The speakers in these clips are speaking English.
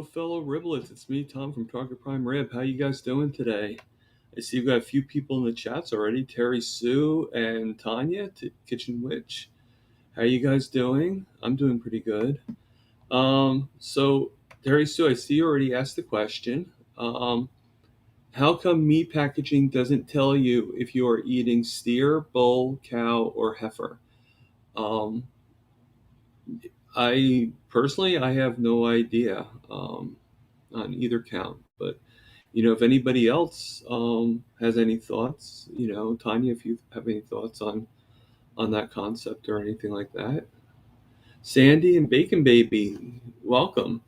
Hello, fellow Riblets. It's me, Tom from Target Prime Rib. How you guys doing today? I see you've got a few people in the chats already. Terry Sue and Tanya, Kitchen Witch. How you guys doing? I'm doing pretty good. So Terry Sue, I see you already asked the question. How come meat packaging doesn't tell you if you are eating steer, bull, cow, or heifer? Um, I have no idea on either count, but if anybody else has any thoughts, Tanya, if you have any thoughts on that concept or anything like that. Sandy and Bacon Baby, welcome.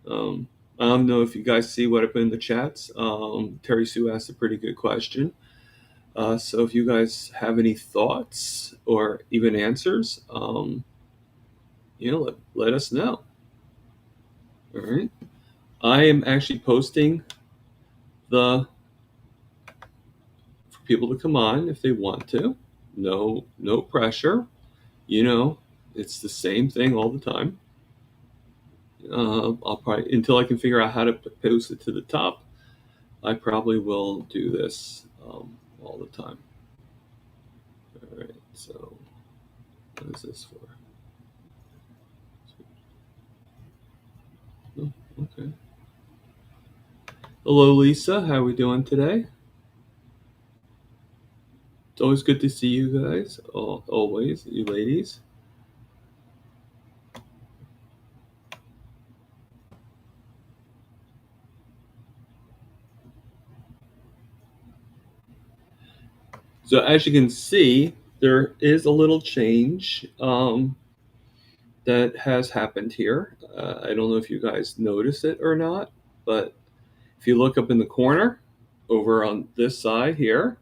Um, I don't know if you guys see what I put in the chats. Terry Sue asked a pretty good question. So if you guys have any thoughts or even answers, let us know. All right. I am actually posting for people to come on if they want to. No pressure. It's the same thing all the time. I'll probably, until I can figure out how to post it to the top, I probably will do this all the time. All right, so what is this for? Oh, okay. Hello, Lisa. How are we doing today? It's always good to see you guys. Always, you ladies. So as you can see, there is a little change that has happened here. I don't know if you guys notice it or not, but if you look up in the corner over on this side here,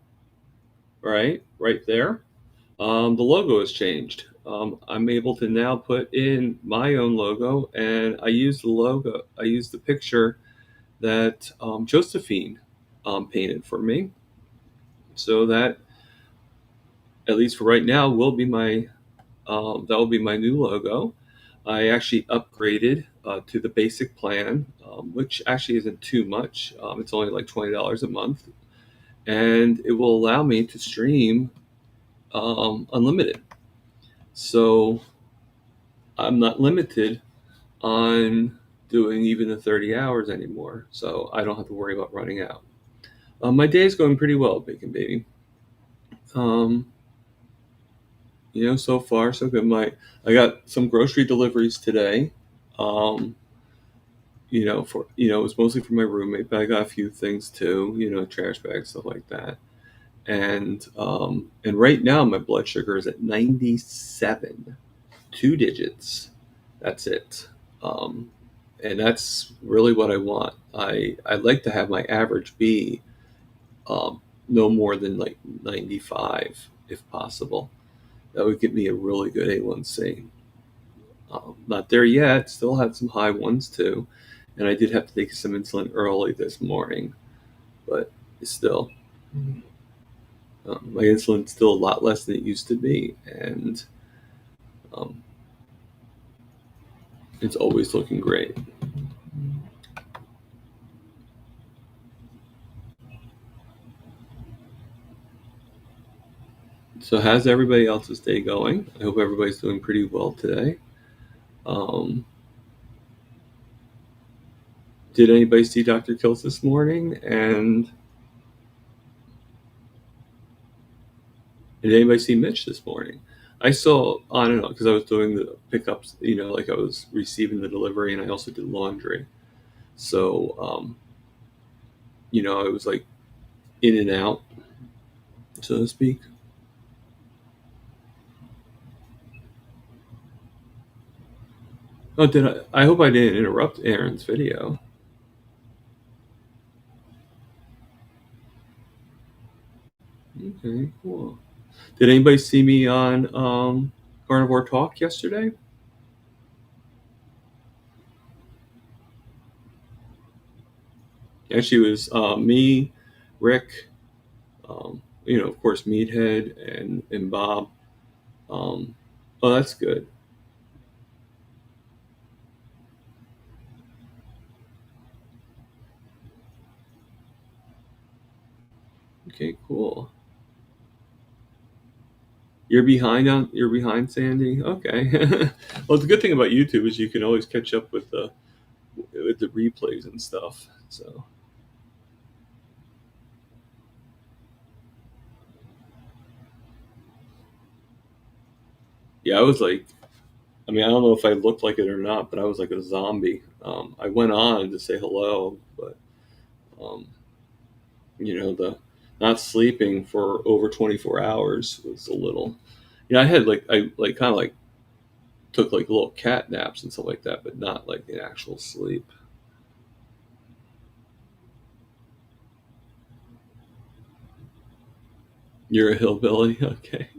right there, the logo has changed. I'm able to now put in my own logo, and I use the picture that Josephine painted for me. So that, at least for right now, will be my new logo. I actually upgraded to the basic plan, which actually isn't too much. It's only like $20 a month, and it will allow me to stream unlimited. So I'm not limited on doing even the 30 hours anymore. So I don't have to worry about running out. My day is going pretty well, Bacon Baby. So far so good. I got some grocery deliveries today. It was mostly for my roommate, but I got a few things too, trash bags, stuff like that. And right now my blood sugar is at 97, 2 digits. That's it. And that's really what I want. I'd like to have my average be no more than like 95 if possible. That would give me a really good A1C. Not there yet. Still have some high ones too. And I did have to take some insulin early this morning, but still, my insulin's still a lot less than it used to be, and it's always looking great. So how's everybody else's day going? I hope everybody's doing pretty well today. Did anybody see Dr. Kills this morning? And did anybody see Mitch this morning? I saw on and on because I was doing the pickups, like I was receiving the delivery, and I also did laundry. So, I was like in and out, so to speak. Oh, did I? I hope I didn't interrupt Aaron's video. Okay, cool. Did anybody see me on Carnivore Talk yesterday? Actually, it was me, Rick, of course, Meathead and Bob. Oh, that's good. Okay, cool. You're behind Sandy. Okay. Well, the good thing about YouTube is you can always catch up with the replays and stuff. So yeah, I was like, I mean, I don't know if I looked like it or not, but I was like a zombie. I went on to say hello, but um, the not sleeping for over 24 hours was a little. I had I like kind of like took like little cat naps and stuff like that, but not like an actual sleep. You're a hillbilly, okay?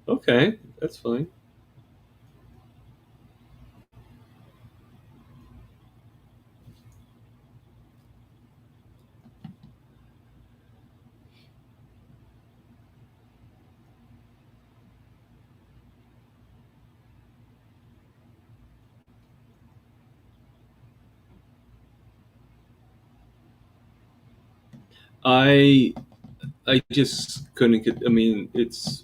Okay, that's fine. I I just couldn't get. I mean, it's.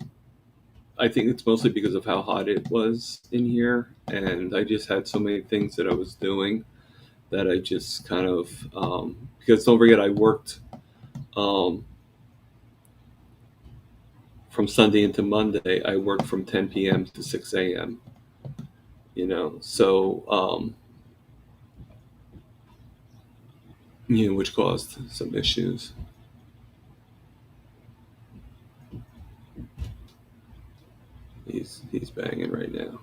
I think it's mostly because of how hot it was in here, and I just had so many things that I was doing that I just kind of because don't forget I worked um, from Sunday into Monday. I worked from 10 p.m. to 6 a.m. So which caused some issues. He's banging right now.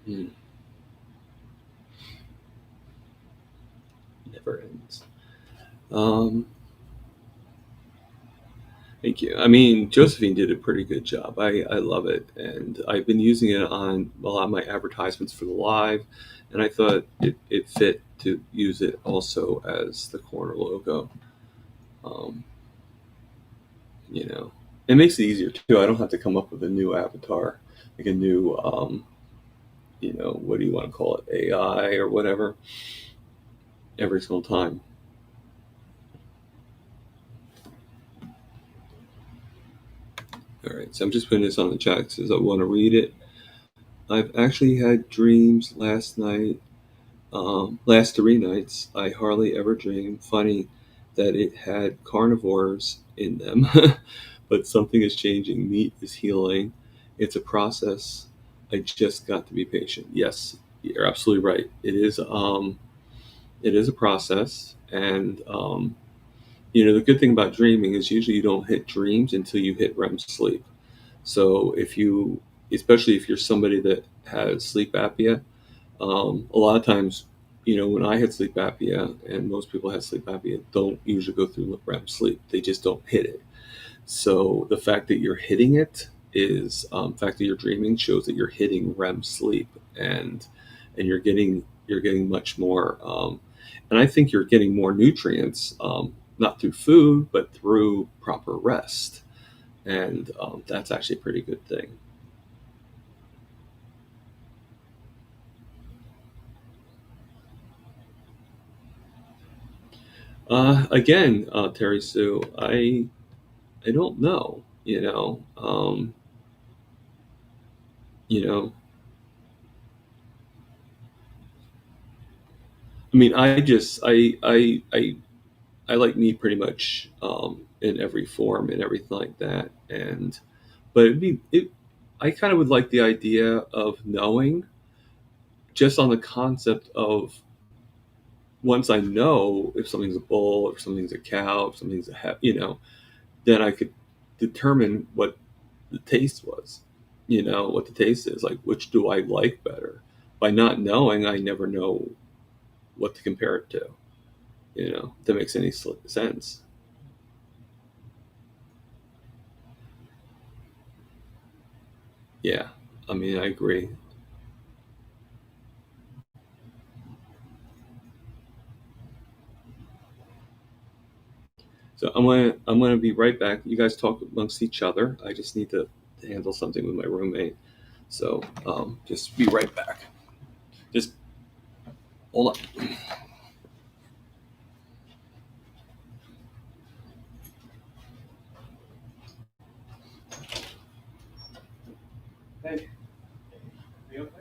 Hmm, never ends. Um, Thank you. I mean, Josephine did a pretty good job. I love it. And I've been using it on a lot of my advertisements for the live. And I thought it fit to use it also as the corner logo. Um, it makes it easier too. I don't have to come up with a new avatar, like a new, what do you want to call it, AI or whatever, every single time. All right. So I'm just putting this on the chat because I want to read it. I've actually had dreams last night. Last 3 nights, I hardly ever dream. Funny that it had carnivores in them, but something is changing. Meat is healing. It's a process. I just got to be patient. Yes, you're absolutely right. It is a process, and the good thing about dreaming is usually you don't hit dreams until you hit REM sleep. So especially if you're somebody that has sleep apnea, a lot of times, when I had sleep apnea, and most people have sleep apnea, don't usually go through REM sleep. They just don't hit it. So the fact that you're hitting it is, the fact that you're dreaming shows that you're hitting REM sleep, and you're getting much more. And I think you're getting more nutrients, not through food, but through proper rest, and that's actually a pretty good thing. Again, Terry Sue, I don't know. You know. I mean, I like meat pretty much in every form and everything like that. But I kind of would like the idea of knowing, just on the concept of, once I know if something's a bull, if something's a cow, if something's then I could determine what the taste was. What the taste is like. Which do I like better? By not knowing, I never know what to compare it to. If that makes any sense. Yeah, I mean, I agree. So I'm gonna be right back. You guys talk amongst each other. I just need to handle something with my roommate. So just be right back. Just hold on. Hey, you okay?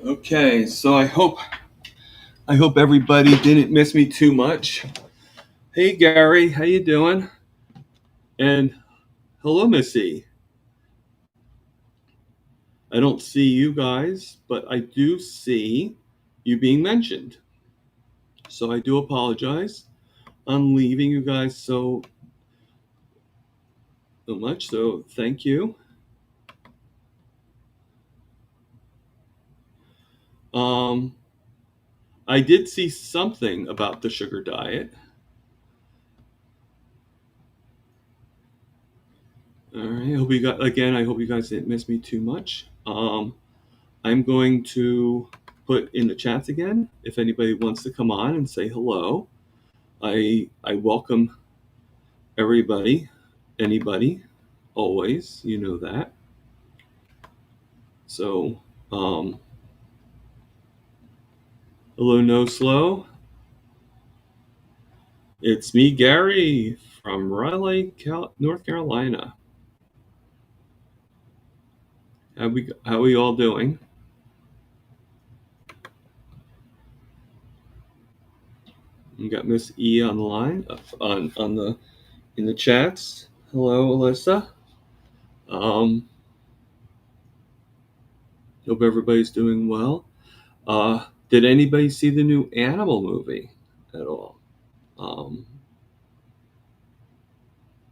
Okay, so I hope everybody didn't miss me too much. Hey Gary, how you doing? And hello Missy. I don't see you guys, but I do see you being mentioned. So I do apologize on leaving you guys so much. So thank you. Um, I did see something about the sugar diet. All right. I hope you guys didn't miss me too much. I'm going to put in the chats again if anybody wants to come on and say hello. I welcome everybody, anybody, always. You know that. So, hello, No Slow. It's me, Gary, from Raleigh, North Carolina. How we all doing? We got Miss E on the line, on the in the chats. Hello, Alyssa. Um, Hope everybody's doing well. Did anybody see the new Animal movie at all? Um,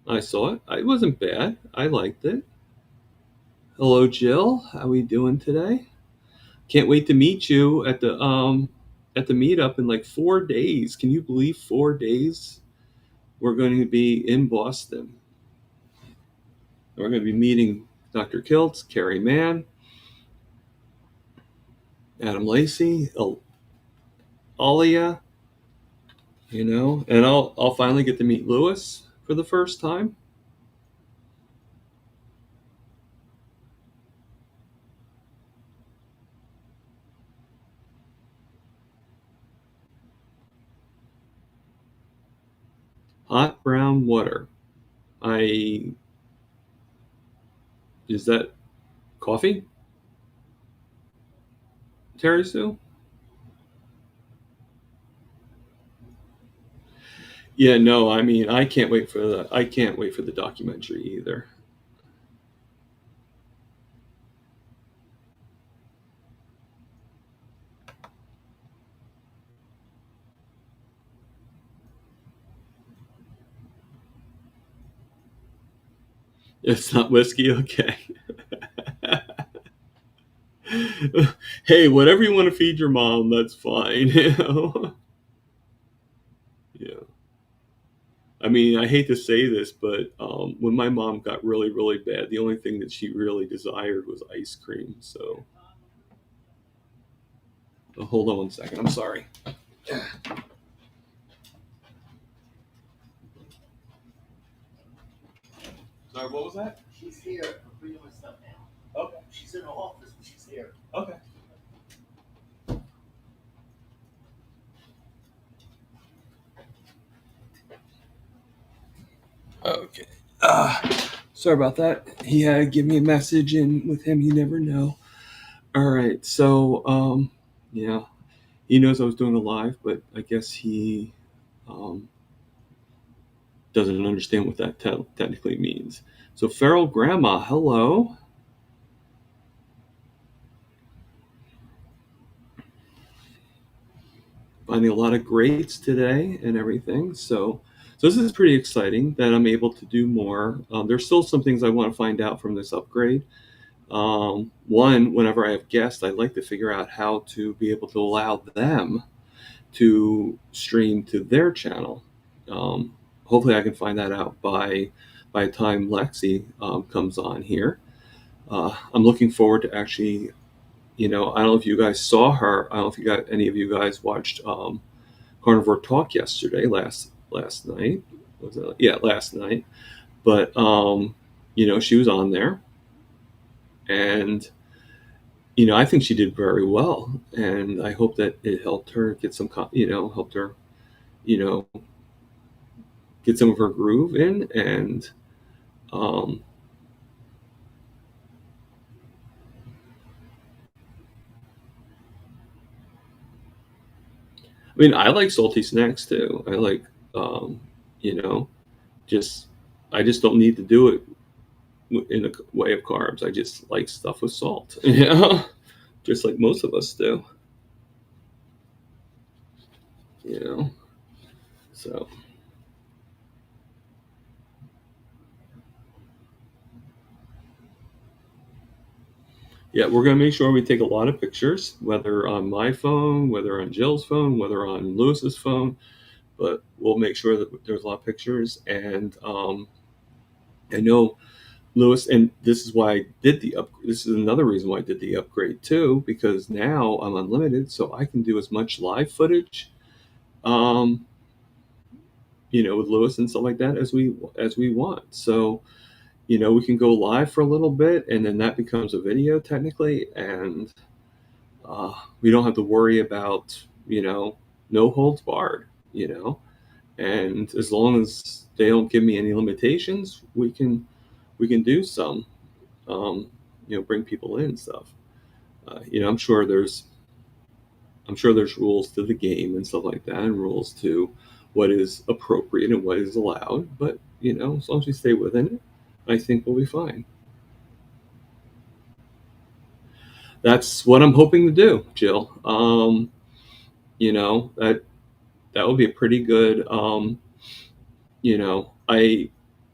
I saw it. It wasn't bad. I liked it. Hello, Jill. How we doing today? Can't wait to meet you at the meetup in like 4 days. Can you believe 4 days? We're going to be in Boston. We're going to be meeting Dr. Kiltz, Carrie Mann, Adam Lacey, Alia, and I'll finally get to meet Lewis for the first time. Hot brown water. Is that coffee, Terry Sue? Yeah, no, I mean I can't wait for the documentary either. It's not whiskey, okay. Hey, whatever you want to feed your mom, that's fine. Yeah. I mean, I hate to say this, but when my mom got really, really bad, the only thing that she really desired was ice cream. So, hold on one second. I'm sorry. Sorry, what was that? She's here. I'm bringing my stuff now. Okay. She's in the office, but she's here. Okay. Okay. Sorry about that. He had to give me a message, and with him, you never know. All right. So, yeah, he knows I was doing a live, but I guess he um, doesn't understand what that technically means. So, Feral Grandma, hello. Finding a lot of greats today and everything. So this is pretty exciting that I'm able to do more. There's still some things I want to find out from this upgrade. One, whenever I have guests, I like to figure out how to be able to allow them to stream to their channel. Hopefully, I can find that out by the time Lexi comes on here. I'm looking forward to actually, I don't know if you guys saw her. I don't know if any of you guys watched Carnivore Talk yesterday, last night. Was it? Yeah, last night. But she was on there, and I think she did very well, and I hope that it helped her get helped her, you know, get some of her groove in, and um, I mean, I like salty snacks too. I like, um, you know, just I just don't need to do it in a way of carbs. I just like stuff with salt, just like most of us do, you know. So yeah, we're gonna make sure we take a lot of pictures, whether on my phone, whether on Jill's phone, whether on Lewis's phone. But we'll make sure that there's a lot of pictures. And I know Lewis, and this is why I did the up. This is another reason why I did the upgrade too, because now I'm unlimited, so I can do as much live footage, um, with Lewis and stuff like that as we want. So we can go live for a little bit, and then that becomes a video technically, and we don't have to worry about no holds barred. And as long as they don't give me any limitations, we can do some, um, bring people in and stuff. I'm sure there's rules to the game and stuff like that, and rules to what is appropriate and what is allowed. But as long as we stay within it, I think we'll be fine. That's what I'm hoping to do, Jill. That would be a pretty good.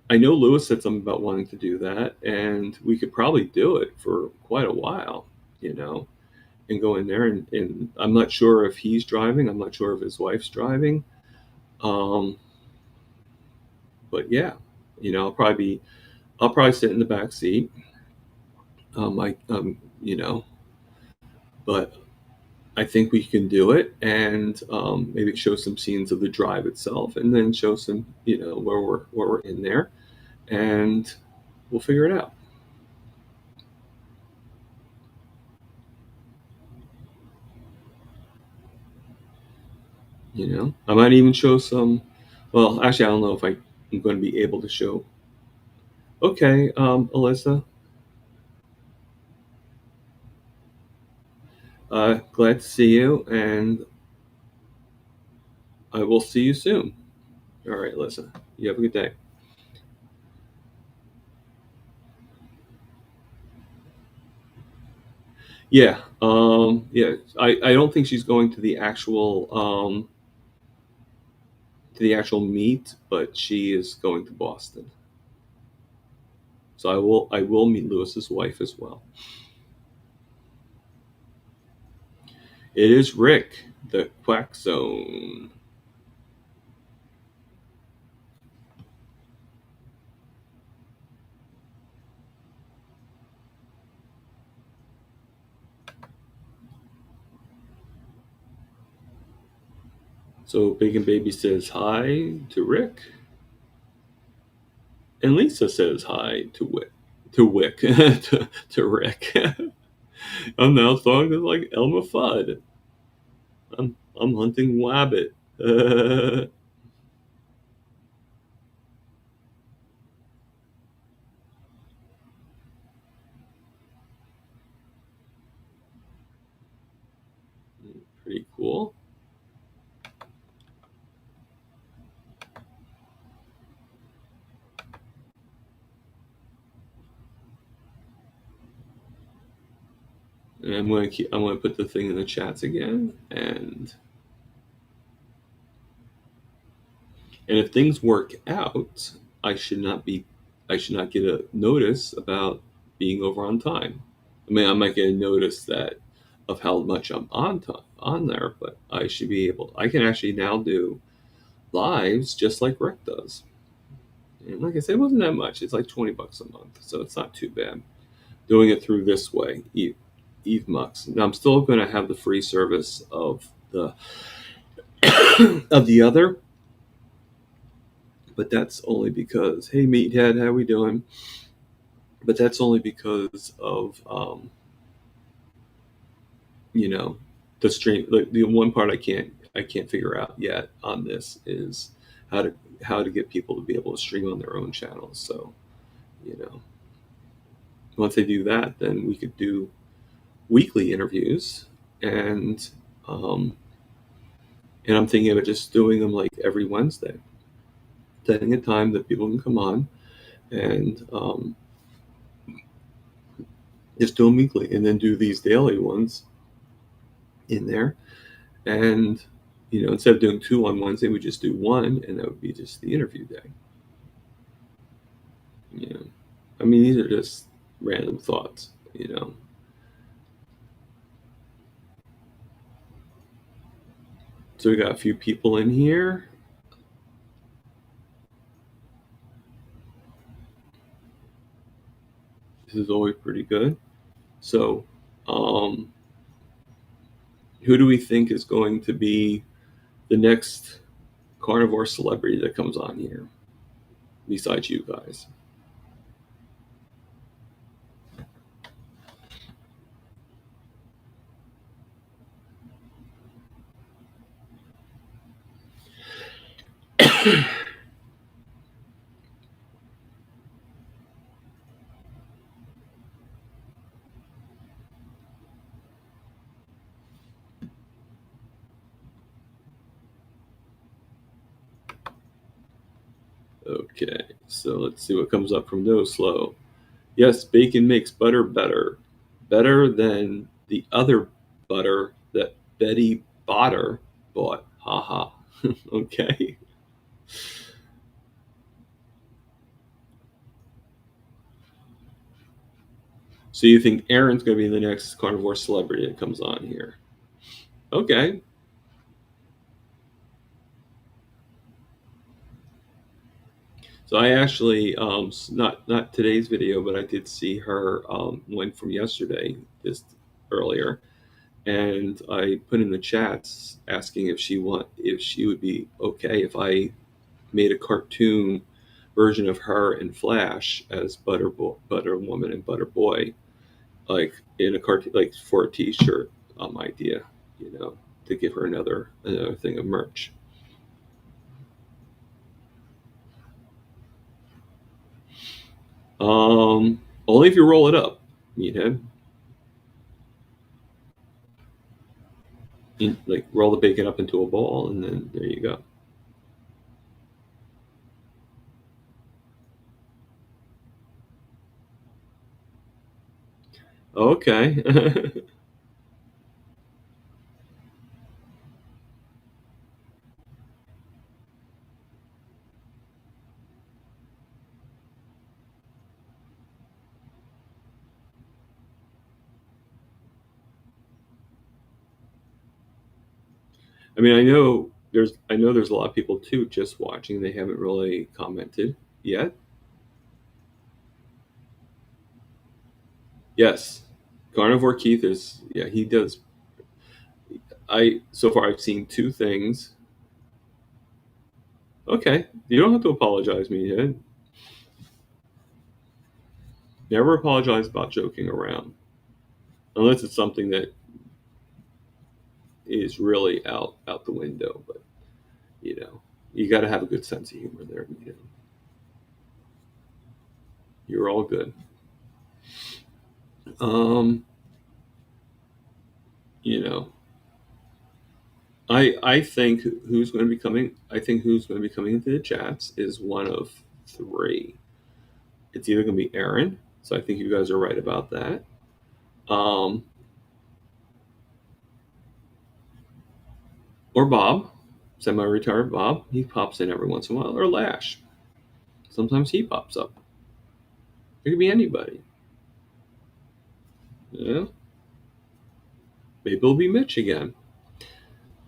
I know Lewis said something about wanting to do that, and we could probably do it for quite a while. You know, and go in there, and I'm not sure if he's driving. I'm not sure if his wife's driving. Um, but yeah, I'll probably sit in the back seat. I but I think we can do it, and maybe show some scenes of the drive itself, and then show some where we're in there, and we'll figure it out. I might even show some. Well, actually, I don't know if I'm going to be able to show. Okay, Alyssa, glad to see you, and I will see you soon. All right, Alyssa, you have a good day. Yeah, yeah. I don't think she's going to the actual meet, but she is going to Boston. So I will meet Lewis's wife as well. It is Rick, the Quack Zone. So Bacon Baby says hi to Rick, and Lisa says hi to Wick, to Rick. I'm now talking like Elmer Fudd. I'm hunting Wabbit. Pretty cool. And I'm gonna put the thing in the chats again, and if things work out, I should not be I should not get a notice about being over on time. I mean, I might get a notice that of how much I'm on time on there, but I can actually now do lives just like Rick does. And like I said, it wasn't that much. It's like $20 a month, so it's not too bad. Doing it through this way, Eve Mux. Now I'm still going to have the free service of the of the other, but that's only because, hey Meathead, how we doing? But that's only because of you know the stream. Like the one part I can't figure out yet on this is how to get people to be able to stream on their own channels. So you know once they do that, then we could do weekly interviews, and um, And I'm thinking of just doing them like every Wednesday, setting a time that people can come on and just do them weekly, and then do these daily ones in there. And instead of doing 2 on Wednesday, we just do 1, and that would be just the interview day. I mean, these are just random thoughts. So we got a few people in here. This is always pretty good. So, who do we think is going to be the next carnivore celebrity that comes on here besides you guys? Okay, so let's see what comes up from No Slow. Yes, bacon makes butter better. Better than the other butter that Betty Botter bought. Haha. Okay. So you think Aaron's going to be the next carnivore celebrity that comes on here? Okay. So I actually, not today's video, but I did see her one from yesterday, just earlier, and I put in the chats asking if she would be okay if I made a cartoon version of her and Flash as Butter Woman and Butter Boy, like in a cartoon, like for a T-shirt idea, to give her another thing of merch. Only if you roll it up, meathead. Like roll the bacon up into a ball, and then there you go. Okay. I mean, I know there's a lot of people too just watching. They haven't really commented yet. Yes, Carnivore Keith is, yeah, he does. So far I've seen 2 things. Okay, you don't have to apologize, meathead. Never apologize about joking around, unless it's something that is really out the window. But you got to have a good sense of humor there. You're all good. Um, you know, I think who's going to be coming. I think who's going to be coming into the chats is one of 3. It's either going to be Aaron. So I think you guys are right about that. Or Bob, semi-retired Bob. He pops in every once in a while. Or Lash. Sometimes he pops up. It could be anybody. Yeah. Maybe it'll be Mitch again.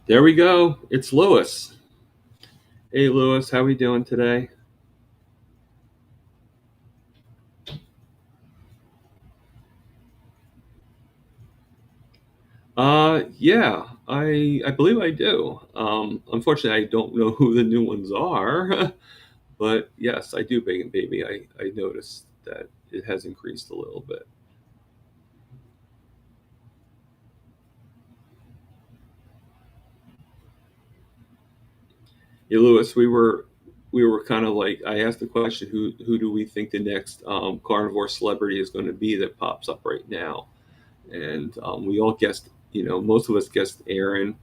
There we go. It's Lewis. Hey, Lewis, how we doing today? Yeah, I believe I do. Unfortunately, I don't know who the new ones are, but yes, I do, Bacon Baby. I noticed that it has increased a little bit. Yeah, Lewis, we were kind of like, I asked the question, who do we think the next carnivore celebrity is going to be that pops up right now? And we all guessed, most of us guessed Aaron,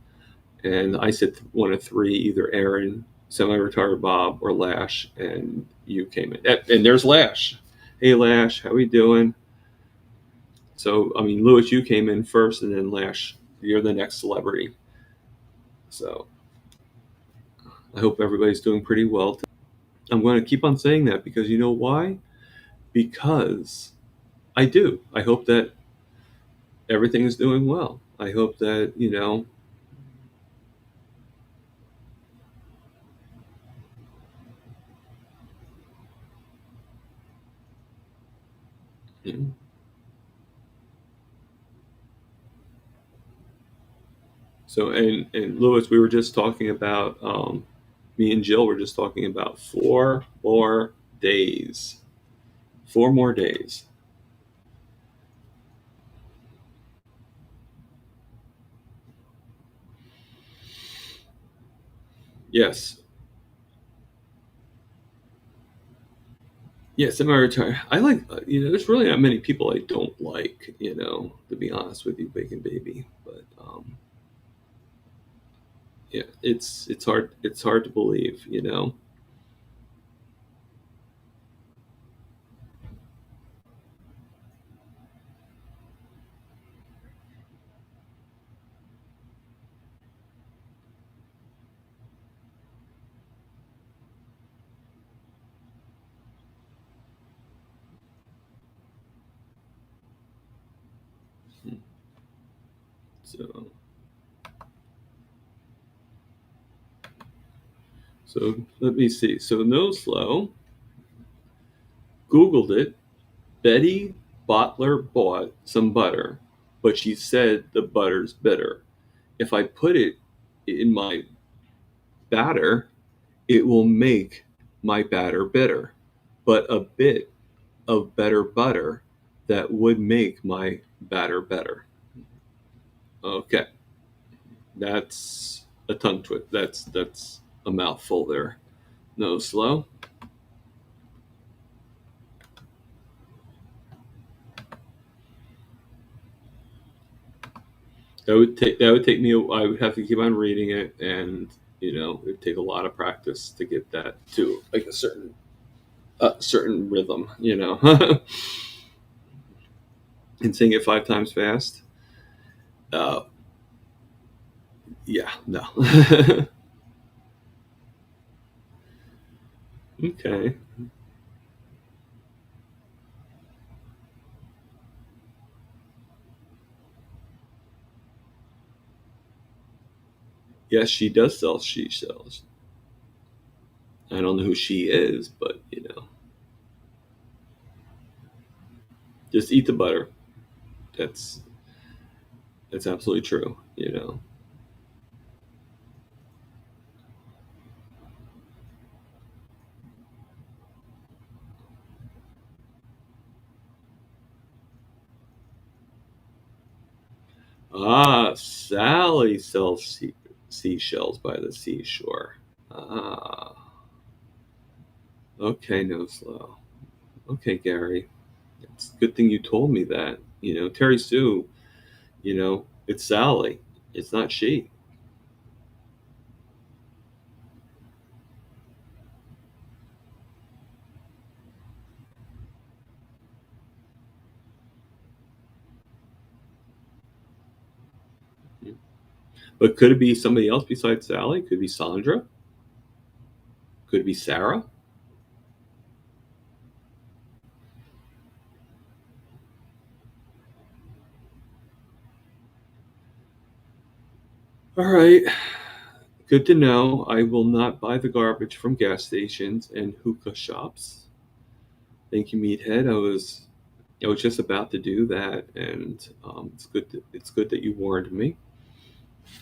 and I said one of three, either Aaron, semi-retired Bob, or Lash, and you came in. And there's Lash. Hey, Lash, how we doing? So, I mean, Lewis, you came in first, and then Lash, you're the next celebrity. So, I hope everybody's doing pretty well. I'm going to keep on saying that because you know why? Because I do. I hope that everything is doing well. I hope that, you know, you know. So, and Lewis, we were just talking about, me and Jill were just talking about 4 more days. 4 more days. Yes. Yeah, semi-retired. I like, you know, there's really not many people I don't like, you know, to be honest with you, Bacon Baby. But yeah, it's hard to believe, you know. So so let me see. So No Slow Googled it. Betty Bottler bought some butter, but she said the butter's bitter. If I put it in my batter, it will make my batter bitter. But a bit of better butter that would make my batter better. Okay, that's a tongue twist. That's a mouthful there. No Slow. That would take me. I would have to keep on reading it, and you know, it would take a lot of practice to get that to like a certain rhythm. You know, and saying it 5 times fast. Uh, yeah, no. Okay. Yes, she does sell seashells. I don't know who she is, but you know, just eat the butter. That's that's absolutely true. You know. Ah, Sally sells seashells by the seashore. Ah, okay, No Slow. Okay, Gary. It's a good thing you told me that. You know, Terry Sue, you know, it's Sally. It's not she. But could it be somebody else besides Sally? Could it be Sandra? Could it be Sarah? All right. Good to know. I will not buy the garbage from gas stations and hookah shops. Thank you, Meathead. I was just about to do that, and it's good that you warned me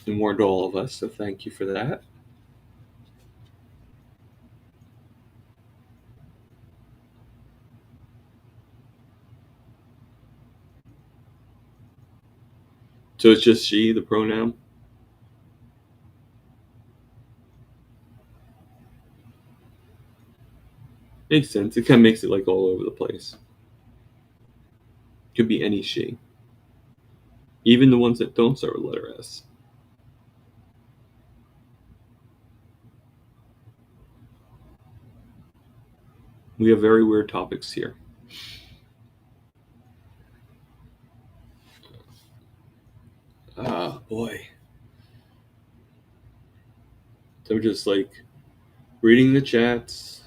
and warned all of us. So thank you for that. So it's just she, the pronoun. Makes sense. It kind of makes it like all over the place. Could be any she, even the ones that don't start with letter S. We have very weird topics here. Ah, boy. So just like reading the chats.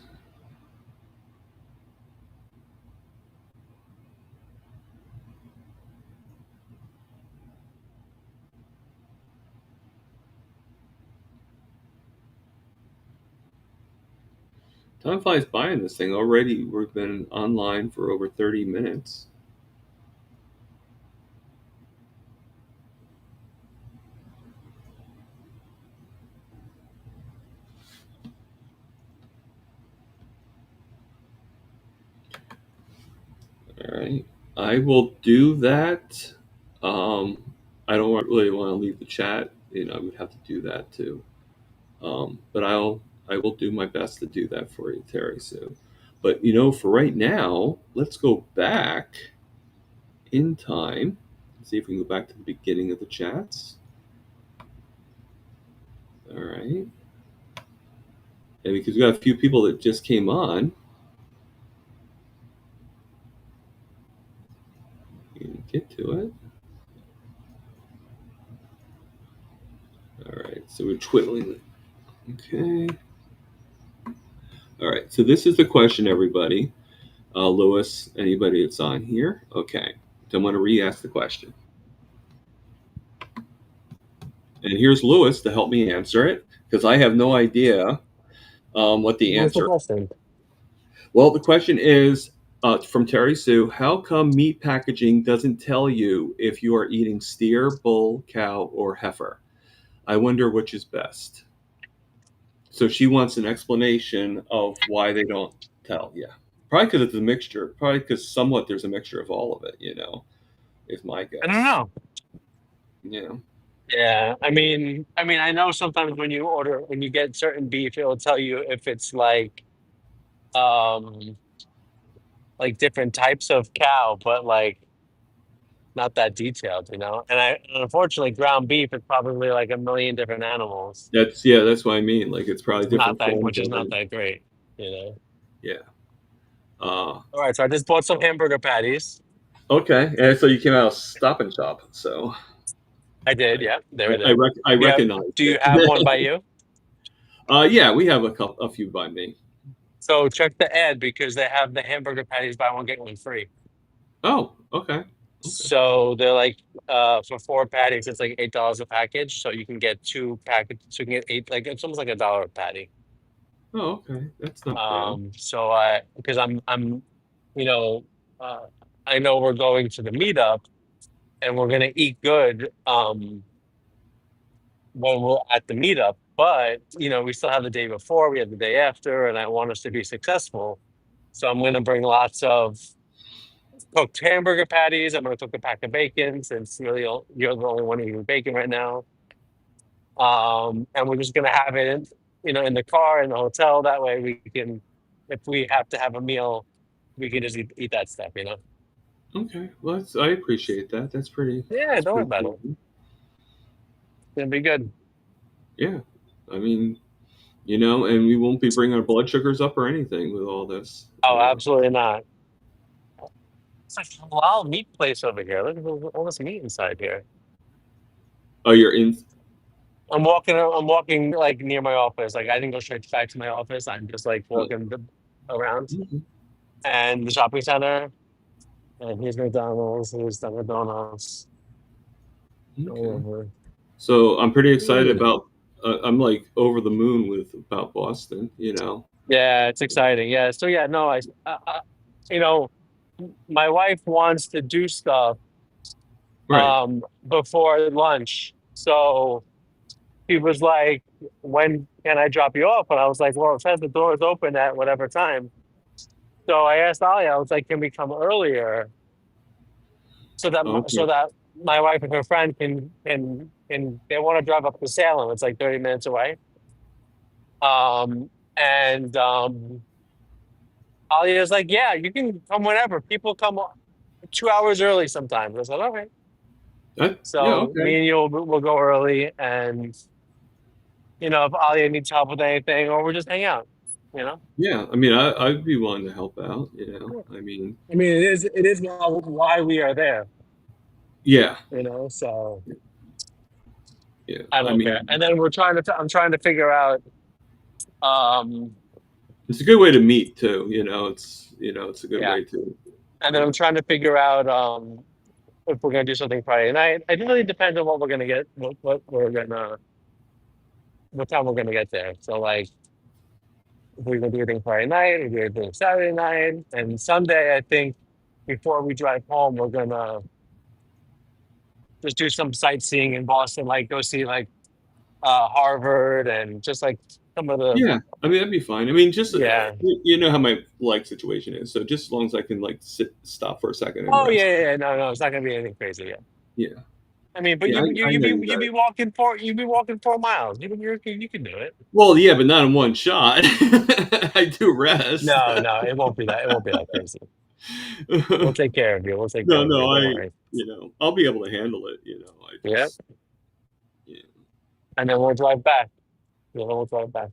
Time flies by in this thing. Already we've been online for over 30 minutes. All right. I will do that. I don't really want to leave the chat. I would have to do that too. But I will do my best to do that for you, Terry Sue. But for right now, let's go back in time. See if we can go back to the beginning of the chats. All right. And because we got a few people that just came on, you can get to it. All right. So we're twiddling. Okay. All right. So this is the question, everybody. Lewis, anybody that's on here? Okay. So I'm going to re-ask the question. And here's Lewis to help me answer it because I have no idea what the answer is. Well, the question is from Terry Sue, how come meat packaging doesn't tell you if you are eating steer, bull, cow, or heifer? I wonder which is best. So she wants an explanation of why they don't tell. Yeah. Probably because it's a mixture. Probably because somewhat there's a mixture of all of it, is my guess. I don't know. Yeah. Yeah, I know sometimes when you get certain beef, it'll tell you if it's um, like different types of cow, but like not that detailed, you know. And unfortunately, ground beef is probably like a million different animals. That's what I mean. Like it's probably different forms Which is of not it. that great, you know. Yeah. All right, so I just bought some hamburger patties. Okay. And so you came out of Stop and Shop. So I did, yeah. There it I is. recognize Do you it. have one by you? Yeah, we have a few by me. So check the ad because they have the hamburger patties buy one get one free. Oh, okay. So they're like for four patties, it's like $8 a package. So you can get two packages, so you can get eight, like it's almost like $1 a patty. Oh, okay. That's not bad. So because I'm you know uh I know we're going to the meetup and we're gonna eat good when we're at the meetup, but we still have the day before, we have the day after, and I want us to be successful. So I'm gonna bring lots of cooked hamburger patties. I'm gonna cook a pack of bacon since you're the only one eating bacon right now. And we're just gonna have it in the car in the hotel. That way we can, if we have to have a meal, we can just eat that stuff. Okay. Well, I appreciate that. That's pretty. Yeah, That's don't worry pretty about it. cool. It's gonna be good. Yeah. I mean, and we won't be bringing our blood sugars up or anything with all this. Oh, absolutely not. It's like a halal meat place over here. Look at all this meat inside here. Oh, you're in. I'm walking like near my office. Like I didn't go straight back to my office. I'm just like walking around Mhm. and the shopping center. And here's McDonald's. Here's Dunkin' Donuts. All Okay. over. So I'm pretty excited about. I'm like over the moon about Boston. Yeah, it's exciting. Yeah. So yeah, no, you know, my wife wants to do stuff Right. before lunch. So he was like, "When can I drop you off?" And I was like, "Well, it says the door is open at whatever time." So I asked Ali, I was like, "Can we come earlier so that Okay. my wife and her friend can they want to drive up to Salem? It's like 30 minutes away." And Ali was like, "Yeah, you can come whenever. People come 2 hours early sometimes." I said, "All right." Yeah. So Okay. me and you will go early, and if Ali needs help with anything, or we'll just hang out. You know. Yeah, I mean, I'd be willing to help out. You know, I mean, I mean, it is why we are there. yeah, You know, so yeah. I I don't care. mean, And then I'm trying to figure out. Um, it's a good way to meet too. It's a good yeah, way to. and then I'm Uh, trying to figure out if we're gonna do something Friday night. It really depends on what we're gonna get, what time we're gonna get there. So like, if we're gonna do anything Friday night, if we're doing Saturday night, and Sunday, I think before we drive home, we're gonna just do some sightseeing in Boston, like go see like Harvard and just like some of the yeah, I mean that'd be fine. I mean, just yeah. you know how my like situation is, so just as long as I can like stop for a second and Oh yeah, rest. yeah, yeah. No, no, it's not gonna be anything crazy. Yeah. Yeah, I mean, but yeah, I know you you got be it. walking 4 miles. You can do it. Well, yeah, but not in one shot. I do rest. No, no, it won't be that. It won't be that crazy. We'll take care of you. We'll take No, care of you. no, Don't worry. I'll be able to handle it. I Yeah, just, yeah, and then we'll drive back. Yeah, we'll drive back.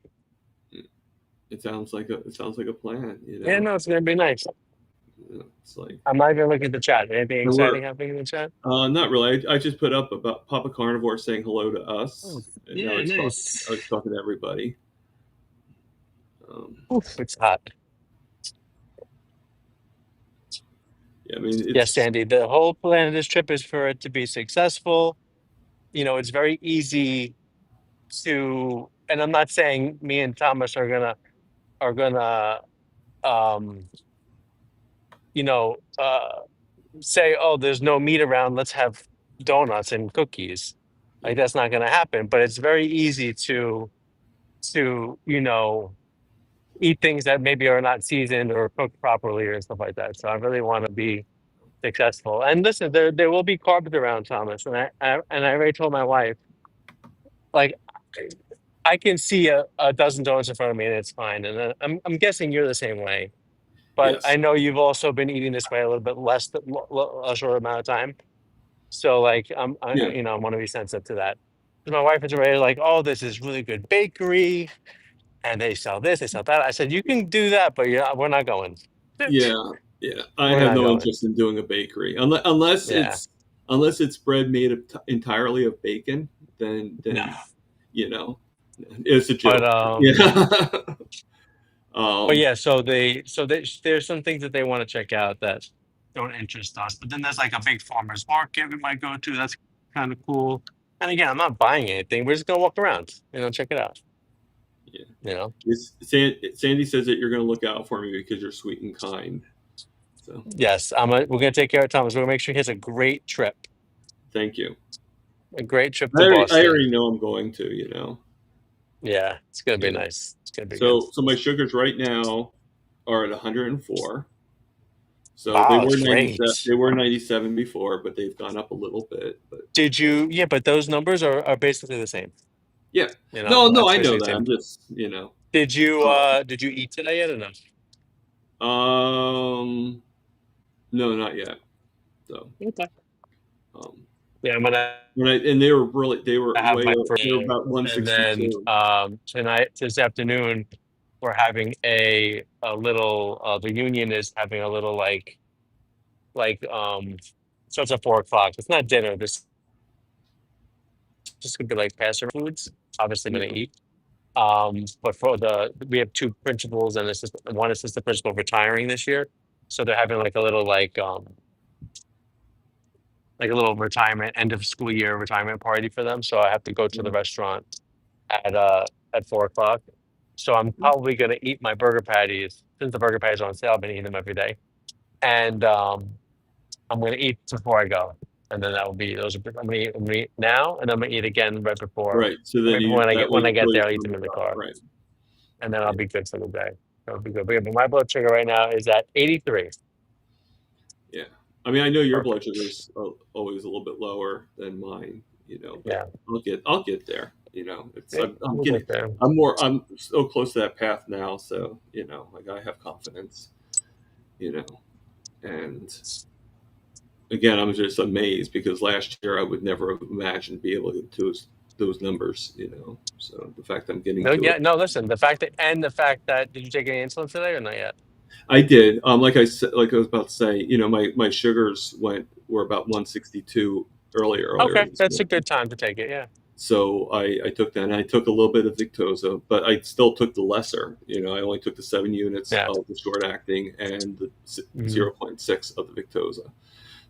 it sounds like a plan. Yeah, no, it's gonna be nice. It's like, I'm not even looking at the chat. Anything and we're exciting happening in the chat? not really. I just put up about Papa Carnivore saying hello to Oh, us, and now yeah, it's talking. nice. I was talking to everybody. Um, Oof, it's hot. yeah, I mean Yes, it's Sandy. The whole plan of this trip is for it to be successful. It's very easy and I'm not saying me and Thomas are gonna um, you know, say, oh, there's no meat around, let's have donuts and cookies. yeah, Like that's not gonna happen. But it's very easy to eat things that maybe are not seasoned or cooked properly or stuff like that. So I really want to be successful. And listen, there will be carbs around, Thomas, and I already told my wife, like I can see a dozen donuts in front of me and it's fine. And I'm guessing you're the same way. But I yes, know you've also been eating this way a little bit less, a short amount of time. So like yeah, I want to be sensitive to that. 'Cause my wife is already like, oh, this is really good bakery, and they sell this, they sell that. I said, you can do that, but yeah, we're not going. yeah, yeah. I We're have not no going. interest in doing a bakery unless Yeah. it's bread made entirely of bacon. No. Then you know, it's a But joke. Yeah. but um, yeah, there's some things that they want to check out that don't interest us. But then there's like a big farmers market we might go to. That's kind of cool. And again, I'm not buying anything. We're just gonna walk around, check it out. yeah. You know. Sandy says that you're going to look out for me because you're sweet and kind. So Yes, we're gonna take care of Thomas. We're gonna make sure he has a great trip. thank you. A great trip I to already, I Boston. already know I'm going to. Yeah, it's gonna be Yeah. nice. It's gonna be good. So my sugars right now are at 104. So they Wow, were it's 97. great. They were 97 before, but they've gone up a little bit. But Did you? Yeah, but those numbers are basically the same. yeah, no, That's I know basically the that. same. I'm just uh, Did you eat today yet or no? no, not yet. So Okay. um, Yeah, I'm gonna and they were have way my they were first, about and then 162. this afternoon we're having a little. The union is having a little like starts at 4 o'clock. It's not dinner. This is just gonna be like passer foods. Obviously, gonna Yeah, eat. But we have two principals and one assistant principal retiring this year, so they're having like a little like a little retirement end of school year retirement party for them. So I have to go to the restaurant at uh at 4 o'clock. So I'm probably gonna eat my burger patties since the burger patties are on sale. I've been eating them every day, and I'm gonna eat before I go, and then that will be those. I'm gonna eat now, and I'm gonna eat again right before. right. So then Maybe when I that get way when I get before you there, I'll eat come them to in the the car, right. and then I'll Yeah, be good for the day. That'll be good. But my blood sugar right now is at 83. yeah. I mean, I know your blood Perfect. sugar is always a little bit lower than mine, but Yeah. I'll get there. It's Yeah, I'm we'll getting get there. I'm so close to that path now, so like I have confidence, you know, and again, I'm just amazed because last year I would never have imagined be able to those numbers, So the fact I'm getting No, to yeah, it, no. Listen, the fact that did you take any insulin today or not yet? I did. Like I said, like I was about to say, my sugars were about 162 earlier Okay, this that's a morning. good time to take it. Yeah. So I took that, and I took a little bit of Victoza, but I still took the lesser. I only took the 7 units Yeah. of the short acting and the Mhm. 0.6 of the Victoza.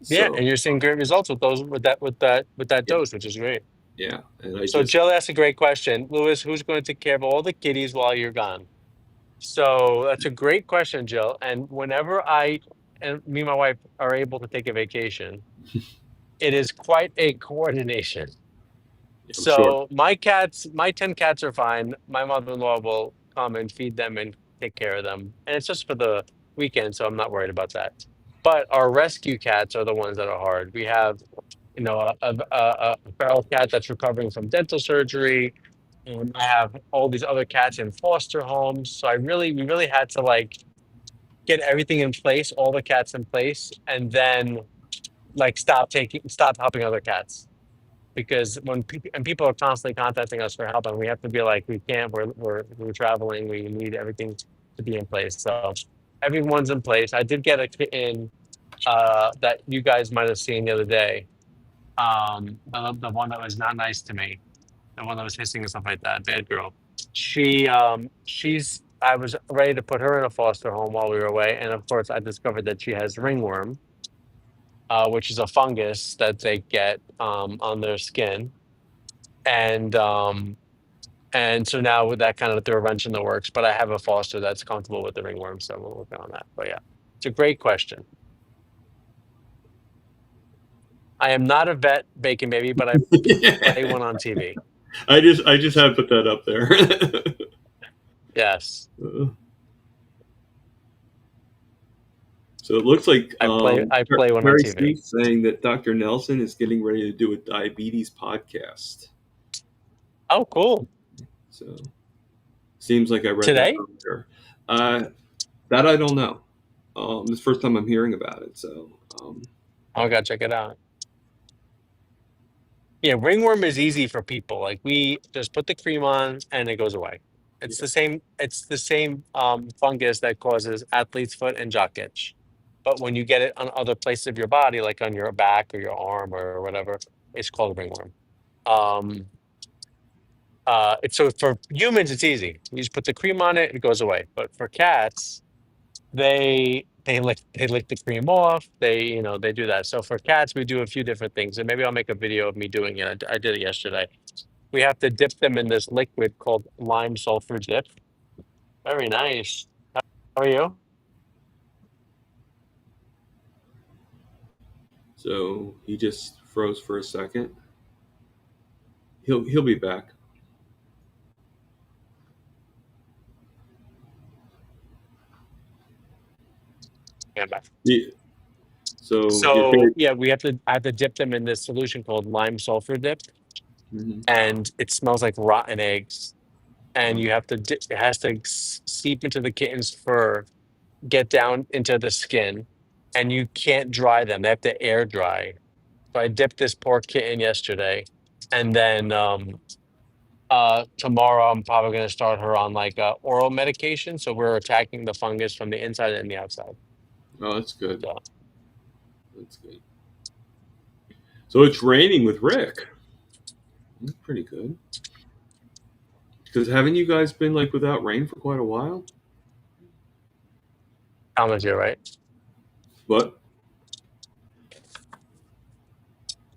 Yeah, So and you're seeing great results with those with that yeah, dose, which is great. yeah, and I So just Jill asked a great question. Lewis, who's going to take care of all the kitties while you're gone? So that's a great question, Jill. And whenever I and me and my wife are able to take a vacation, it is quite a coordination. I'm sure. So my 10 cats are fine. My mother-in-law will come and feed them and take care of them. And it's just for the weekend, so I'm not worried about that. But our rescue cats are the ones that are hard. We have, a feral cat that's recovering from dental surgery. And I have all these other cats in foster homes. So we really had to like get everything in place, all the cats in place, and then like stop helping other cats because people are constantly contacting us for help, and we have to be like, we can't. We're traveling. We need everything to be in place. So everyone's in place. I did get a kitten that you guys might have seen the other day. The one that was not nice to me, the one that was hissing and stuff like that. Bad girl. She's. I was ready to put her in a foster home while we were away, and of course, I discovered that she has ringworm, which is a fungus that they get on their skin and so now with that kind of threw a wrench in the works, but I have a foster that's comfortable with the ringworm, so we're working on that. But yeah, it's a great question. I am not a vet, Bacon Baby, but I play one on TV. I just had to put that up there. Yes, So it looks like I play one on Terry TV. Sneak saying that Dr. Nelson is getting ready to do a diabetes podcast. Oh, cool. So seems like I read that Today? earlier. That I don't know. This is the first time I'm hearing about it. So Oh, I gotta check it out. Yeah, ringworm is easy for people. Like we just put the cream on and it goes away. It's yeah, the same. It's the same fungus that causes athlete's foot and jock itch. But when you get it on other places of your body, like on your back or your arm or whatever, it's called ringworm. Um, it's so for humans, it's easy. You just put the cream on it, it goes away. But for cats, they lick the cream off. They do that. So for cats, we do a few different things, and maybe I'll make a video of me doing it. I did it yesterday. We have to dip them in this liquid called lime sulfur dip. Very nice. How are you? so he just froze for a second. He'll be back. Yeah, bye. Yeah. So your So favorite. yeah, I have to dip them in this solution called lime sulfur dip, Mhm. and it smells like rotten eggs. And Oh, you have to it has to seep into the kitten's fur, get down into the skin, and you can't dry them. They have to air dry. So I dipped this poor kitten yesterday, and then tomorrow I'm probably going to start her on like oral medication. So we're attacking the fungus from the inside and the outside. oh, that's good. So That's good. So it's raining with Rick. That's pretty good. Because haven't you guys been like without rain for quite a while? Thomas, you're right. But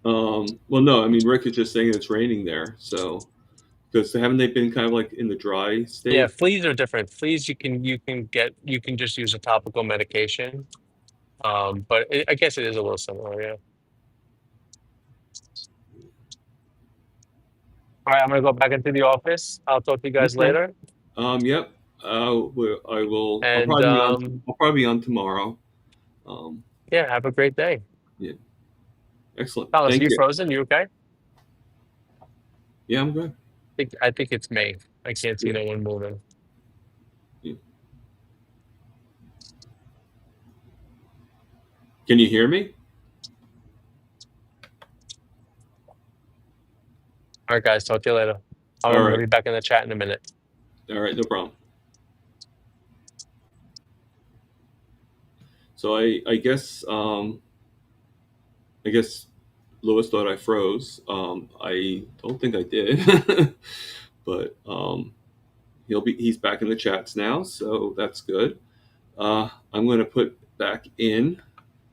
well, no, I mean Rick is just saying it's raining there. So because haven't they been kind of like in the dry Yeah, state? fleas are different. Fleas you can just use a topical medication. But I guess it is a little similar. Yeah. All right, I'm gonna go back into the office. I'll talk to you guys Okay. later. Yep. I will. I'll And probably be on. I'll probably be on tomorrow. Um, yeah, have a great day. yeah. Excellent. Thomas, Thank you you. frozen? You okay? Yeah, I'm good. I think it's me. I can't see Yeah. no one moving. Yeah. Can you hear me? All right, guys. Talk to you later. I'm All gonna right. be back in the chat in a minute. All right, no problem. So I guess Lewis thought I froze. I don't think I did, but he's back in the chats now, so that's good. I'm going to put back in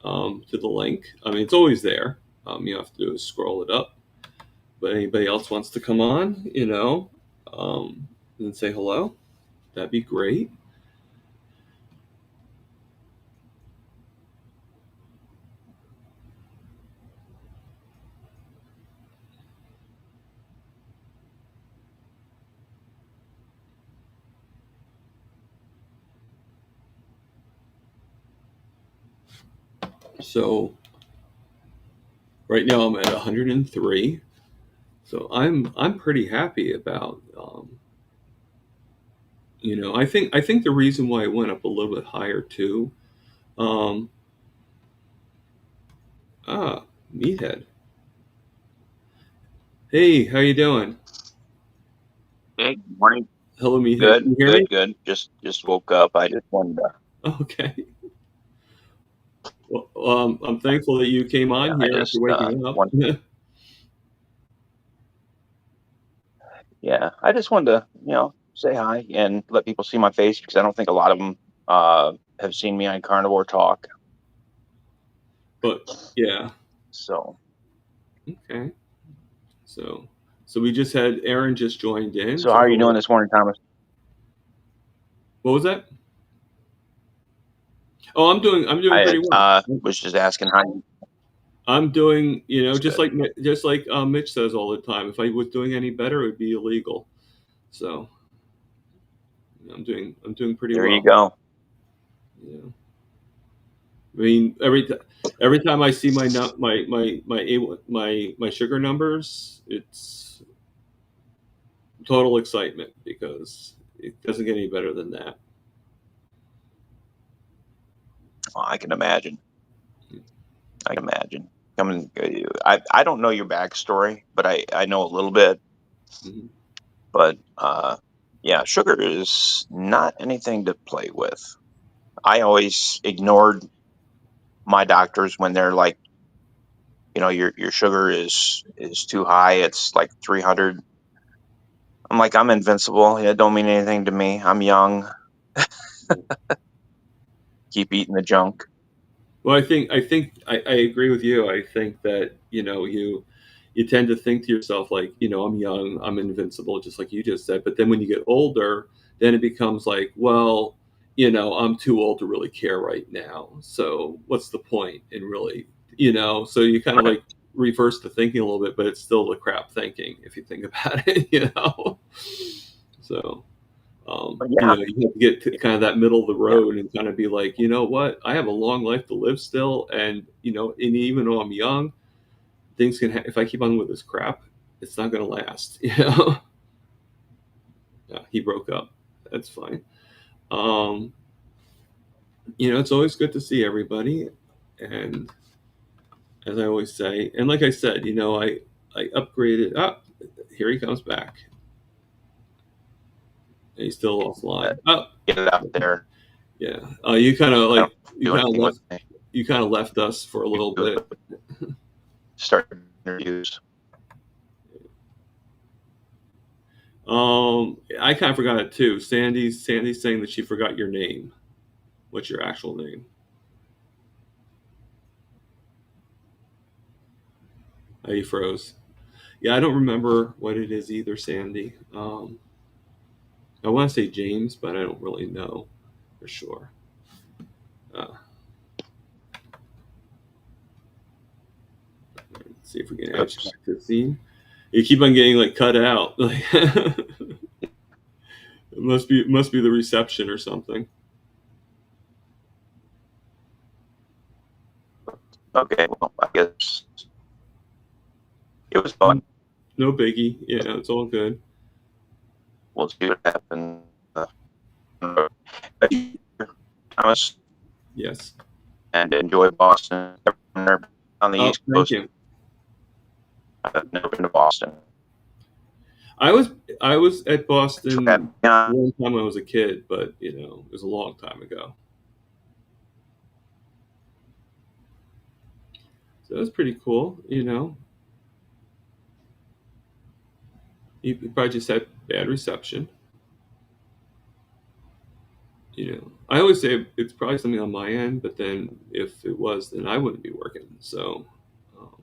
to the link. I mean, it's always there. You have to do is scroll it up. But anybody else wants to come on, and say hello, that'd be great. So right now I'm at 103. So I'm pretty happy about I think the reason why it went up a little bit higher too. Meathead. Hey, how you doing? Hey, good morning. Hello, Meathead. Good, Can you hear good, me? good. Just woke up. I just wanted to. Okay. Well, I'm thankful that you came Yeah, on I here just after waking up. Yeah, I just wanted to, say hi and let people see my face because I don't think a lot of them have seen me on Carnivore Talk. But yeah. So Okay. So we just had Aaron just joined in. So how are you doing this morning, Thomas? What was that? Oh, I'm doing pretty well. Was just asking how you. I'm doing, just good. like Mitch says all the time. If I was doing any better, it would be illegal. So I'm doing pretty well. There you go. Yeah. I mean, every time I see my sugar numbers, it's total excitement because it doesn't get any better than that. Oh, I can imagine. I don't know your backstory, but I know a little bit. Mm-hmm. But yeah, sugar is not anything to play with. I always ignored my doctors when they're like, your sugar is too high. It's like 300. I'm like, I'm invincible. It don't mean anything to me. I'm young. Keep eating the junk. Well, I think I agree with you. I think that you tend to think to yourself like, I'm young, I'm invincible, just like you just said. But then when you get older, then it becomes like, well, I'm too old to really care right now. So what's the point in really, So you kind of like reverse the thinking a little bit, but it's still the crap thinking if you think about it, So. Yeah. You have to get to kind of that middle of the road and kind of be like, you know what, I have a long life to live still, and and even though I'm young, things can. If I keep on with this crap, it's not going to last. Yeah, he broke up. That's fine. It's always good to see everybody, and as I always say, and like I said, I upgraded. Here he comes back. And he's still offline. Get it out there. Yeah. You kind of left us for a little bit. Start interviews. I kind of forgot it too. Sandy's saying that she forgot your name. What's your actual name? Oh, you froze. Yeah, I don't remember what it is either, Sandy. I want to say James, but I don't really know for sure. Let's see if we can add you back to the scene. You keep on getting like cut out. It must be the reception or something. Okay, well, I guess it was fun. No biggie. Yeah, it's all good. We'll see what happens. Thomas. Yes. And enjoy Boston. On the East Coast. Thank you. I've never been to Boston. I was at Boston Yeah. one time when I was a kid, but you know, it was a long time ago. So it was pretty cool, you know. You probably just had bad reception. You know, I always say it's probably something on my end, but then if it was, then I wouldn't be working. So, um,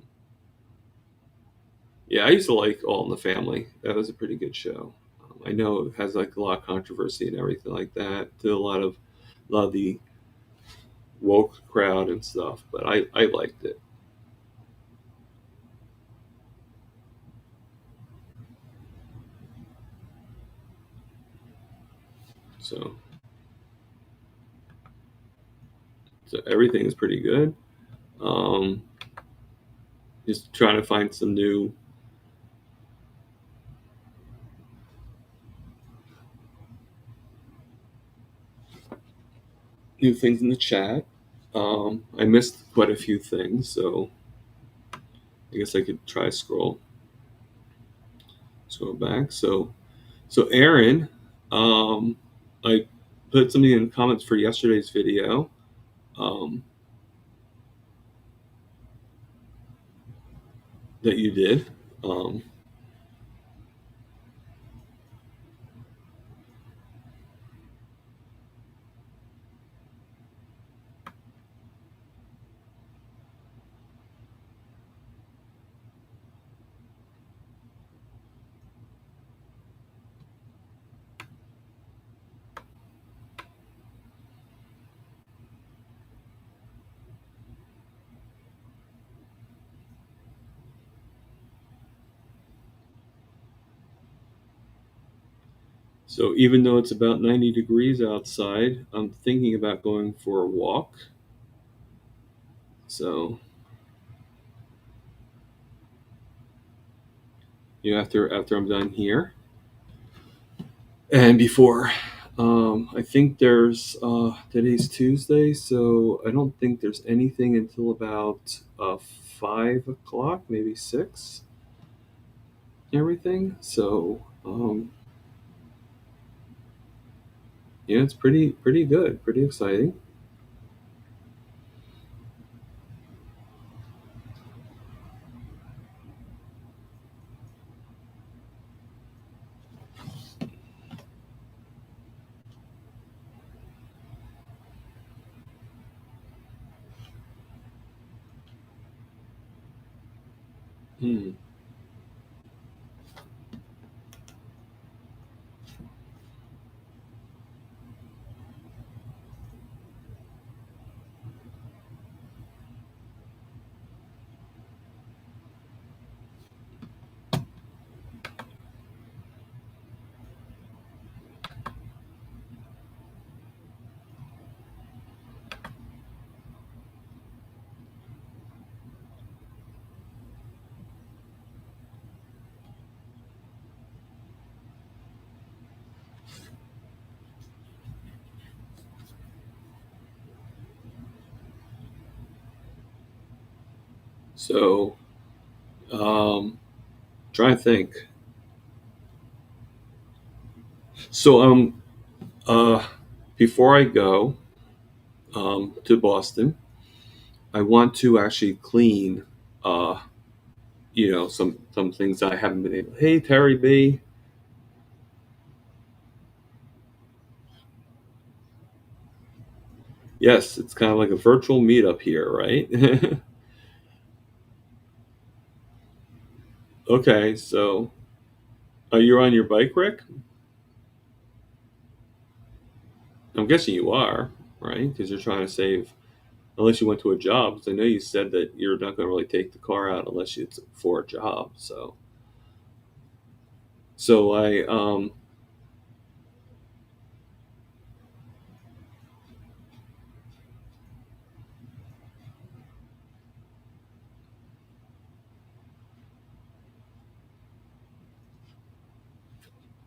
yeah, I used to like All in the Family. That was a pretty good show. I know it has like a lot of controversy and everything like that to a lot of the woke crowd and stuff, but I liked it. So, so everything is pretty good. Um, just trying to find some new things in the chat. I missed quite a few things, so I guess I could try scroll back. So Aaron, I put something in the comments for yesterday's video. Um, that you did. Um, so even though it's about 90 degrees outside, I'm thinking about going for a walk. So, you know, after I'm done here, and before, I think there's today's Tuesday, so I don't think there's anything until about 5 o'clock, maybe 6. Everything. So, yeah, it's pretty good, pretty exciting. Hmm. So, trying to think. So, before I go to Boston, I want to actually clean, uh, you know, some things I haven't been able. Hey, Terry B. Yes, it's kind of like a virtual meetup here, right? Okay, so you're on your bike, Rick? I'm guessing you are, right? Because you're trying to save, unless you went to a job. 'Cause I know you said that you're not going to really take the car out unless it's for a job. So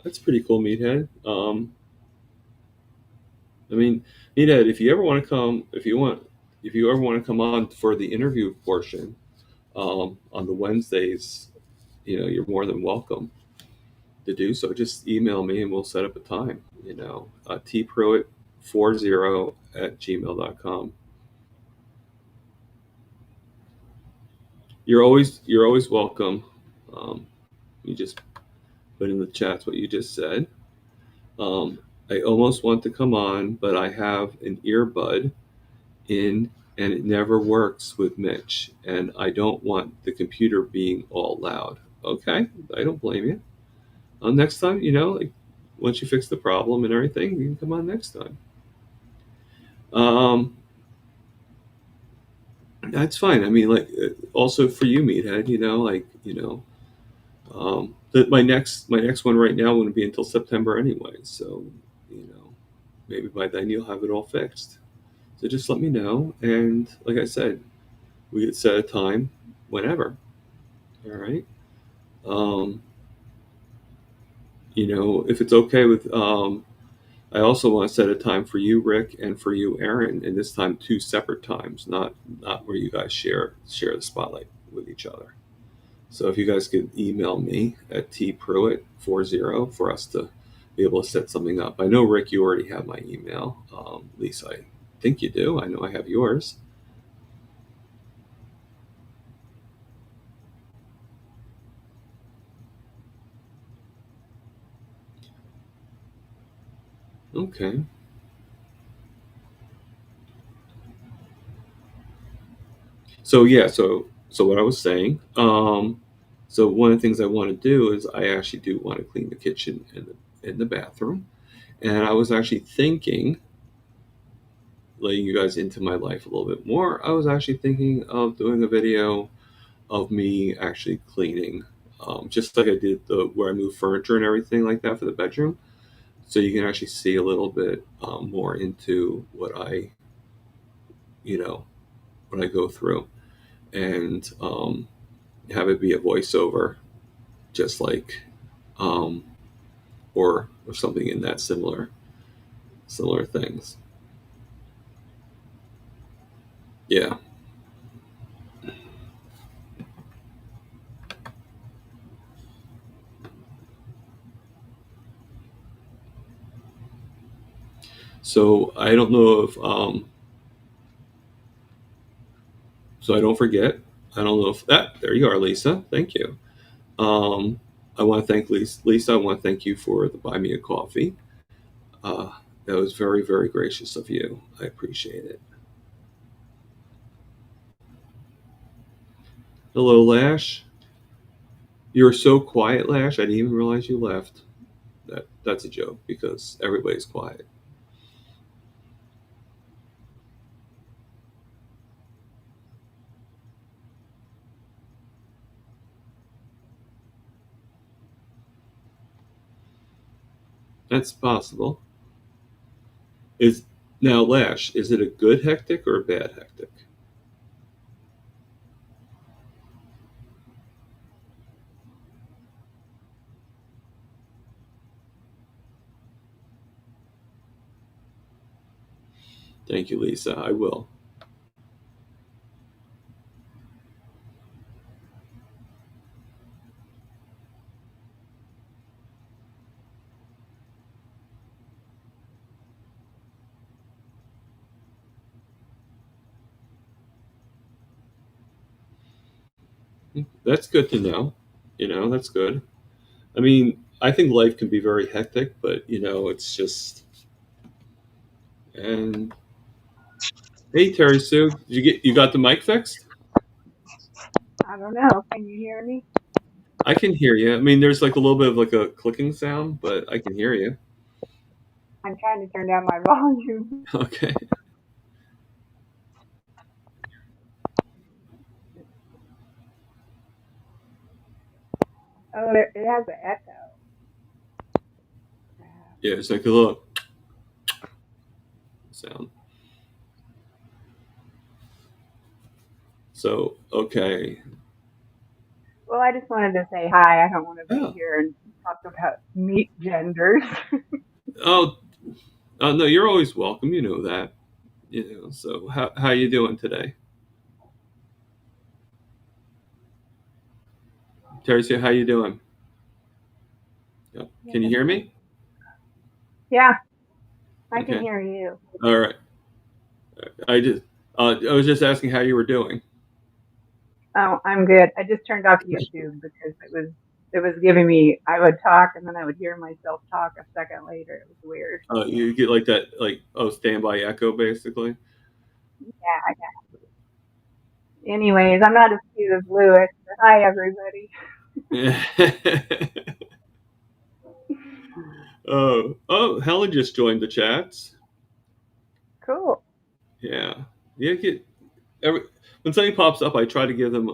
that's pretty cool, Meathead. I mean, Meathead, if you ever want to come, if you ever want to come on for the interview portion on the Wednesdays, you know, you're more than welcome. to do so, just email me and we'll set up a time. tpruitt40@gmail.com. You're always welcome. You just put in the chats what you just said. I almost want to come on, but I have an earbud in and it never works with Mitch, and I don't want the computer being all loud. Okay, I don't blame you. Next time, like once you fix the problem and everything, you can come on next time. That's fine. I mean, like, also for you, Meathead, my next one right now wouldn't be until September anyway. So, maybe by then you'll have it all fixed. So just let me know, and like I said, we could set a time whenever. All right. If it's okay with, I also want to set a time for you, Rick, and for you, Aaron, and this time 2 separate times, not where you guys share the spotlight with each other. So if you guys could email me at tpruitt40 for us to be able to set something up. I know, Rick, you already have my email. Lisa, I think you do. I know I have yours. Okay. So yeah, so what I was saying, so one of the things I want to do is I actually do want to clean the kitchen and the bathroom, and I was actually thinking, letting you guys into my life a little bit more. I was actually thinking of doing a video of me actually cleaning, just like I did where I moved furniture and everything like that for the bedroom, so you can actually see a little bit more into what I go through, and have it be a voiceover, just like, or something in that similar things. Yeah. So I don't know if, so I don't forget. I don't know if there you are, Lisa. Thank you. I want to thank Lisa. I want to thank you for the buy me a coffee. That was very, very gracious of you. I appreciate it. Hello, Lash. You're so quiet, Lash. I didn't even realize you left. That's a joke because everybody's quiet. That's possible. Now, Lash, is it a good hectic or a bad hectic? Thank you, Lisa. I will. That's good to know. That's good. I mean, I think life can be very hectic, but it's just. And hey, Terry Sue, you got the mic fixed? I don't know. Can you hear me? I can hear you. I mean, there's like a little bit of like a clicking sound, but I can hear you. I'm trying to turn down my volume. Okay. Oh, it has an echo. Yeah, it's like a little sound. So, okay. Well, I just wanted to say hi. I don't want to be Oh. here and talk about meat genders. Oh, no, you're always welcome. You know that. So how you doing today? Terry, how you doing? Yeah. Can you hear me? Yeah, I can Okay. hear you. All right. I was just asking how you were doing. Oh, I'm good. I just turned off YouTube because it was giving me. I would talk and then I would hear myself talk a second later. It was weird. You get like that, like, oh, standby echo, basically. Yeah. Anyways, I'm not as cute as Lewis. But hi, everybody. Helen just joined the chats. Cool. Yeah. Every when something pops up, I try to give them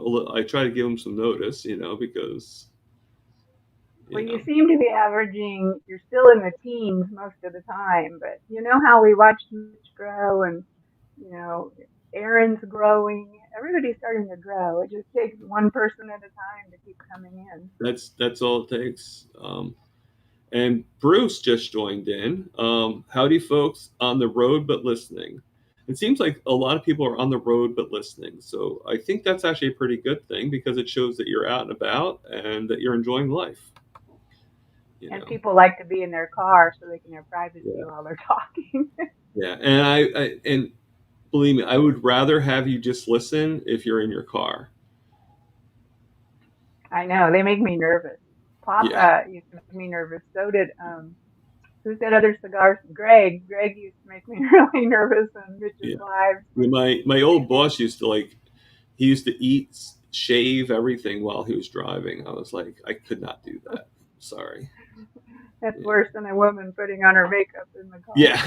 some notice, because Well, know. you seem to be averaging. You're still in the teens most of the time, but you know how we watch Mitch grow, and you know Aaron's growing. Everybody's starting to grow. It just takes one person at a time to keep coming in. That's all it takes. And Bruce just joined in. Howdy, folks, on the road but listening. It seems like a lot of people are on the road but listening. So I think that's actually a pretty good thing because it shows that you're out and about and that you're enjoying life. And people like to be in their car so they can have privacy while they're talking. Yeah, and believe me, I would rather have you just listen if you're in your car. I know, they make me nervous. Pop used to make me nervous. So did who's that other cigar? Greg. Greg used to make me really nervous on Rich's lives. My old boss used to eat, shave everything while he was driving. I was like, I could not do that. Sorry. That's worse than a woman putting on her makeup in the car. Yeah.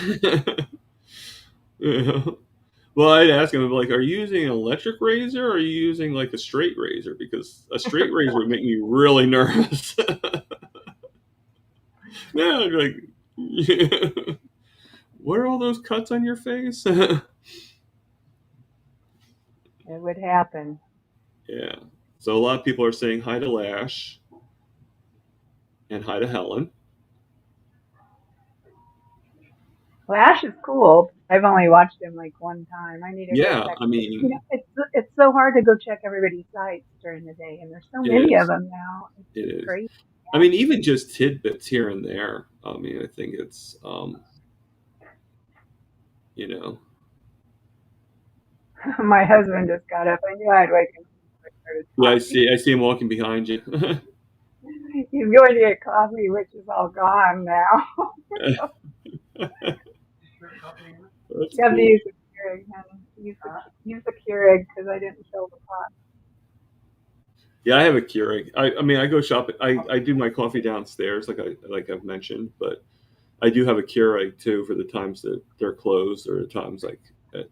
Well, I'd ask him, like, are you using an electric razor or are you using like a straight razor? Because a straight razor would make me really nervous. Yeah, like, what are all those cuts on your face? It would happen. Yeah. So a lot of people are saying hi to Lash and hi to Helen. Lash is cool. I've only watched him like one time. I need to go check. I mean, it's so hard to go check everybody's sites during the day, and there's so many of them now. It's crazy. I mean, even just tidbits here and there. I mean, I think it's, My husband just got up. I knew I'd wake him. Yeah, I see him walking behind you. He's going to get coffee, which is all gone now. You have to use the Keurig, honey. Use the Keurig because I didn't fill the pot. Yeah, I have a Keurig. I mean, I go shopping. I do my coffee downstairs, like I've mentioned, but I do have a Keurig too for the times that they're closed or times like that.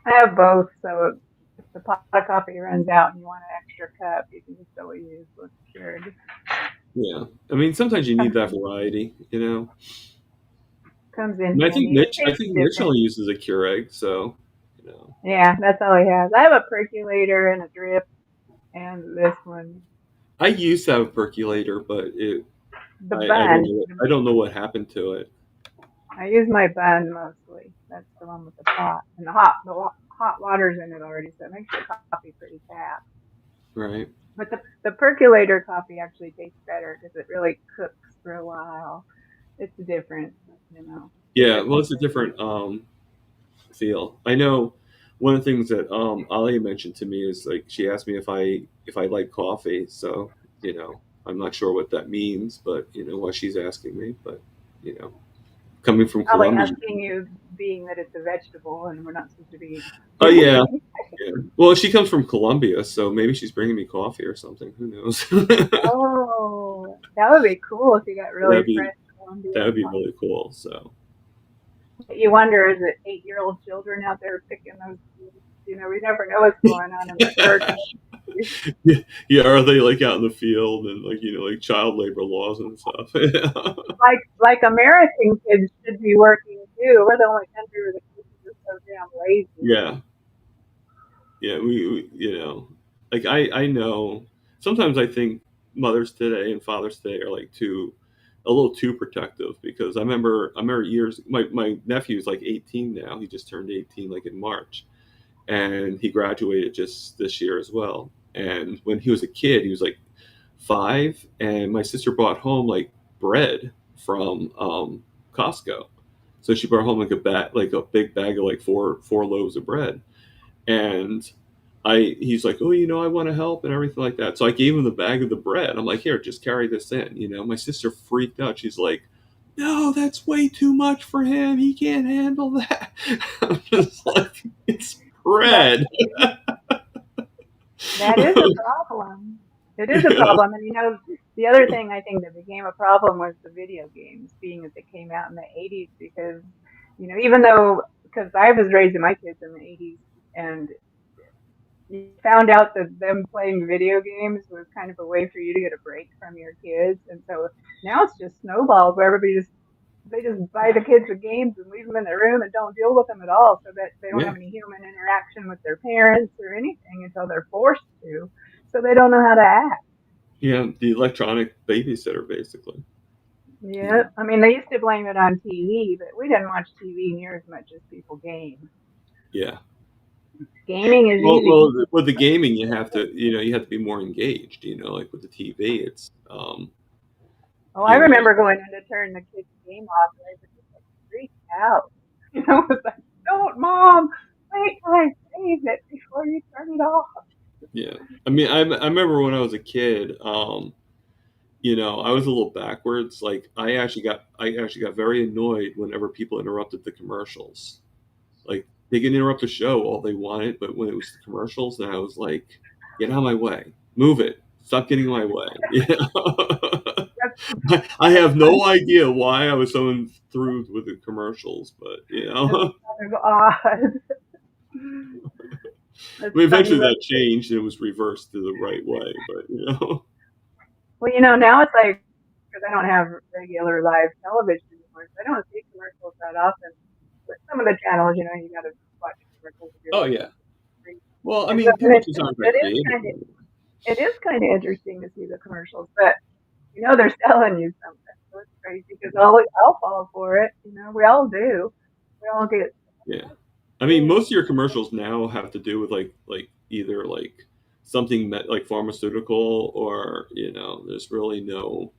I have both, so if the pot of coffee runs out and you want an extra cup, you can just always use the Keurig. Yeah, I mean, sometimes you need that variety, Comes in. And I think Mitch only uses a Keurig, so Yeah, that's all he has. I have a percolator and a drip, and this one. I used to have a percolator, but I don't know what happened to it. I use my bun mostly. That's the one with the pot, and the hot water's in it already, so it makes your coffee pretty fast. Right. But the percolator coffee actually tastes better because it really cooks for a while. It's different, Yeah, well, it's a different feel. I know one of the things that Ali mentioned to me is like she asked me if I like coffee. So I'm not sure what that means, but why she's asking me. But coming from Colombia, asking you, being that it's a vegetable and we're not supposed to be. Oh yeah. Well, she comes from Colombia, so maybe she's bringing me coffee or something. Who knows? Oh, that would be cool if you got really fresh Colombia. That would be really cool. So. You wonder, is it 8-year-old children out there picking those? We never know what's going on in the garden. Yeah, are they like out in the field and like child labor laws and stuff? like American kids should be working too. We're the only country where the kids are so damn lazy. Yeah. Yeah, we like I know sometimes I think mothers today and fathers today are like a little too protective because I remember years my nephew's like 18 now. He just turned 18 like in March. And he graduated just this year as well. And when he was a kid, he was like 5, and my sister brought home like bread from Costco. So she brought home like a big bag of like four loaves of bread, and he's like, oh, I want to help and everything like that. So I gave him the bag of the bread. I'm like, here, just carry this in. My sister freaked out. She's like, no, that's way too much for him. He can't handle that. I'm just like, it's bread. That is a problem. It is a problem. And the other thing I think that became a problem was the video games, being that they came out in the 80s, because, even though, because I was raising my kids in the 80s, and you found out that them playing video games was kind of a way for you to get a break from your kids. And so now it's just snowballs where they just buy the kids the games and leave them in their room and don't deal with them at all, so that they don't have any human interaction with their parents or anything until they're forced to. So they don't know how to act. Yeah, the electronic babysitter, basically. Yeah, I mean, they used to blame it on TV, but we didn't watch TV near as much as people game. Yeah. Gaming is easy. Well, with the gaming, you have to be more engaged. Like with the TV, it's. I remember going in to turn the kids' game off, and they were just like freaked out. It was like, "Don't, Mom! Wait till I save it before you turn it off." Yeah, I mean, I remember when I was a kid. I was a little backwards. Like I actually got very annoyed whenever people interrupted the commercials. Like they can interrupt the show all they wanted, but when it was the commercials, then I was like, "Get out of my way! Move it! Stop getting in my way!" I have no idea why I was so enthused with the commercials, but It's kind of odd. Eventually that changed and it was reversed to the right way, but Well, now it's like, because I don't have regular live television anymore, so I don't see commercials that often. But some of the channels, you got to watch commercials. Oh yeah. Well, I mean, it is kind of interesting to see the commercials, but they're selling you something. So it's crazy because I'll fall for it. We all do. We all get. Yeah. I mean, most of your commercials now have to do with like either like something like pharmaceutical or there's really no.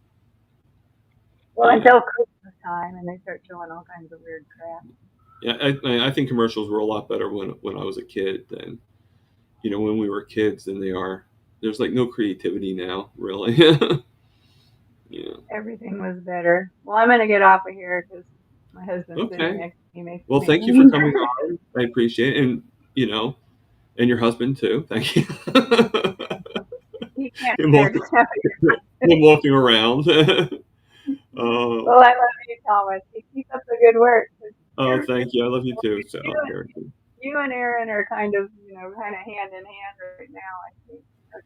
Well, until Christmas time, and they start showing all kinds of weird crap. Yeah, I think commercials were a lot better when I was a kid than when we were kids than they are. There's like no creativity now, really. Yeah. Everything was better. Well, I'm gonna get off of here because my husband's sitting next to me. Well, thank you for coming on. I appreciate it, and and your husband too. Thank you. He can't him walking around. Well, I love you, Thomas. You keep up the good work. Oh, thank you. I love you too. So you and Erin are kind of hand in hand right now. I think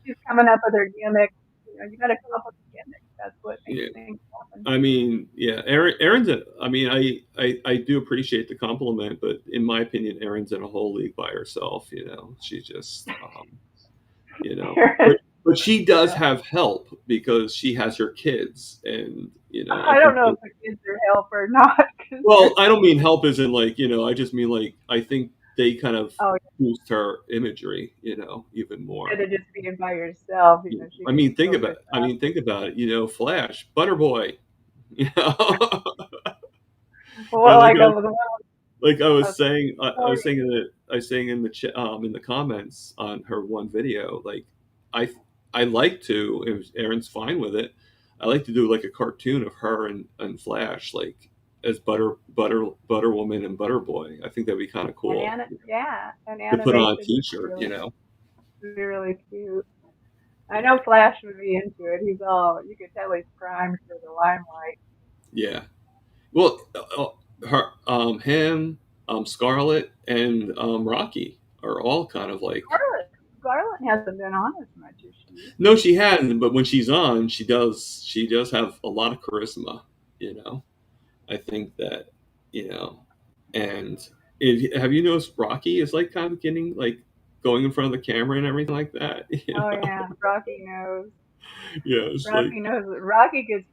she's coming up with her gimmick. You got to come up with a gimmick. That's what makes things happen. I mean, yeah, Erin's. I do appreciate the compliment, but in my opinion, Erin's in a whole league by herself. She's just, but she does have help because she has her kids, and I don't know if the kids are help or not. Well, I don't mean help as in like I just mean like I think they kind of boost her imagery, even more. Instead of just being by yourself, I mean, think about it. Flash, Butterboy. Well, like I was saying, I was saying in the comments on her one video, like I like to, if Erin's fine with it, I like to do like a cartoon of her and Flash, like as Butter Woman and Butter Boy. I think that'd be kind of cool. To put on a T-shirt, It'd be really cute. I know Flash would be into it. You could tell he's primed for the limelight. Yeah. Well, him, Scarlet, and Rocky are all kind of like. Scarlet hasn't been on as much as she. No, she hasn't. But when she's on, she does have a lot of charisma. I think that, and have you noticed Rocky is like kind of getting like going in front of the camera and everything like that? Oh yeah, Rocky knows. Yeah, Rocky knows. Rocky's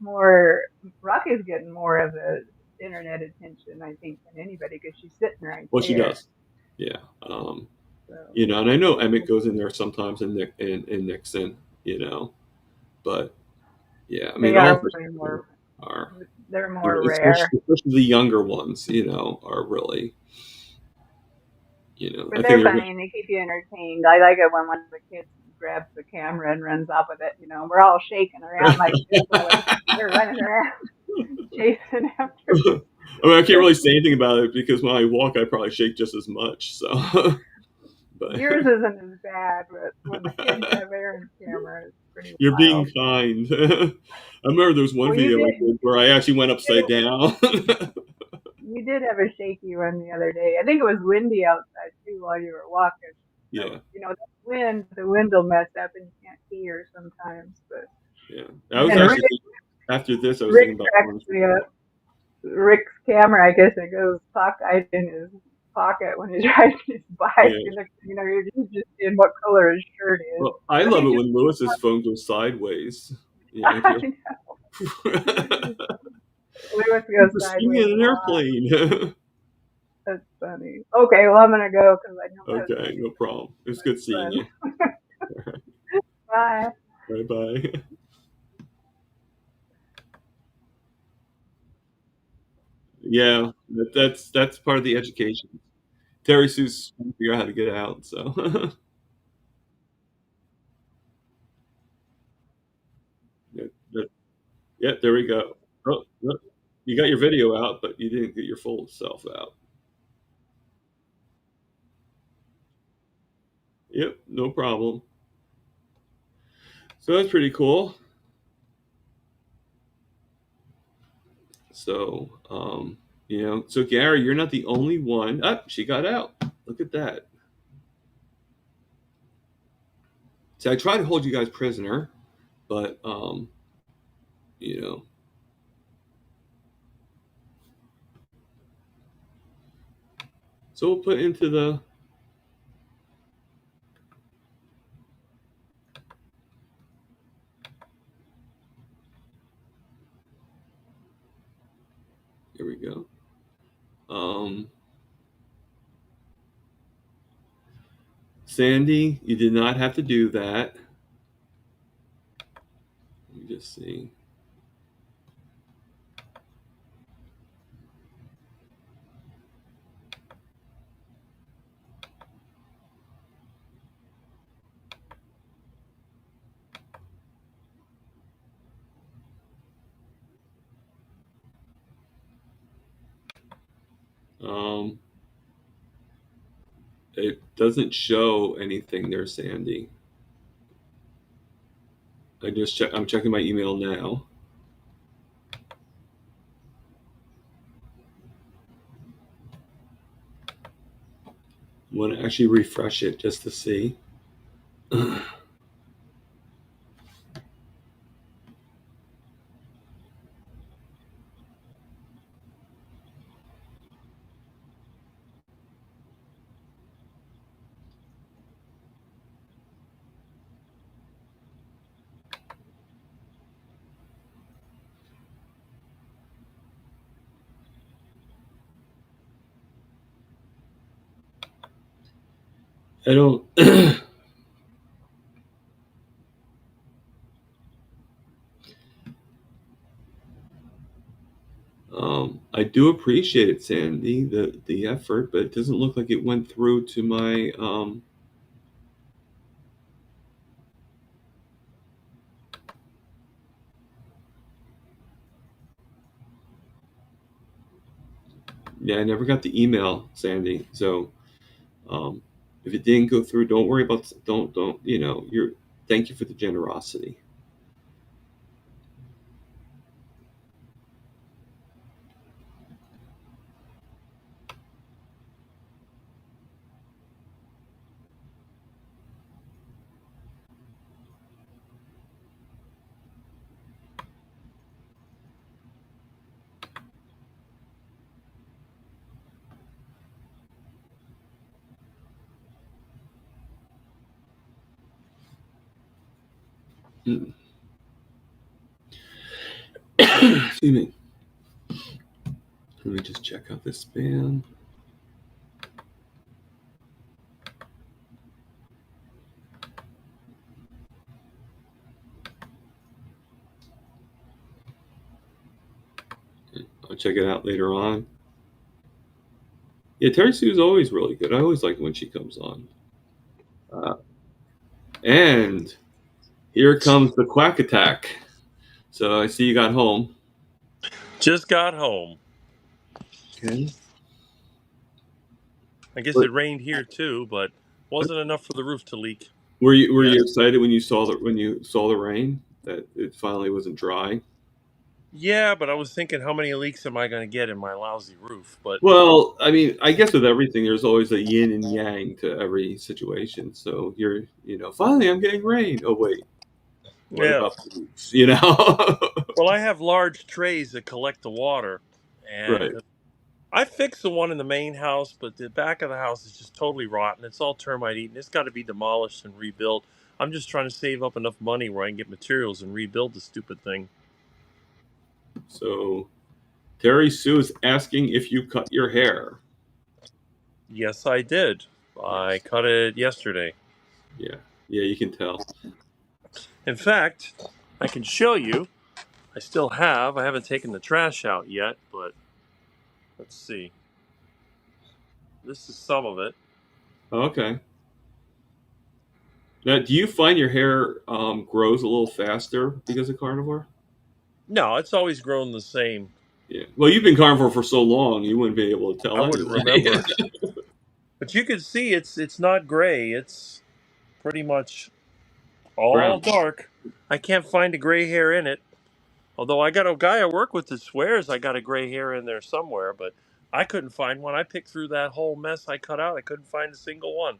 getting more of the internet attention, I think, than anybody because she's sitting right there. Well, she does. Yeah. And I know Emmett goes in there sometimes and Nixon, But yeah, I mean, They all are of way them more. are, They're more rare, especially the younger ones, are really, I but think they're they're, funny and they keep you entertained. I like it when one of the kids grabs the camera and runs off with it. We're all shaking around like this while they're running around chasing after. I mean, I can't really say anything about it because when I walk, I probably shake just as much. So, but Yours isn't as bad, but when the kids have Aaron's camera, it's pretty you're being wild. kind. I remember there was one Well, you video I did. did where I actually went You upside down. you did have a shaky one the other day. I think it was windy outside too while you were walking. So Yeah, the wind will mess up and you can't hear sometimes. But yeah. I and was then actually after this, I was Rick thinking about cracks me up. Rick's camera, I guess it goes cockeyed in his pocket when he's riding his bike. yeah. And you're just seeing what color his shirt is. Well, I But love he it just, when Lewis's phone goes sideways. If I you're know, Lewis you goes just see me sideways in a an lot. airplane. That's funny. Okay, well, I'm going to go because I know my husband Okay, no needs problem. It was good seeing fun. you. Bye. Bye bye. Yeah, that's part of the education. Terry Sue's trying to figure out how to get out. So, yeah, yeah, there we go. Oh, look, you got your video out, but you didn't get your full self out. Yep, no problem. So that's pretty cool. So, so Gary, you're not the only one. Ah, she got out. Look at that. See, I tried to hold you guys prisoner, but you know, so we'll put into the. Here we go. Um, Sandy, you did not have to do that. Let me just see. Um, it doesn't show anything there, Sandy. I'm checking my email now. I'm going to actually refresh it just to see. I don't. I do appreciate it, Sandy, the effort, but it doesn't look like it went through to my. Yeah, I never got the email, Sandy. So um, if it didn't go through, don't worry about. Don't. You're. Thank you for the generosity. Mm. Excuse me. Let me just check out this spam. I'll check it out later on. Yeah, Terry Sue's always really good. I always like when she comes on. And here comes the quack attack. So I see you got home. Just got home. Okay. I guess it rained here too, but wasn't enough for the roof to leak. Were you excited when you saw the rain that it finally wasn't dry? Yeah, but I was thinking, how many leaks am I going to get in my lousy roof? But Well, I mean, I guess with everything, there's always a yin and yang to every situation. So finally I'm getting rain. Oh wait, what yeah. about the leaks? You know? Well, I have large trays that collect the water, and Right. I fixed the one in the main house, but the back of the house is just totally rotten. It's all termite eaten. It's got to be demolished and rebuilt. I'm just trying to save up enough money where I can get materials and rebuild the stupid thing. So Terry Sue is asking if you cut your hair. Yes, I did. I cut it yesterday. Yeah, you can tell. In fact, I can show you. I haven't taken the trash out yet, but let's see. This is some of it. Okay. Now, do you find your hair grows a little faster because of carnivore? No, it's always grown the same. Yeah. Well, you've been carnivore for so long, you wouldn't be able to tell. I wouldn't anyway. remember. But you can see it's not gray. It's pretty much all Brown. dark. I can't find a gray hair in it. Although I got a guy I work with that swears I got a gray hair in there somewhere, but I couldn't find one. I picked through that whole mess I cut out. I couldn't find a single one.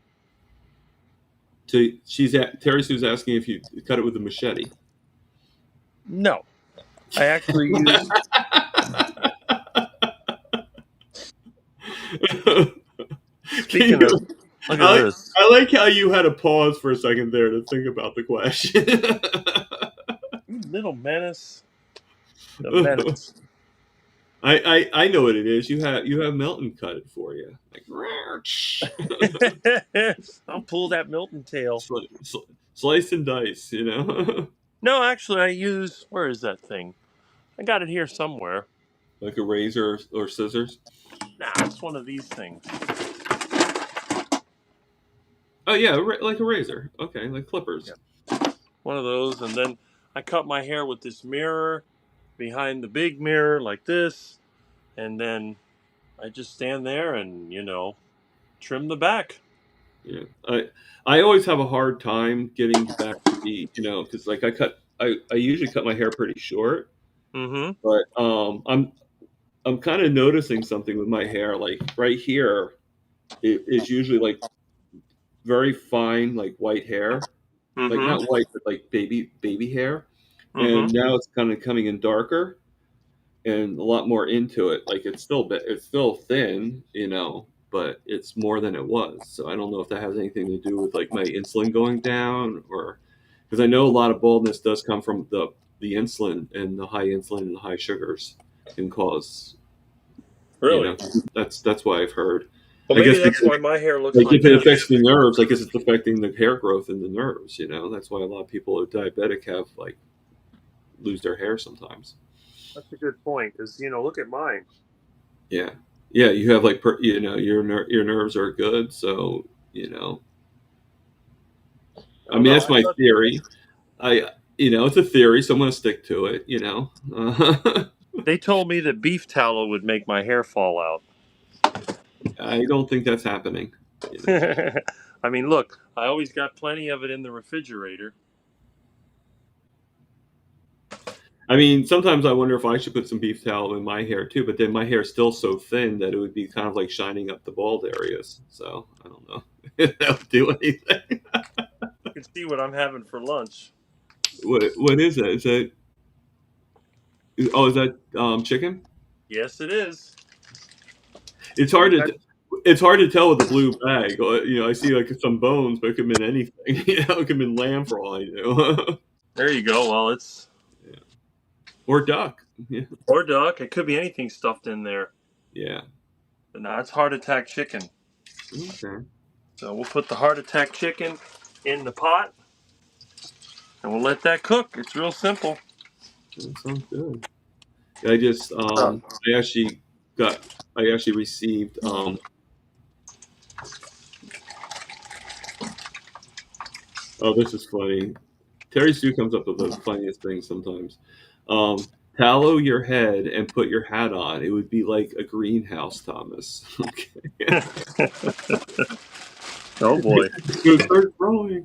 So Terry Sue's asking if you cut it with a machete. No. I actually used... Speaking of... Look at this. I like how you had to pause for a second there to think about the question. You little menace. The menace. I know what it is. You have Milton cut it for you. Like, I'll pull that Milton tail. Slice and dice, you know. No, actually, I use... Where is that thing? I got it here somewhere. Like a razor or scissors? Nah, it's one of these things. Oh yeah, like a razor. Okay, like clippers. Yeah. One of those, and then I cut my hair with this mirror behind the big mirror like this, and then I just stand there and trim the back. Yeah, I always have a hard time getting back to the because like I usually cut my hair pretty short. Mm-hmm. But I'm kind of noticing something with my hair. Like right here, it's usually like very fine, like white hair, Mm-hmm. like not white, but like baby hair. Mm-hmm. And now it's kind of coming in darker and a lot more into it. Like it's still thin, but it's more than it was. So I don't know if that has anything to do with like my insulin going down, or because I know a lot of baldness does come from the insulin, and the high insulin and the high sugars can cause. Really? That's why I've heard. Well, maybe that's why my hair looks like if it this. affects the nerves, I guess it's affecting the hair growth in the nerves. That's why a lot of people who are diabetic have like lose their hair sometimes. That's a good point. Because look at mine. Yeah, you have like your nerves are good, so I mean that's my theory. It's a theory, so I'm going to stick to it. They told me that beef tallow would make my hair fall out. I don't think that's happening. I mean, look, I always got plenty of it in the refrigerator. I mean, sometimes I wonder if I should put some beef tallow in my hair too, but then my hair is still so thin that it would be kind of like shining up the bald areas. So I don't know if that would do anything. You can see what I'm having for lunch. What is that? Is that chicken? Yes, it is. It's hard to tell with the blue bag. I see like some bones, but it could have been anything. It could have been lamb for all I knew. There you go. Well, it's or duck. Yeah. Or duck. It could be anything stuffed in there. Yeah. But no, it's heart attack chicken. Okay. So we'll put the heart attack chicken in the pot, and we'll let that cook. It's real simple. That sounds good. I just I actually received oh, this is funny. Terry Sue comes up with the funniest things sometimes. Tallow your head and put your hat on. It would be like a greenhouse, Thomas. Okay. Oh boy. It starts growing.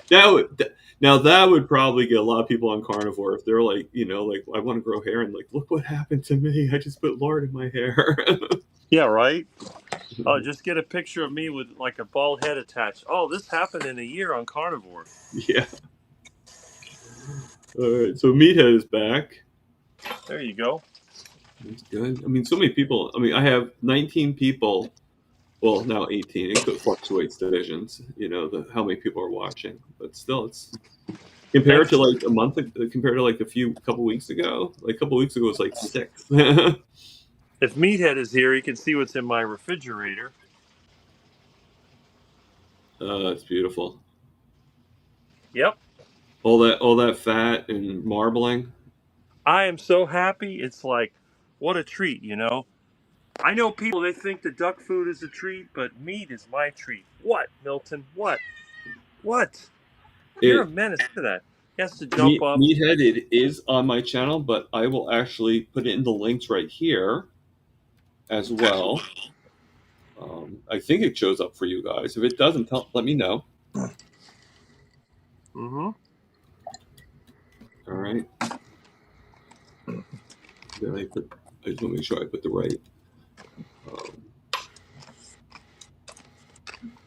That would probably get a lot of people on carnivore if they're like, like I want to grow hair and like, look what happened to me. I just put lard in my hair. Yeah, right. Oh, just get a picture of me with like a bald head attached. Oh, this happened in a year on carnivore. Yeah. All right. So Meathead is back. There you go. That's good. I mean, so many people. I mean, I have 19 people. Well, now 18. It fluctuates divisions. How many people are watching, but still, it's compared to like a month. Compared to like couple weeks ago. Like a couple weeks ago, it was like 6. If Meathead is here, he can see what's in my refrigerator. It's beautiful. Yep. All that fat and marbling. I am so happy. It's like, what a treat, I know people, they think the duck food is a treat, but meat is my treat. What, Milton? What? You're a menace to that. He has to jump up. Meathead, it is on my channel, but I will actually put it in the links right here as well. I think it shows up for you guys. If it doesn't, let me know. Mm-hmm. All right. Then I just want to make sure I put the right.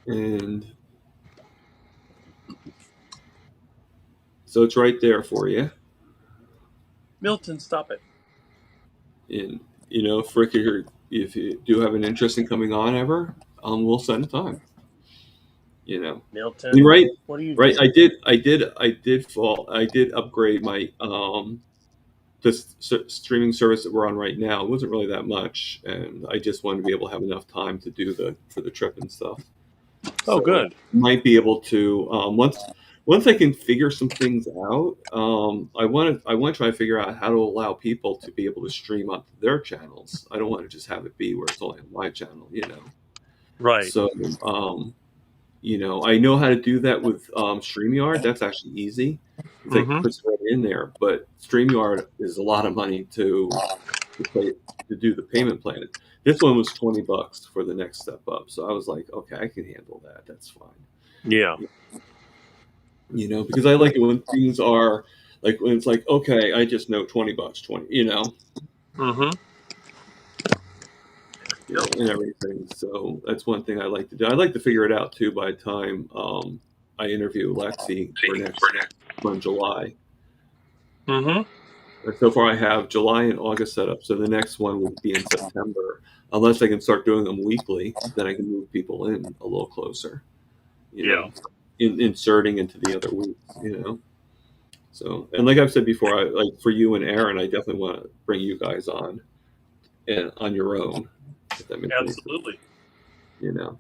And so it's right there for you. Milton, stop it. And Frick, if you do have an interest in coming on ever, we'll set a time. Milton, I mean, right? What are you Right. doing? I did upgrade my this streaming service that we're on right now. It wasn't really that much, and I just wanted to be able to have enough time to do for the trip and stuff. Oh, good. Might be able to once I can figure some things out. I want to try to figure out how to allow people to be able to stream onto their channels. I don't want to just have it be where it's only on my channel. Right. So I know how to do that with StreamYard. That's actually easy. It's like puts it right in there. But StreamYard is a lot of money to do the payment plan. This one was $20 for the next step up. So I was like, okay, I can handle that. That's fine. Yeah. Because I like it when things are like when it's like, okay, I just know $20, 20. Mm-hmm. And everything. So that's one thing I like to do. I like to figure it out too by the time I interview Lexi for next month, July. Mm-hmm. So far, I have July and August set up. So the next one would be in September. Unless I can start doing them weekly, then I can move people in a little closer. Inserting into the other week. So, and like I've said before, like for you and Aaron, I definitely want to bring you guys on, and on your own. If that makes Absolutely. sense.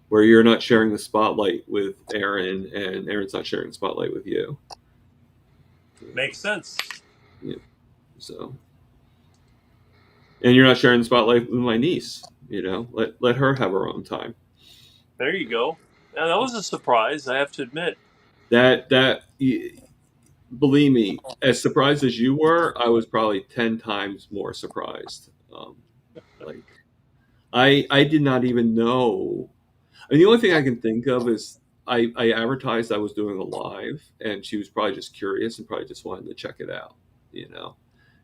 Where you're not sharing the spotlight with Aaron, and Aaron's not sharing the spotlight with you. Makes sense. Yeah. So, and you're not sharing the spotlight with my niece. Let her have her own time. There you go. Now, that was a surprise, I have to admit. Believe me, as surprised as you were, I was probably 10 times more surprised. I did not even know. I mean, the only thing I can think of is I advertised I was doing a live, and she was probably just curious and probably just wanted to check it out,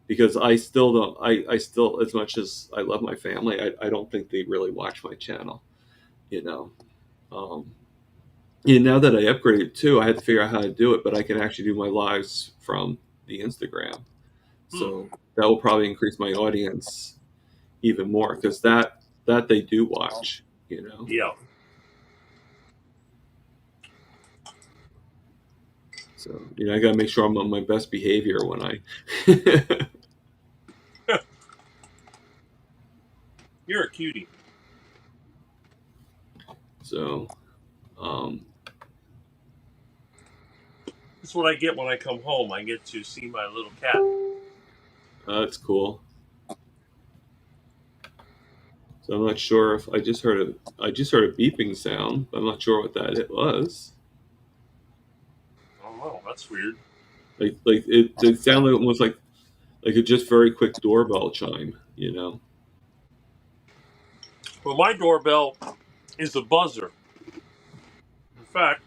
because I still don't. I still, as much as I love my family, I don't think they really watch my channel, And now that I upgraded too, I had to figure out how to do it, but I can actually do my lives from the Instagram. So that will probably increase my audience even more, because that they do watch, Yeah. So, I got to make sure I'm on my best behavior when I. You're a cutie. So, That's what I get when I come home. I get to see my little cat. That's cool. So I'm not sure if I just heard a beeping sound. But I'm not sure what that it was. Oh, that's weird. Like it sounded almost like a just very quick doorbell chime. Well, my doorbell is a buzzer. In fact,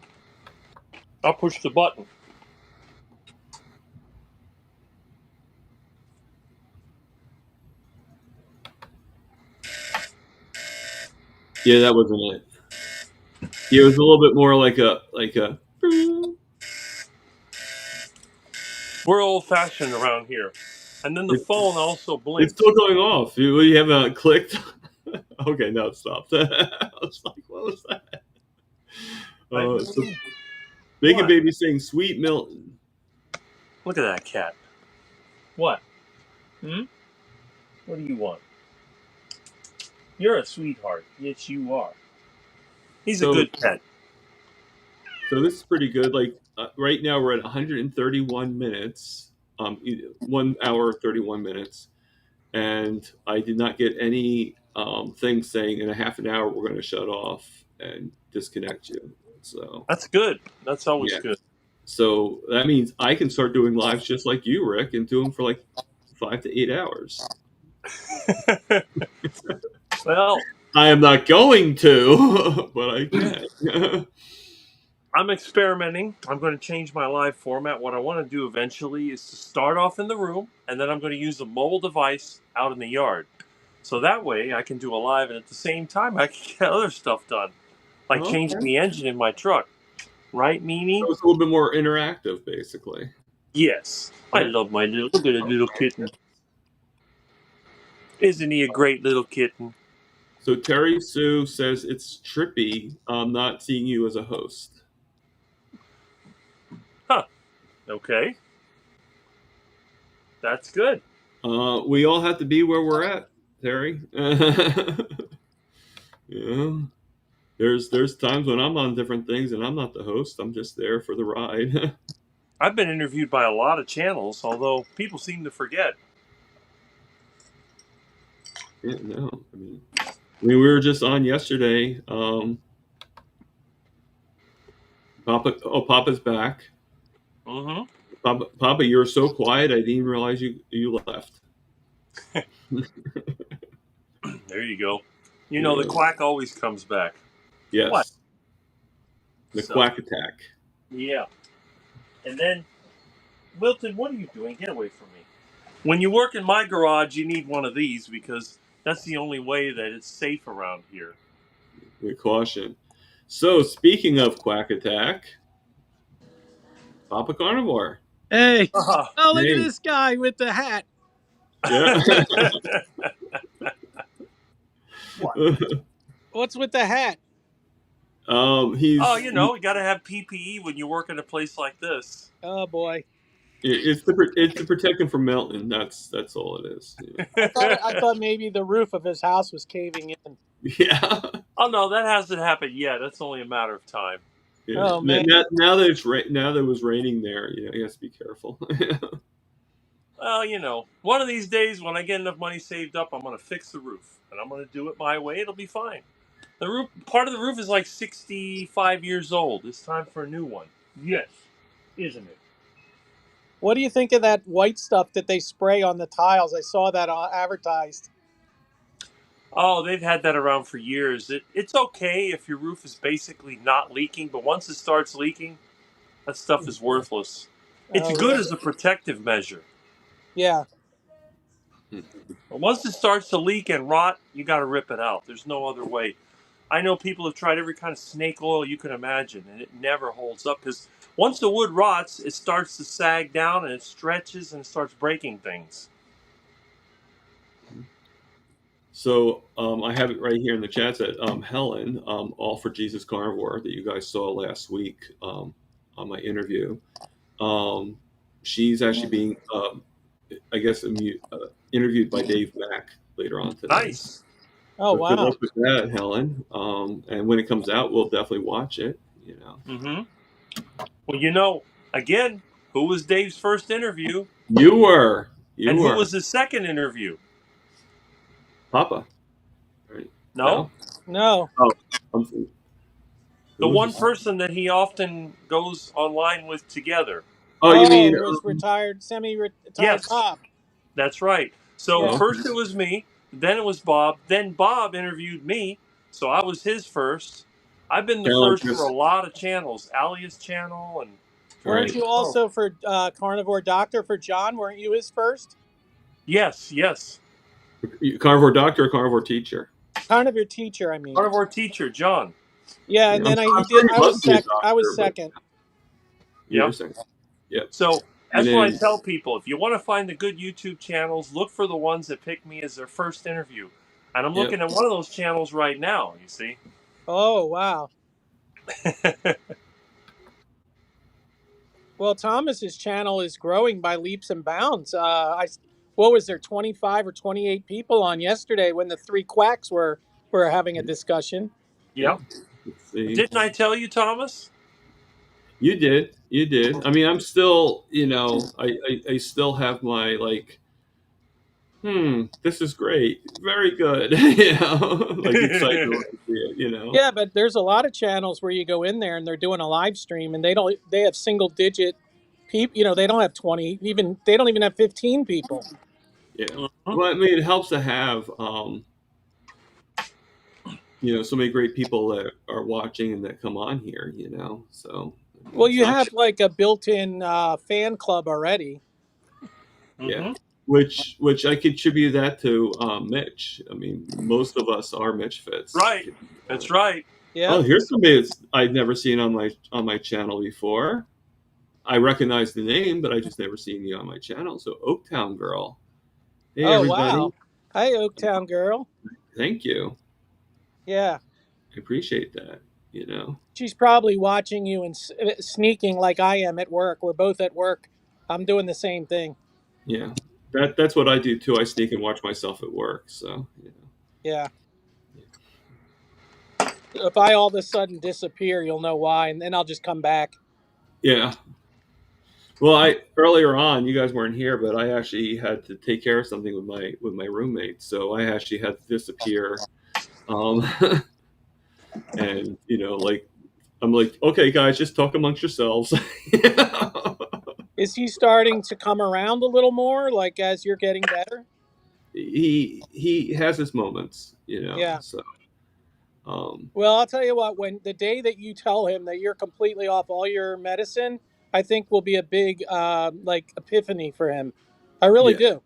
I'll push the button. Yeah, that wasn't it. Yeah, it was a little bit more like a. We're old-fashioned around here. And then the It's, phone also it's blinks. still going off. You haven't clicked. Okay, now it stopped. I was like, what was that? So Bacon What? Baby saying "Sweet Milton." Look at that cat. What? What do you want? You're a sweetheart. Yes, you are. He's a So good cat. this is pretty good. Like right now, we're at 131 minutes. 1 hour 31 minutes, and I did not get any thing saying in a half an hour we're going to shut off and disconnect you. So That's good. That's always yeah. good. So that means I can start doing lives just like you, Rick, and do them for like 5 to 8 hours. Well, I am not going to, but I can. I'm experimenting. I'm going to change my live format. What I want to do eventually is to start off in the room, and then I'm going to use a mobile device out in the yard. So that way I can do a live, and at the same time I can get other stuff done, like changing the engine in my truck. Right, Mimi? So it's a little bit more interactive, basically. Yes. I love my look at a little kitten. Isn't he a great little kitten? So Terry Sue says it's trippy not seeing you as a host. Huh. Okay. That's good. We all have to be where we're at, Terry. Yeah. There's times when I'm on different things and I'm not the host. I'm just there for the ride. I've been interviewed by a lot of channels, although people seem to forget. Yeah, no. I mean, we were just on yesterday. Papa's back. Mm-hmm. Papa, you're so quiet. I didn't even realize you left. There you go. You know, the quack always comes back. Yes. What? The quack attack. Yeah. And then, Wilton, what are you doing? Get away from me. When you work in my garage, you need one of these because that's the only way that it's safe around here. With caution. So, speaking of quack attack, Papa Carnivore. Hey! Uh-huh. Oh, look at this guy with the hat. Yeah. What's with the hat? He's. Oh, you know, you got to have PPE when you work in a place like this. Oh boy. It's to protect him from melting. That's all it is. Yeah. I thought maybe the roof of his house was caving in. Yeah. Oh no, that hasn't happened yet. That's only a matter of time. Yeah. Oh man. Now that it was raining there, you have to be careful. Well, you know, one of these days when I get enough money saved up, I'm going to fix the roof, and I'm going to do it my way. It'll be fine. The roof, part of the roof is like 65 years old. It's time for a new one. Yes, isn't it? What do you think of that white stuff that they spray on the tiles? I saw that advertised. Oh, they've had that around for years. It's okay if your roof is basically not leaking, but once it starts leaking, that stuff is worthless. It's good as a protective measure. Yeah. But once it starts to leak and rot, you got to rip it out. There's no other way. I know people have tried every kind of snake oil you can imagine, and it never holds up because once the wood rots, it starts to sag down and it stretches and it starts breaking things. So I have it right here in the chat that Helen, All for Jesus Carnivore, that you guys saw last week on my interview, she's actually being, I guess, interviewed by Dave Mack later on today. Nice. Oh, so wow. Good luck with that, Helen. And when it comes out, we'll definitely watch it. Mm-hmm. Well, again, who was Dave's first interview? You were. You And who were was his second interview? Papa, right? No, No. Oh, I'm, who the was one this? person that he often goes online with together. Oh, you mean? Oh, it was retired, semi-retired Yes, Bob. that's right. So Yeah. first it was me, then it was Bob, then Bob interviewed me, so I was his first. I've been the Kind of like first for a this, lot of channels, Alia's channel, and Weren't right? you also for Carnivore Doctor for John? Weren't you his first? yes, Carnivore doctor or carnivore teacher? Carnivore teacher, I mean. carnivore teacher John. Yeah, Yeah, and then I'm he sure did. he must be a I was doctor, but second. you were Yep. saying, yep. So And that's what I then, tell people. If you want to find the good YouTube channels, look for the ones that pick me as their first interview. And I'm yep. looking at one of those channels right now, you see. Oh wow. Well, Thomas's channel is growing by leaps and bounds. What was there, 25 or 28 people on yesterday when the three quacks were having a discussion? Yeah. Yep. Let's see. Didn't I tell you, Thomas? You did. You did. I mean, I'm still, I still have my like, this is great. Very good. Like excitement when I see it. Yeah, but there's a lot of channels where you go in there and they're doing a live stream and they have single digit people, they don't have 20, even they don't even have 15 people. Yeah. Mhm. Well, I mean, it helps to have, so many great people that are watching and that come on here, so Well, it's you not, have like a built-in fan club already. yeah. Mhm. Which I contribute that to Mitch. I mean, most of us are Mitch fits. Right. That's right. Yeah. Oh, here's somebody that's I've never seen on my channel before. I recognize the name, but I just never seen you on my channel. So Oaktown Girl. Hey Oh, everybody. wow. Hi, Oaktown girl. Thank you. Yeah. I appreciate that. She's probably watching you and sneaking like I am at work. We're both at work. I'm doing the same thing. Yeah. That's what I do too. I sneak and watch myself at work. So, Yeah. If I all of a sudden disappear, you'll know why, and then I'll just come back. Yeah. Well, I earlier on, you guys weren't here, but I actually had to take care of something with my roommate, so I actually had to disappear. Um, and like I'm like, okay, guys, just talk amongst yourselves. Is he starting to come around a little more, like as you're getting better? He has his moments, Yeah. So, Well, I'll tell you what, when the day that you tell him that you're completely off all your medicine, I think will be a big like epiphany for him. I really yeah. do.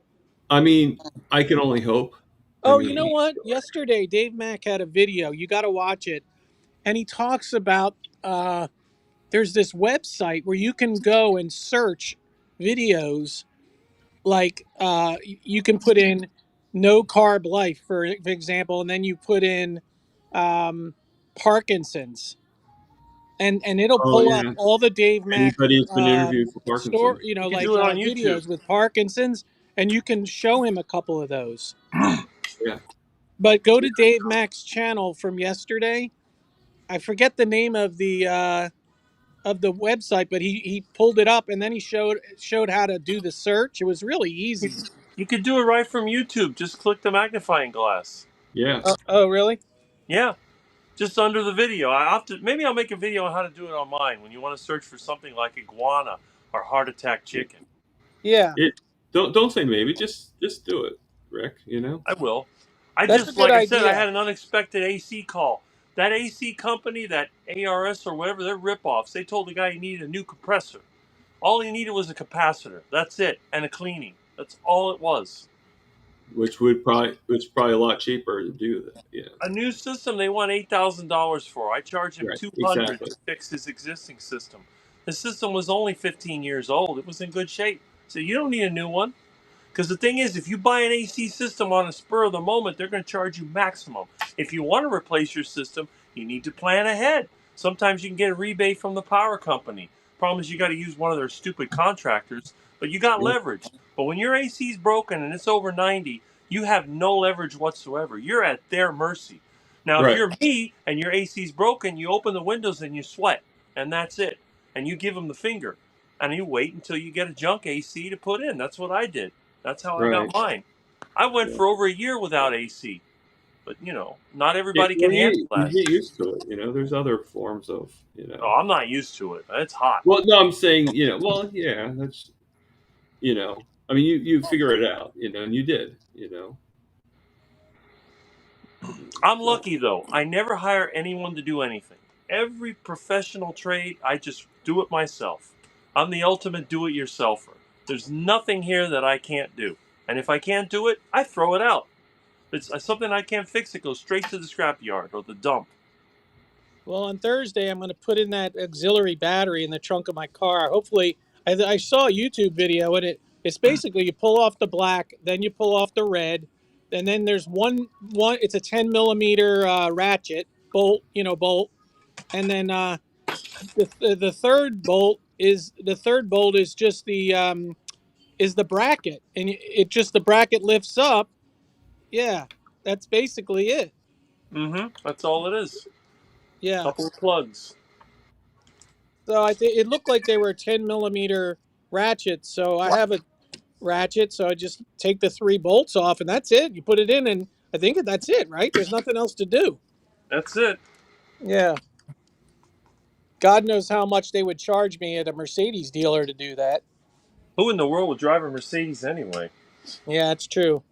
I mean, I can only hope. I Oh, you know mean, what? Yesterday, Dave Mack had a video. You got to watch it. And he talks about there's this website where you can go and search videos. Like you can put in no carb life, for example, and then you put in Parkinson's. And it'll oh pull up yeah, all the Dave Mack anybody who's been interviewed for store, Parkinson. You can do it on YouTube. videos with Parkinson's, and you can show him a couple of those. Yeah. But go to Dave Mack's channel from yesterday. I forget the name of the website, but he pulled it up and then he showed how to do the search. It was really easy. You could do it right from YouTube. Just click the magnifying glass. Yeah. Oh, really? Yeah, just under the video. Maybe I'll make a video on how to do it on mine when you want to search for something like iguana or heart attack chicken. Yeah, It don't say maybe, just do it, Rick. I will. that's a good Like I said, I idea. had an unexpected AC call. That AC company, that ARS or whatever, they're ripoffs. They told the guy he needed a new compressor. All he needed was a capacitor. That's it, and a cleaning. That's all it was. Which probably a lot cheaper to do that. Yeah. A new system they want $8,000 for. I charged him Right. $200 Exactly. to fix his existing system. The system was only 15 years old. It was in good shape. So you don't need a new one. Because the thing is, if you buy an AC system on a spur of the moment, they're going to charge you maximum. If you want to replace your system, you need to plan ahead. Sometimes you can get a rebate from the power company. Problem is, you got to use one of their stupid contractors, but you got Yeah. leverage. But when your AC is broken and it's over 90, you have no leverage whatsoever. You're at their mercy. Now, if Right. you're me and your AC is broken, you open the windows and you sweat, and that's it. And you give them the finger, and you wait until you get a junk AC to put in. That's what I did. That's how I Right. got mine. I went Yeah. for over a year without AC, but not Yeah, everybody well, can handle you that. get used to it. There's other forms of, Oh, I'm not used to it. It's hot. Well, no, I'm saying, well, yeah, that's, I mean, you figure it out, and you did, I'm So, lucky though. I never hire anyone to do anything. Every professional trade, I just do it myself. I'm the ultimate do-it-yourselfer. There's nothing here that I can't do. And if I can't do it, I throw it out. If it's something I can't fix, it goes straight to the scrapyard or the dump. Well, on Thursday, I'm going to put in that auxiliary battery in the trunk of my car. Hopefully, I saw a YouTube video, and it's basically you pull off the black, then you pull off the red, and then there's one. It's a 10 millimeter ratchet bolt, and then the third bolt is just the bracket, and it just the bracket lifts up. Yeah, that's basically it. That's all it is. Yeah. Couple of plugs. So I think it looked like they were 10 millimeter ratchets. So I have a ratchet, so I just take the 3 bolts off, and that's it. You put it in, and I think that's it, right? There's nothing else to do. That's it. Yeah. God knows how much they would charge me at a Mercedes dealer to do that. Who in the world would drive a Mercedes anyway? Yeah, it's true.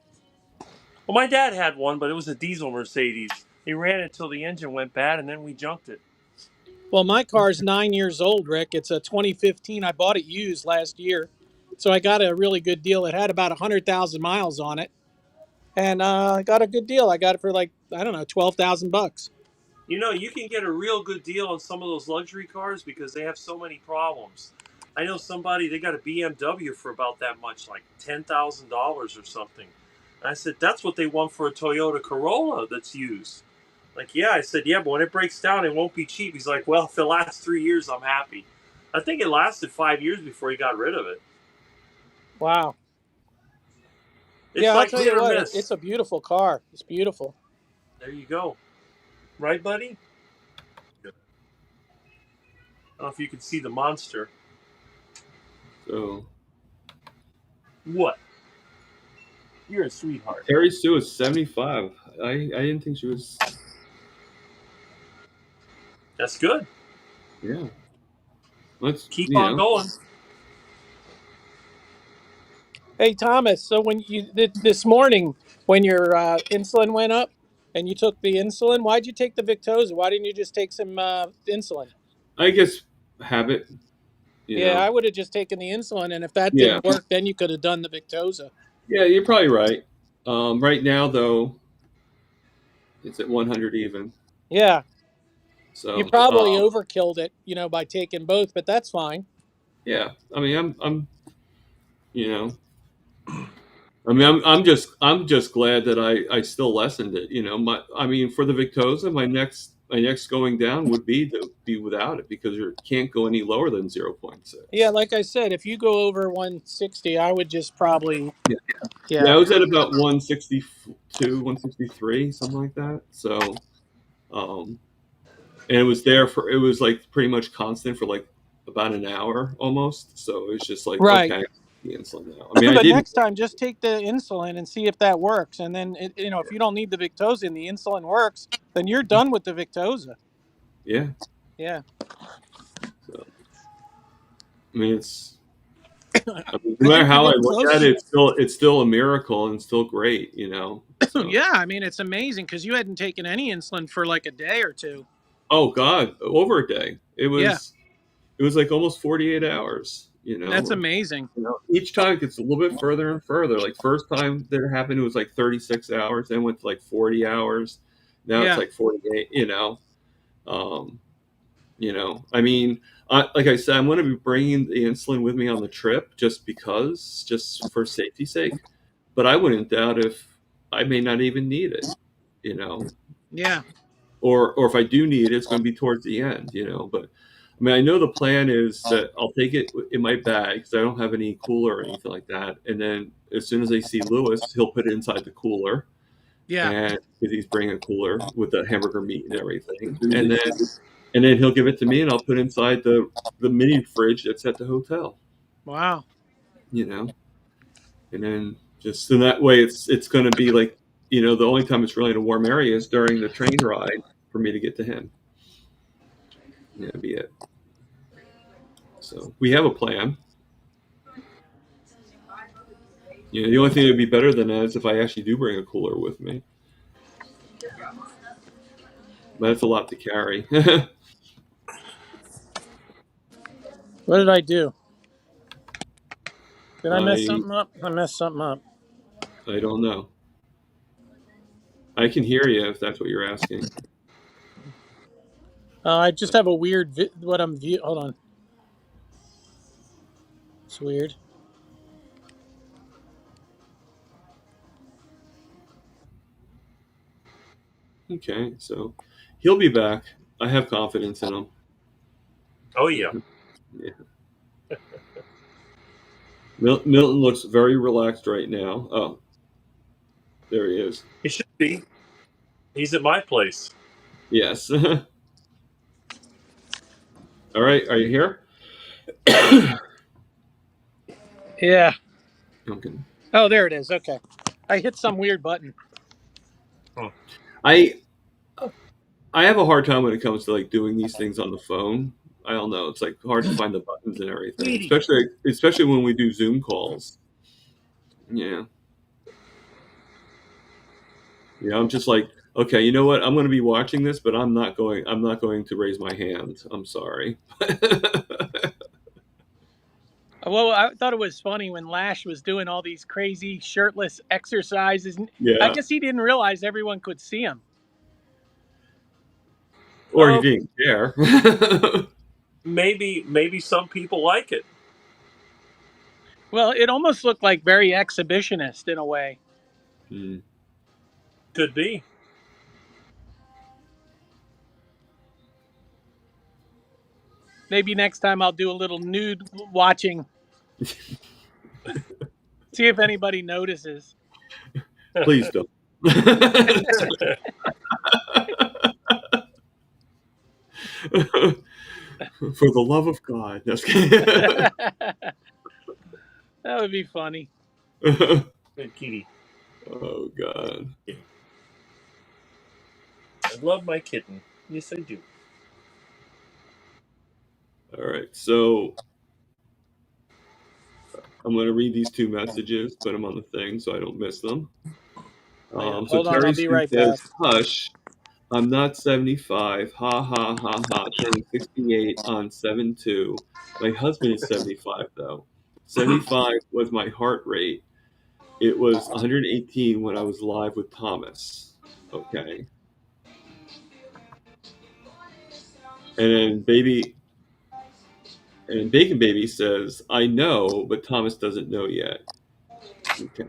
Well, my dad had one, but it was a diesel Mercedes. He ran it till the engine went bad, and then we junked it. Well, my car's 9 years old, Rick. It's a 2015. I bought it used last year, so I got a really good deal. It had about 100,000 miles on it, and I got a good deal. I got it for like, I don't know, $12,000. You can get a real good deal on some of those luxury cars because they have so many problems. I know somebody, they got a BMW for about that much, like $10,000 or something. And I said, that's what they want for a Toyota Corolla that's used. Like, yeah, I said, yeah, but when it breaks down, it won't be cheap. He's like, well, if it lasts 3 years, I'm happy. I think it lasted 5 years before he got rid of it. Wow. It's Yeah, I'll like tell hit you or what, miss. it's a beautiful car. It's beautiful. There you go. Right, buddy? I don't know if you can see the monster. So What? You're a sweetheart. Terry Sue is 75. I didn't think she was. That's good. Yeah. Let's Keep on going. Hey, Thomas, so when this morning, when your insulin went up and you took the insulin, why'd you take the Victoza? Why didn't you just take some insulin? I guess habit. Yeah, I would have just taken the insulin, and if that Yeah. didn't work, then you could have done the Victoza. Yeah, you're probably right. Right now, though, it's at 100 even. Yeah. So You probably overkilled it, by taking both, but that's fine. Yeah, I mean, I'm I'm just glad that I still lessened it. I mean, for the Victoza, my next going down would be to be without it because you can't go any lower than 0.6. Yeah, like I said, if you go over 160, I would just probably. Yeah, I was at about 162, 163, something like that. So, and it was like pretty much constant for like about an hour almost. So it was just like, Right. okay, the insulin now. I mean, but next time, just take the insulin and see if that works. And then, if you don't need the Victoza and the insulin works, then you're done with the Victoza. Yeah. Yeah. So, I mean, no matter how I look at it, it's still a miracle and still great, So. Yeah, I mean, it's amazing because you hadn't taken any insulin for like a day or two. Oh God, over a day. It was like almost 48 hours. That's amazing. Each time it gets a little bit further and further. Like first time that it happened, it was like 36 hours. Then went to like 40 hours. Now it's like 48. I mean, like I said, I'm going to be bringing the insulin with me on the trip just for safety's sake. But I wouldn't doubt if I may not even need it. Yeah. Or if I do need it, it's going to be towards the end. But I mean, I know the plan is that I'll take it in my bag because I don't have any cooler or anything like that. And then as soon as I see Lewis, he'll put it inside the cooler. Yeah. And because he's bringing a cooler with the hamburger meat and everything, and then he'll give it to me, and I'll put it inside the mini fridge that's at the hotel. Wow. And then just so that way it's going to be like, the only time it's really in a warm area is during the train ride for me to get to him. Yeah, that'd be it. So we have a plan. The only thing that would be better than that is if I actually do bring a cooler with me. But that's a lot to carry. What did I do? Did I mess I something up? I messed something up. don't know. I can hear you if that's what you're asking. I just have a weird hold on. It's weird. Okay, so he'll be back. I have confidence in him. Oh yeah. Yeah. Milton looks very relaxed right now. Oh, there he is. He should be. He's at my place. Yes. All right, are you here? Yeah. Okay. Oh, there it is. Okay. I hit some weird button. I have a hard time when it comes to like doing these things on the phone. I don't know. It's like hard to find the buttons and everything, especially when we do Zoom calls. Yeah. Yeah, I'm just like, okay, you know what? I'm going to be watching this, but I'm not going to raise my hand. I'm sorry. Well, I thought it was funny when Lash was doing all these crazy shirtless exercises. Yeah. I guess he didn't realize everyone could see him. Or he didn't care. Maybe some people like it. Well, it almost looked like very exhibitionist in a way. Could be. Maybe next time I'll do a little nude watching. See if anybody notices. Please don't. For the love of God. That would be funny. Good kitty. Oh, God. I love my kitten. Yes, I do. All right, so I'm going to read these two messages, put them on the thing so I don't miss them. Hold on, I'll be right says, back. Hush, I'm not 75. Ha, ha, ha, ha. Turning 68 on 7/2. My husband is 75, though. 75 was my heart rate. It was 118 when I was live with Thomas. Okay. And then Bacon Baby says, I know, but Thomas doesn't know yet. Okay.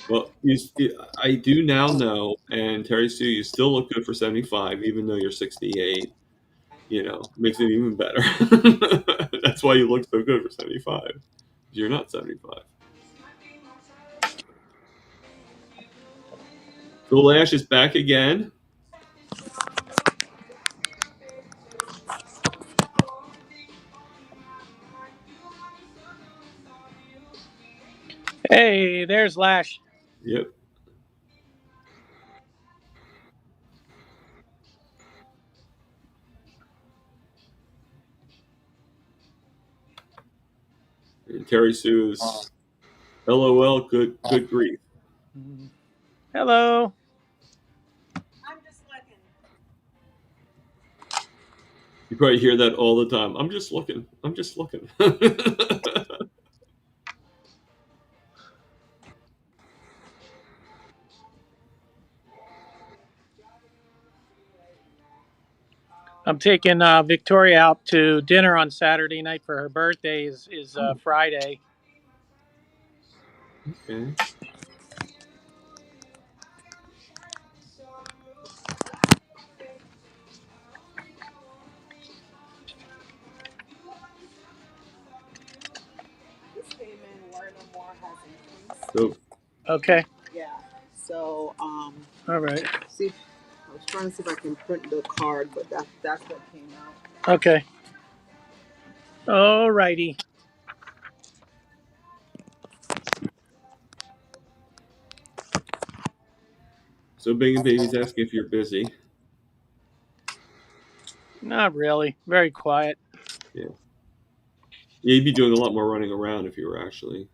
Well, I do now know, and Terry Sue, you still look good for 75, even though you're 68. Makes it even better. That's why you look so good for 75. You're not 75. So Lash is back again. Hey, there's Lash. Yep. And Terry Sue is LOL, good grief. Hello. I'm just looking. You probably hear that all the time. I'm just looking. I'm just looking. I'm taking Victoria out to dinner on Saturday night for her birthday. Is Friday. Okay. This came in where no more has increased. So. Okay. Yeah. So all right. See, I was trying to see if I can print the card, but that's what came out. Okay. All righty. So Big and Baby's asking if you're busy. Not really. Very quiet. Yeah. Yeah, you'd be doing a lot more running around if you were actually.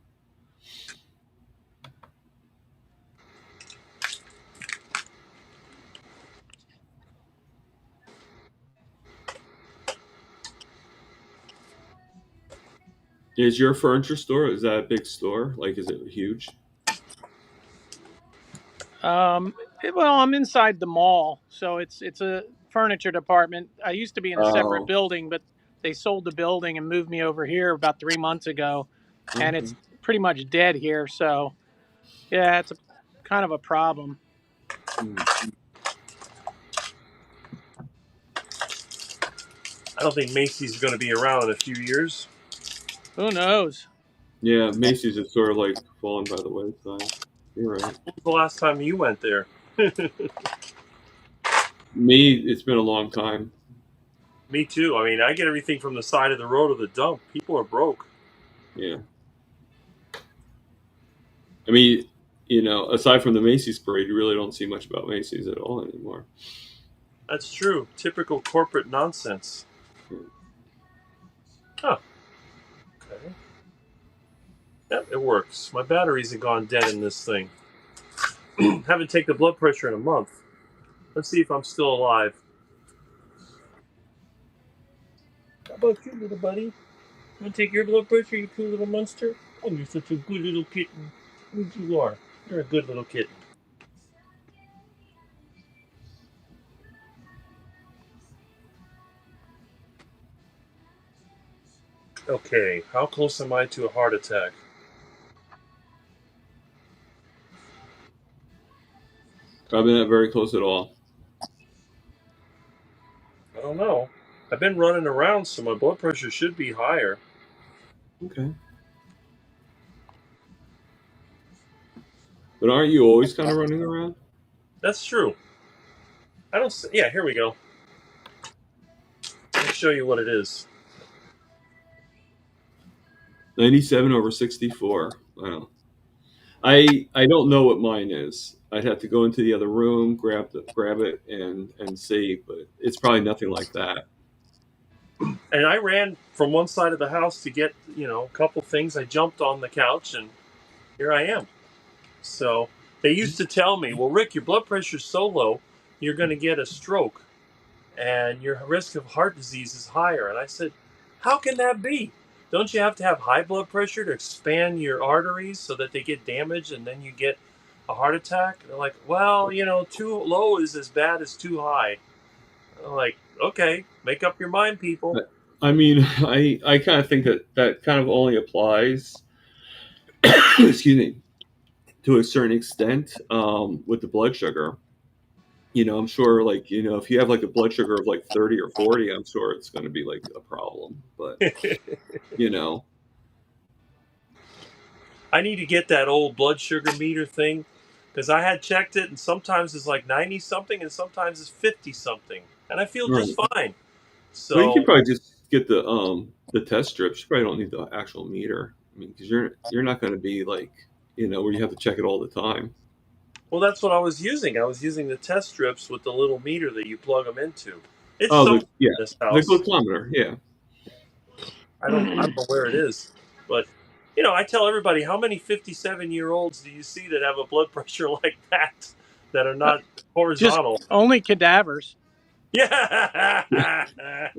Is your furniture store, is that a big store? Like, is it huge? Well, I'm inside the mall, so it's a furniture department. I used to be in a separate Oh, building, but they sold the building and moved me over here about 3 months ago, and okay. it's pretty much dead here. So yeah, it's a kind of a problem. Hmm. I don't think Macy's is going to be around in a few years. Who knows? Yeah, Macy's is sort of like falling by the wayside. You're right. When was the last time you went there? Me, it's been a long time. Me too. I mean, I get everything from the side of the road or the dump. People are broke. Yeah. I mean, aside from the Macy's parade, you really don't see much about Macy's at all anymore. That's true. Typical corporate nonsense. Yeah. Huh. Okay. Yep, it works. My batteries have gone dead in this thing. Haven't taken the blood pressure in a month. Let's see if I'm still alive. How about you, little buddy? You want to take your blood pressure, you cute little monster? Oh, you're such a good little kitten. Yes, you are. You're a good little kitten. Okay, how close am I to a heart attack? Probably not very close at all. I don't know. I've been running around, so my blood pressure should be higher. Okay. But aren't you always kind of running around? That's true. I don't. Yeah, here we go. Let me show you what it is. 97 over 64. Wow. I don't know what mine is. I'd have to go into the other room, grab it, and see. But it's probably nothing like that. And I ran from one side of the house to get, a couple things. I jumped on the couch, and here I am. So they used to tell me, well, Rick, your blood pressure's so low, you're going to get a stroke, and your risk of heart disease is higher. And I said, how can that be? Don't you have to have high blood pressure to expand your arteries so that they get damaged and then you get a heart attack? And they're like, well, too low is as bad as too high. I'm like, okay, make up your mind, people. I mean, I kind of think that kind of only applies, excuse me, to a certain extent with the blood sugar. I'm sure, like, if you have like a blood sugar of like 30 or 40, I'm sure it's going to be like a problem. But, I need to get that old blood sugar meter thing because I had checked it and sometimes it's like 90 something and sometimes it's 50 something. And I feel just right. fine. Well, you So can probably just get the test strips. You probably don't need the actual meter. I mean, because you're not going to be like, where you have to check it all the time. well, that's what I was using. I was using the test strips with the little meter that you plug them into. It's Oh, somewhere yeah, in this the house. glucometer. Yeah. I don't know where it is. But, I tell everybody, how many 57-year-olds do you see that have a blood pressure like that are not Just horizontal? only cadavers. Yeah. I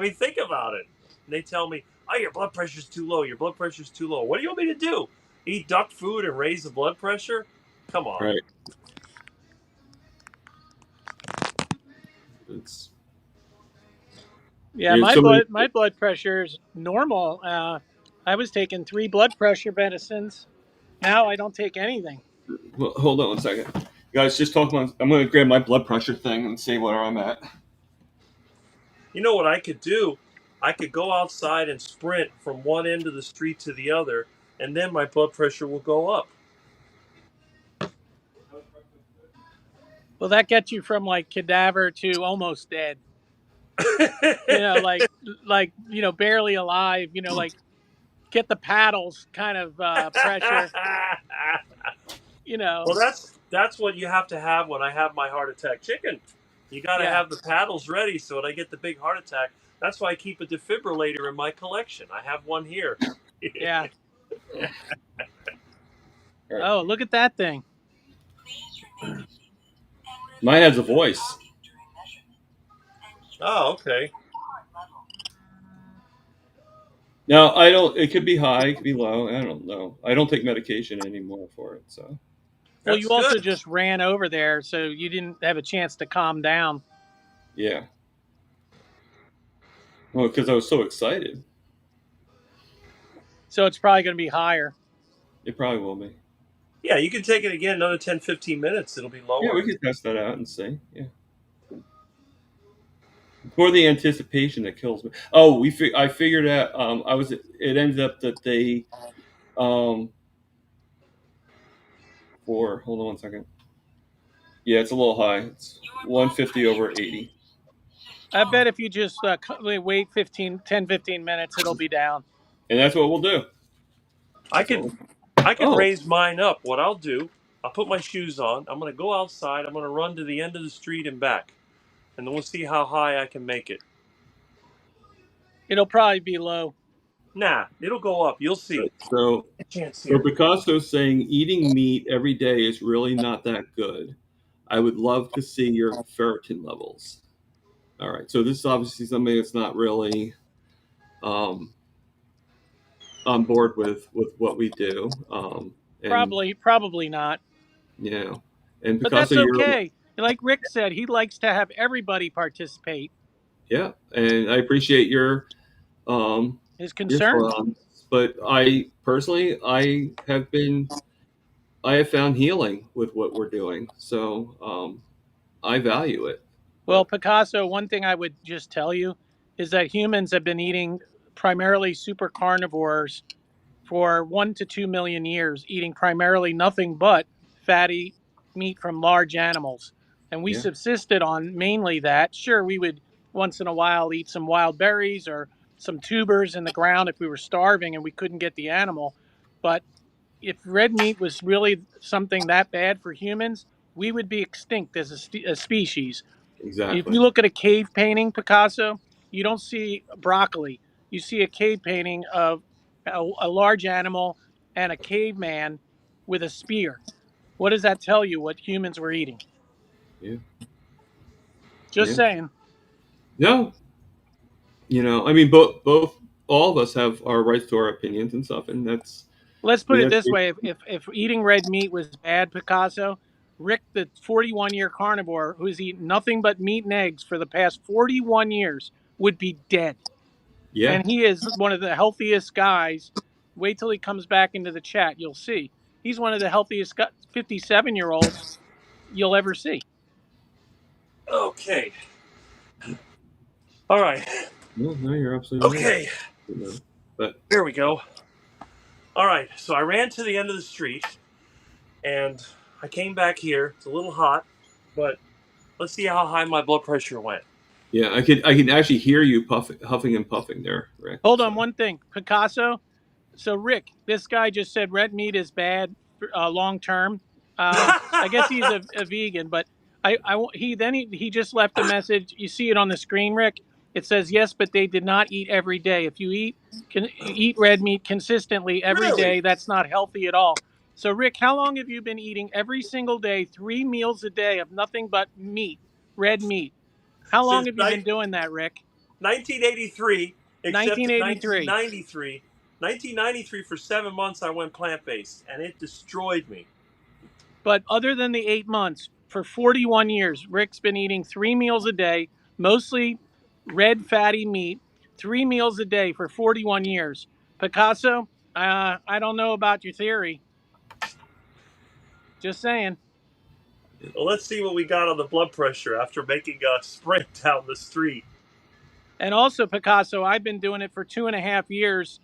mean, think about it. And they tell me, oh, your blood pressure's too low. Your blood pressure's too low. What do you want me to do? Eat duck food and raise the blood pressure? Come on. Right. It's Yeah, my blood pressure is normal. I was taking 3 blood pressure medicines. Now I don't take anything. Well, hold on one second, guys. Just talk about. I'm going to grab my blood pressure thing and see where I'm at. You know what I could do? I could go outside and sprint from one end of the street to the other, and then my blood pressure will go up. Well, that gets you from like cadaver to almost dead. You know, like barely alive. You know, like get the paddles kind of pressure. You know, Well, that's what you have to have when I have my heart attack chicken. You got to yeah, have the paddles ready so when I get the big heart attack. That's why I keep a defibrillator in my collection. I have one here. yeah. All right. Oh, look at that thing. Mine has a voice. Oh, okay. Now I don't. It could be high, it could be low. I don't know. I don't take medication anymore for it. So Well, That's you also good. just ran over there, so you didn't have a chance to calm down. yeah. Well, because I was so excited. So it's probably going to be higher. It probably will be. Yeah, you can take it again another 10, 15 minutes. It'll be Yeah, lower. we could test that out and see. Yeah. For the anticipation that kills me. Oh, I figured out. It ended up that they. Hold on one second. Yeah, it's a little high. It's 150 over 80. I bet if you just wait 10, 15 minutes, it'll be down. And that's what we'll do. I That's what could we'll, I could oh, raise mine up. What I'll do, I'll put my shoes on. I'm going to go outside. I'm going to run to the end of the street and back. And then we'll see how high I can make it. It'll probably be low. Nah, it'll go up. You'll see. so A chance so here. Picasso's saying eating meat every day is really not that good. I would love to see your ferritin levels. All right. So this is obviously something that's not really um, on board with what we do. And Probably not. yeah, and But that's Picasso, you're okay. Like Rick said, he likes to have everybody participate. yeah, and I appreciate um, His your concern. thought on this. But I personally, I have found healing with what we're doing, so I value it. Well, But Picasso, one thing I would just tell you is that humans have been eating primarily super carnivores for 1 to 2 million years, eating primarily nothing but fatty meat from large animals. And we yeah, subsisted on mainly that. Sure, we would once in a while eat some wild berries or some tubers in the ground if we were starving and we couldn't get the animal. But if red meat was really something that bad for humans, we would be extinct as a species. If exactly, you look at a cave painting, Picasso, you don't see broccoli. You see a cave painting of a large animal and a caveman with a spear. What does that tell you what humans were eating? yeah, Just yeah. saying. No, I mean, both all of us have our rights to our opinions and stuff, and that's Let's I put mean it that's this way: if eating red meat was bad, Picasso, Rick, the 41-year carnivore who's eaten nothing but meat and eggs for the past 41 years, would be dead. yeah, And he is one of the healthiest guys. Wait till he comes back into the chat. You'll see. He's one of the healthiest 57-year-olds you'll ever see. Okay. All right. no, you're absolutely right. Okay. But There we go. All right. So I ran to the end of the street and I came back here. It's a little hot, but let's see how high my blood pressure went. yeah, I can actually hear you huffing and puffing there, Rick. Hold on So one thing, Picasso. So Rick, this guy just said red meat is bad long term. I guess he's a vegan, but he just left a message. You see it on the screen, Rick. It says yes, but they did not eat every day. If you eat red meat consistently every Really? day, that's not healthy at all. So Rick, how long have you been eating every single day, 3 meals a day of nothing but meat, red meat? How long Since have you been doing that, Rick? 1983, except in 1983. 1993. 1993, for 7 months, I went plant based, and it destroyed me. But other than the 8 months, for 41 years, Rick's been eating 3 meals a day, mostly red fatty meat, 3 meals a day for 41 years. Picasso, I don't know about your theory. Just saying. Well, let's see what we got on the blood pressure after making a sprint down the street. And also, Picasso, I've been doing it for 2.5 years,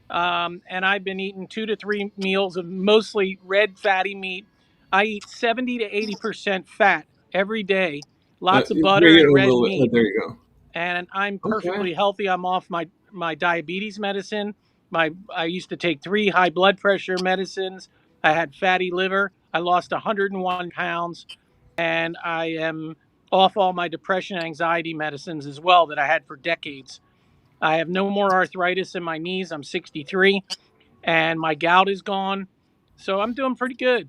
and I've been eating 2 to 3 meals of mostly red fatty meat. I eat 70 to 80% fat every day, lots of bring butter it and a red little bit. meat. There you go. and I'm Okay. perfectly healthy. I'm off my diabetes medicine. I used to take 3 high blood pressure medicines. I had fatty liver. I lost 101 pounds, and I am off all my depression and anxiety medicines as well that I had for decades. I have no more arthritis in my knees. I'm 63, and my gout is gone. So I'm doing pretty good.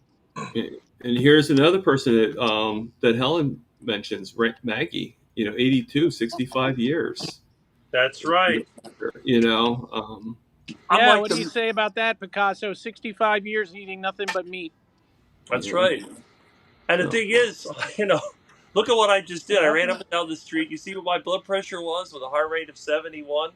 And here's another person that Helen mentions, Maggie. 82, 65 years. That's right. You know, I'm Yeah, like what do you the. say about that, Picasso? 65 years eating nothing but meat. That's yeah. right. And the So, thing is, look at what I just did. I ran up and down the street. You see what my blood pressure was with a heart rate of 71?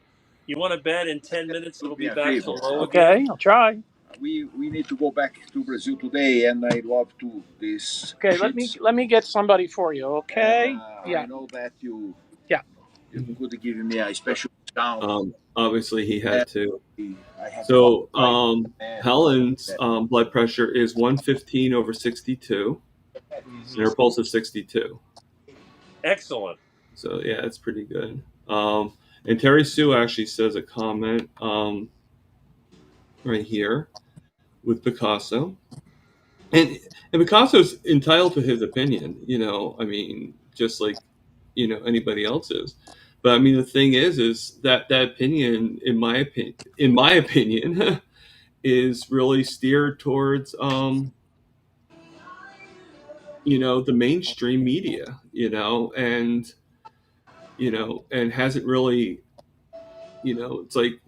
You want to bet in 10 minutes it'll be back to low again? Okay, I'll try. We need to go back to Brazil today, and I love to these Okay, sheets. let me get somebody for you. Okay. And, Yeah. I know that you Yeah. could give me a special discount. obviously he had to. I have So, and Helen's blood pressure is 115 over 62, and her pulse is 62. Excellent. So yeah, it's pretty good. And Terry Sue actually says a comment right here with Picasso, and Picasso's entitled to his opinion. I mean, just like anybody else is. But I mean, the thing is that opinion, in my opinion, is really steered towards the mainstream media, and hasn't really, it's like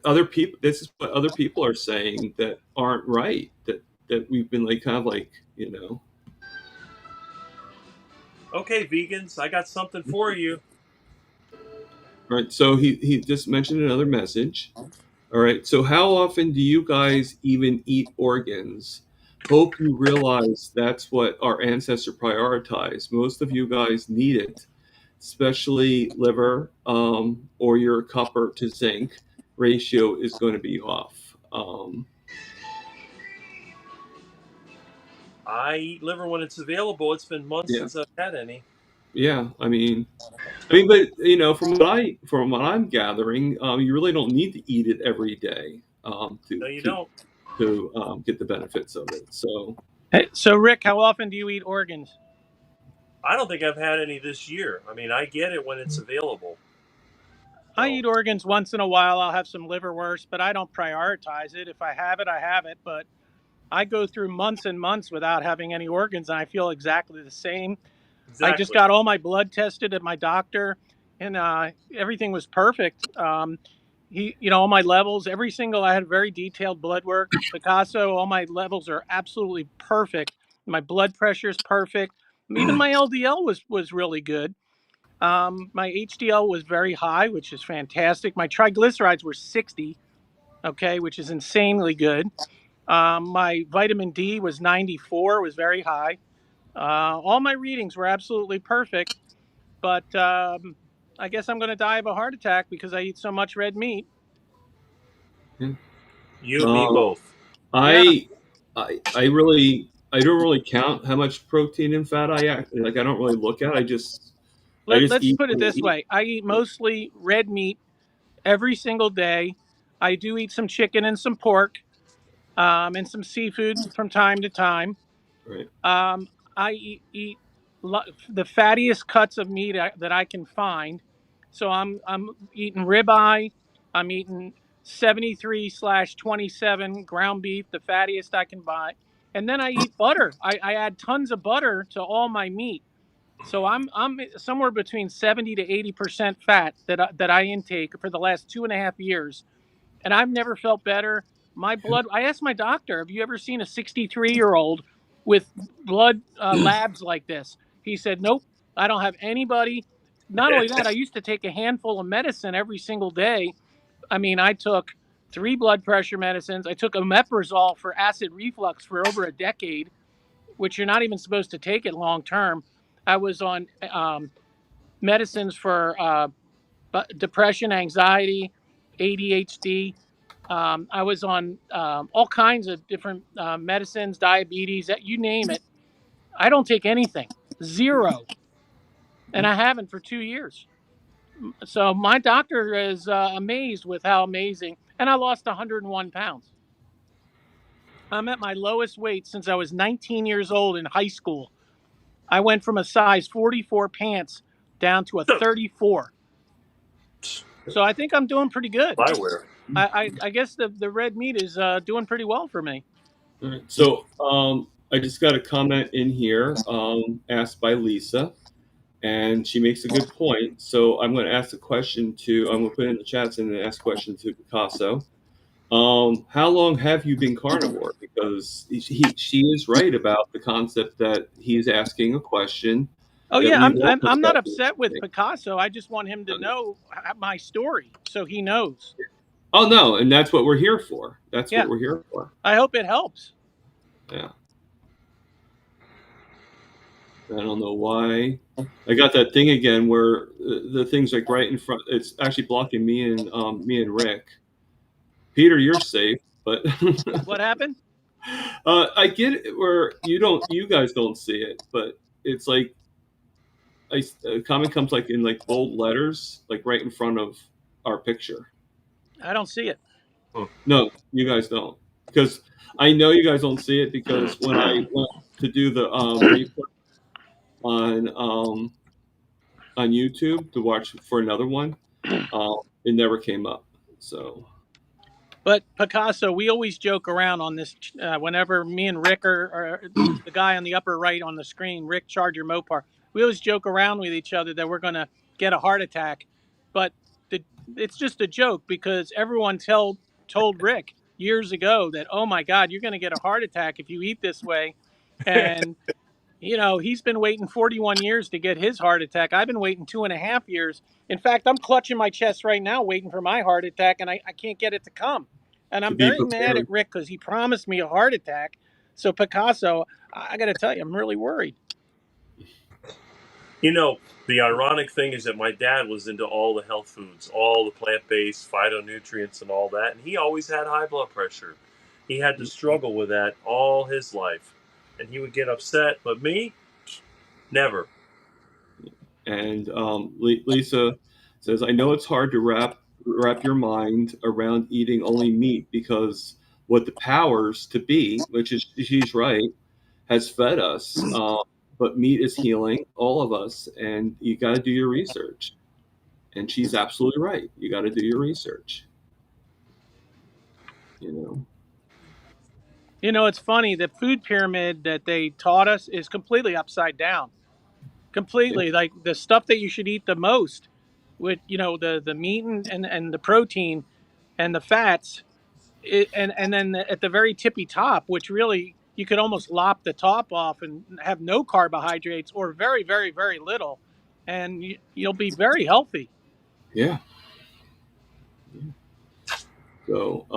other people. This is what other people are saying that aren't right. That we've been like kind of like. Okay, vegans, I got something for you. Right. So he just mentioned another message. All right. So how often do you guys even eat organs? Hope you realize that's what our ancestors prioritized. Most of you guys need it, especially liver, or your copper to zinc ratio is going to be off. I eat liver when it's available. It's been months Yeah. since I've had any. Yeah. I mean, but from what I'm gathering, you really don't need to eat it every day No, you don't. to get the benefits of it. So. Hey, so Rick, how often do you eat organs? I don't think I've had any this year. I mean, I get it when it's available. I eat organs once in a while. I'll have some liverwurst, but I don't prioritize it. If I have it, I have it. But I go through months and months without having any organs, and I feel exactly the same. Exactly. I just got all my blood tested at my doctor, and everything was perfect. All my levels, I had very detailed blood work. Picasso, all my levels are absolutely perfect. My blood pressure is perfect. Even my LDL was really good. My HDL was very high, which is fantastic. My triglycerides were 60, okay, which is insanely good. My vitamin D was 94, was very high. All my readings were absolutely perfect, but I guess I'm going to die of a heart attack because I eat so much red meat. You and me both. I don't really count how much protein and fat I don't really look at. Let's eat. put it this way: I eat mostly red meat every single day. I do eat some chicken and some pork, and some seafood from time to time. Right. I eat the fattiest cuts of meat that I can find. So I'm eating ribeye. I'm eating 73/27 ground beef, the fattiest I can buy, and then I eat butter. I add tons of butter to all my meat. So I'm somewhere between 70 to 80% fat that I intake for the last 2.5 years, and I've never felt better. My blood. I asked my doctor, "Have you ever seen a 63-year-old with blood labs like this?" He said, "Nope, I don't have anybody." Not only that, I used to take a handful of medicine every single day. I mean, I took 3 blood pressure medicines. I took omeprazole for acid reflux for over a decade, which you're not even supposed to take it long term. I was on medicines for depression, anxiety, ADHD. I was on all kinds of different medicines, diabetes, you name it. I don't take anything, zero, and I haven't for 2 years. So my doctor is amazed with how amazing, and I lost 101 pounds. I'm at my lowest weight since I was 19 years old in high school. I went from a size 44 pants down to a 34. So I think I'm doing pretty good. I wear. I guess the red meat is doing pretty well for me. All right. So I just got a comment in here asked by Lisa, and she makes a good point. So I'm going to ask a question to, I'm going to put it in the chats and then ask a question to Picasso. How long have you been carnivore? Because she is right about the concept that he's asking a question. Oh that yeah, we've all I'm not discussed. upset with Picasso. I just want him to know my story so he knows. Oh no, and that's what we're here for. That's Yeah. what we're here for. I hope it helps. Yeah. I don't know why. I got that thing again where the thing's like right in front. It's actually blocking me and Rick. Peter, you're safe, but What happened? I get it where you guys don't see it, but it's like a comment comes like in like bold letters, like right in front of our picture. I don't see it. No, you guys don't, because I know you guys don't see it because when I went to do the replay on YouTube to watch for another one, it never came up. So, But Picasso, we always joke around on this whenever me and Rick or the guy on the upper right on the screen, Rick Charger Mopar, we always joke around with each other that we're going to get a heart attack. But it's just a joke because everyone told Rick years ago that, oh my God, you're going to get a heart attack if you eat this way. And, he's been waiting 41 years to get his heart attack. I've been waiting 2.5 years. In fact, I'm clutching my chest right now waiting for my heart attack, and I can't get it to come. And to I'm be very mad prepared. at Rick because he promised me a heart attack. So, Picasso, I got to tell you, I'm really worried. The ironic thing is that my dad was into all the health foods, all the plant-based phytonutrients and all that, and he always had high blood pressure. He had to struggle with that all his life, and he would get upset. But me, never. And Lisa says, I know it's hard to wrap your mind around eating only meat because what the powers to be, which is she's right, has fed us. But meat is healing all of us, and you got to do your research. And she's absolutely right. You got to do your research. It's funny. The food pyramid that they taught us is completely upside down. Completely. Like the stuff that you should eat the most with, the meat and the protein and the fats. And then at the very tippy top, which really you could almost lop the top off and have no carbohydrates or very, very, very little, and you'll be very healthy. Yeah. So I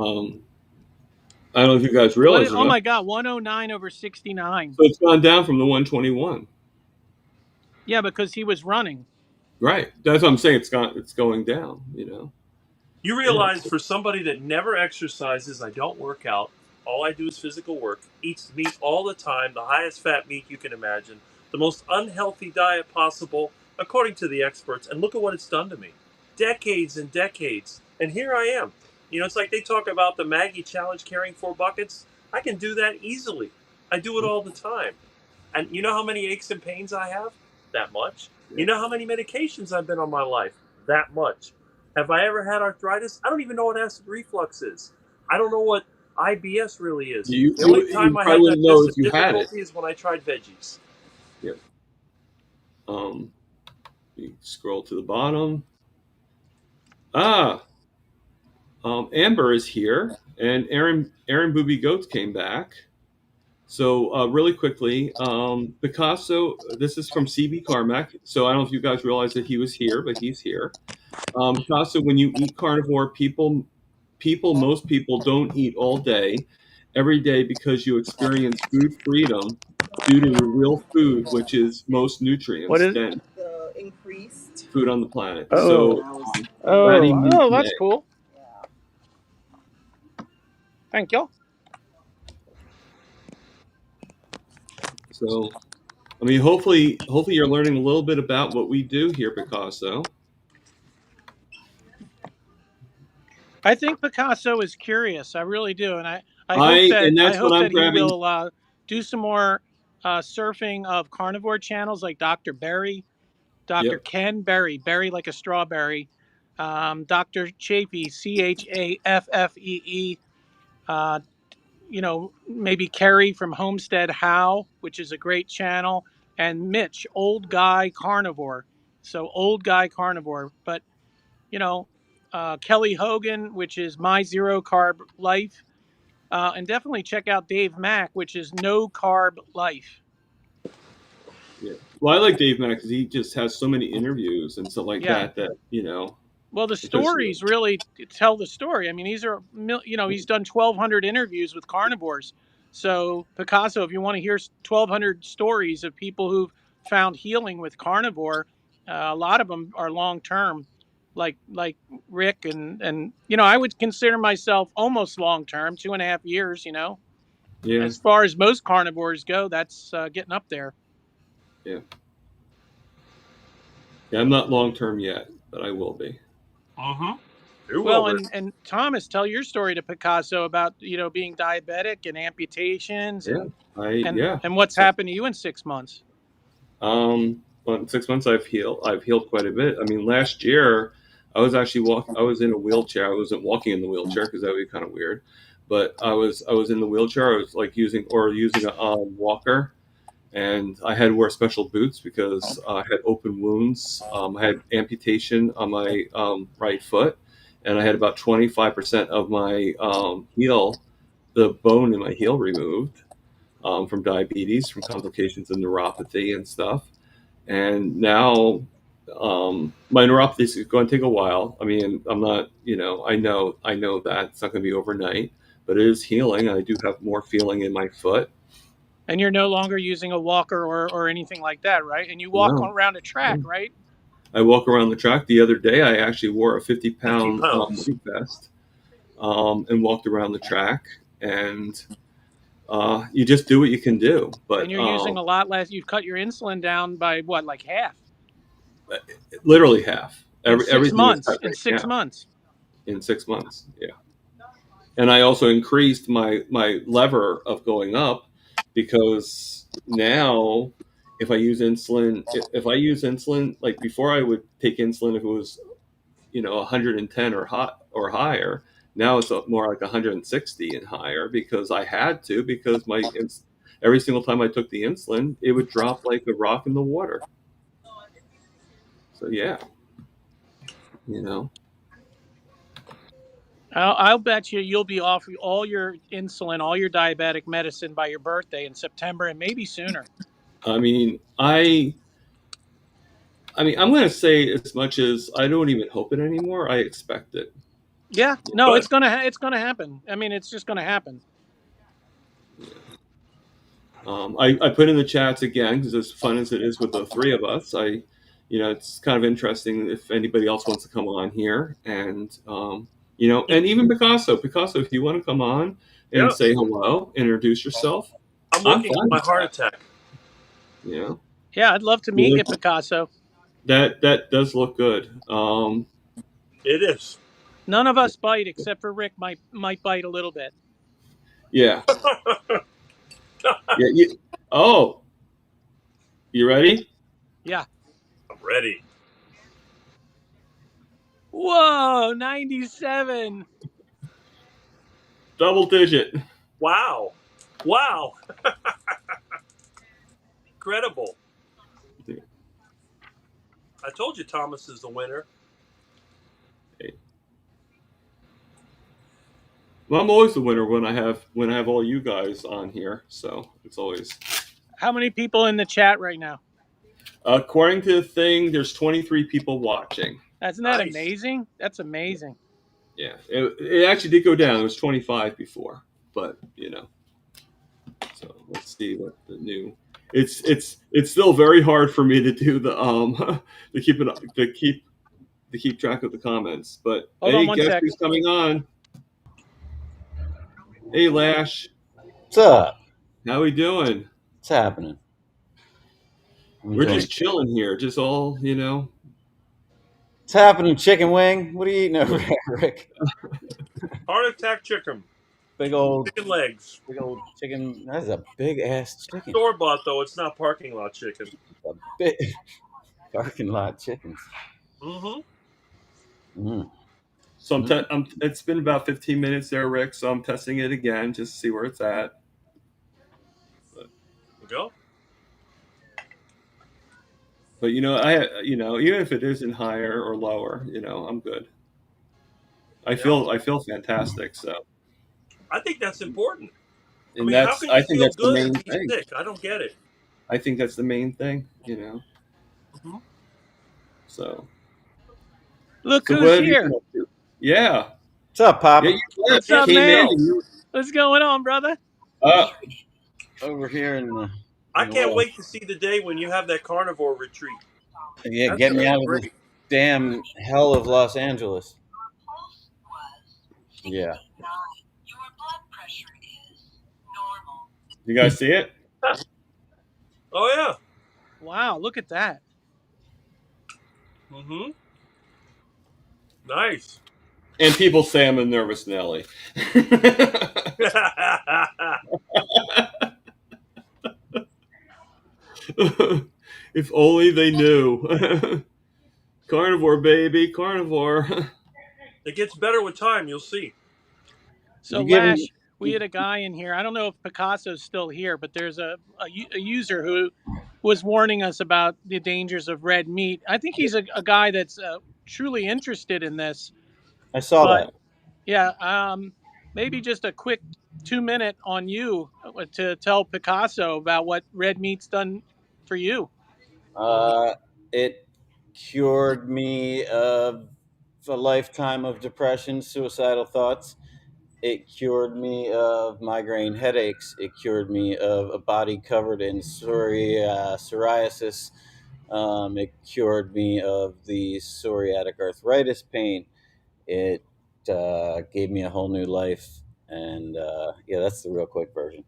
don't know if you guys realize. Oh my God, 109 over 69. So it's gone down from the 121. Yeah, because he was running. Right. That's what I'm saying. It's going down. You realize for somebody that never exercises, I don't work out, all I do is physical work, eats meat all the time, the highest fat meat you can imagine, the most unhealthy diet possible, according to the experts, and look at what it's done to me. Decades and decades. And here I am. It's like they talk about the Maggie challenge carrying 4 buckets. I can do that easily. I do it all the time. And you know how many aches and pains I have? That much. You know how many medications I've been on my life? That much. Have I ever had arthritis? I don't even know what acid reflux is. I don't know what IBS really is. The only time I had that difficulty is when I tried veggies. Yep. You scroll to the bottom. Amber is here, and Aaron Booby Goats came back. So really quickly, Picasso, this is from CB Carmack. So I don't know if you guys realize that he was here, but he's here. Picasso, when you eat carnivore, most people don't eat all day, every day, because you experience food freedom due to the real food, which is most nutrients. What is the increased food on the planet? Oh. So, that's cool. Thank you. So, I mean, hopefully you're learning a little bit about what we do here, Picasso. I think Picasso is curious. I really do, and I hope and that's what I'm that he grabbing. will do some more surfing of carnivore channels like Dr. Berry, Dr. Yep. Ken Berry, Berry like a strawberry, Dr. Chaffee, Chaffee. Uh, maybe Kerry from Homestead How, which is a great channel, and Mitch, Old Guy Carnivore. So Old Guy Carnivore, but you know, Kelly Hogan, which is My Zero Carb Life, and definitely check out Dave Mack, which is No Carb Life. Yeah. Well, I like Dave Mack because he just has so many interviews and stuff like Yeah. that. Well, the It just- stories really tell the story. I mean, he's done 1,200 interviews with carnivores. So Picasso, if you want to hear 1,200 stories of people who've found healing with carnivore, a lot of them are long term, like Rick and I would consider myself almost long term, 2.5 years. Yeah. As far as most carnivores go, that's getting up there. Yeah. I'm not long term yet, but I will be. Well, and Thomas, tell your story to Picasso about being diabetic and amputations and what's happened to you in 6 months. Well, in 6 months I've healed quite a bit. I mean, last year I was actually I was in a wheelchair. I wasn't walking in the wheelchair because that would be kind of weird. But I was in the wheelchair. I was like using a walker, and I had to wear special boots because I had open wounds. I had amputation on my right foot, and I had about 25% of my the bone in my heel removed from diabetes, from complications of neuropathy and stuff. And now my neuropathy is going to take a while. I mean, I'm not, I know that it's not going to be overnight, but it is healing. I do have more feeling in my foot. And you're no longer using a walker or anything like that, right? And you walk around a track, right? I walk around the track. The other day, I actually wore a 50-pound suit vest and walked around the track. And you just do what you can do. But and you're using a lot less. You've cut your insulin down by what, like half? Literally half. In 6 months. In 6 months. In 6 months, yeah. And I also increased my lever of going up because now if I use insulin, like before I would take insulin if it was 110 or higher. Now it's more like 160 and higher because I had to, because every single time I took the insulin, it would drop like a rock in the water. So yeah, I'll bet you'll be off all your insulin, all your diabetic medicine by your birthday in September and maybe sooner. I mean, I'm going to say as much as I don't even hope it anymore. I expect it. Yeah, no, it's gonna happen. I mean, it's just gonna happen. I put in the chats again because as fun as it is with the three of us, it's kind of interesting if anybody else wants to come on here, and and even Picasso, if you want to come on and say hello, introduce yourself. I'm looking at my heart attack. Yeah. Yeah, I'd love to meet you, Picasso. That does look good. It is. None of us bite except for Rick might bite a little bit. Yeah. Yeah. Oh, you ready? Yeah. I'm ready. Whoa, 97. Double digit. Wow. Incredible. Yeah. I told you Thomas is the winner. Hey. Well, I'm always the winner when I have all you guys on here, so it's always. How many people in the chat right now? According to the thing, there's 23 people watching. Isn't that amazing? That's amazing. Yeah, it actually did go down. It was 25 before, but So let's see what the new. It's still very hard for me to do the to keep track of the comments. But guess who's coming on? Hey, Lash. What's up? How we doing? What's happening? We're just chilling here, just all What's happening, chicken wing? What are you eating over there, Rick? Heart attack chicken. Big old Legs. chicken. That's a big ass chicken. Store bought though. It's not parking lot chicken. A big parking lot chickens. Mm-hmm. Mm. So it's been about 15 minutes there, Rick. So I'm testing it again just to see where it's at. Go. But even if it isn't higher or lower, I'm good. I feel fantastic. So. I think that's important. And how can you I think feel that's the good main and be thing. sick? I don't get it. I think that's the main thing, Mm-hmm. So. Look So who's here. Yeah. What's up, Papa? Yeah, What's up, man? What's going on, brother? Over here in the. I can't wait to see the day when you have that carnivore retreat. Yeah, get me out of this damn hell of Los Angeles. Yeah. You guys see it? Oh yeah. Wow, look at that. Mm-hmm. Nice. And people say I'm a nervous Nelly. If only they knew. Carnivore, baby, carnivore. It gets better with time, you'll see. So, Lash, we had a guy in here. I don't know if Picasso's still here, but there's a user who was warning us about the dangers of red meat. I think he's a guy that's truly interested in this. I saw that. Yeah, maybe just a quick 2-minute on you to tell Picasso about what red meat's done for you. It cured me of a lifetime of depression, suicidal thoughts. It cured me of migraine headaches. It cured me of a body covered in psoriasis. It cured me of the psoriatic arthritis pain. It gave me a whole new life. And that's the real quick version.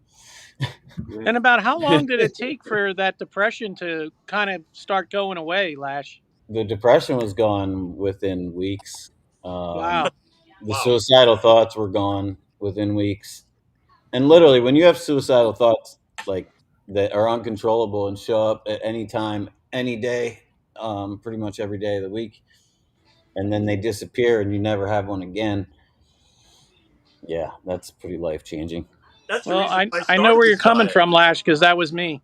And about how long did it take for that depression to kind of start going away, Lash? The depression was gone within weeks. Wow. The suicidal thoughts were gone within weeks. And literally, when you have suicidal thoughts like that are uncontrollable and show up at any time, any day, pretty much every day of the week, and then they disappear and you never have one again. Yeah, that's pretty life-changing. Well, I know where you're coming from, Lash, because that was me.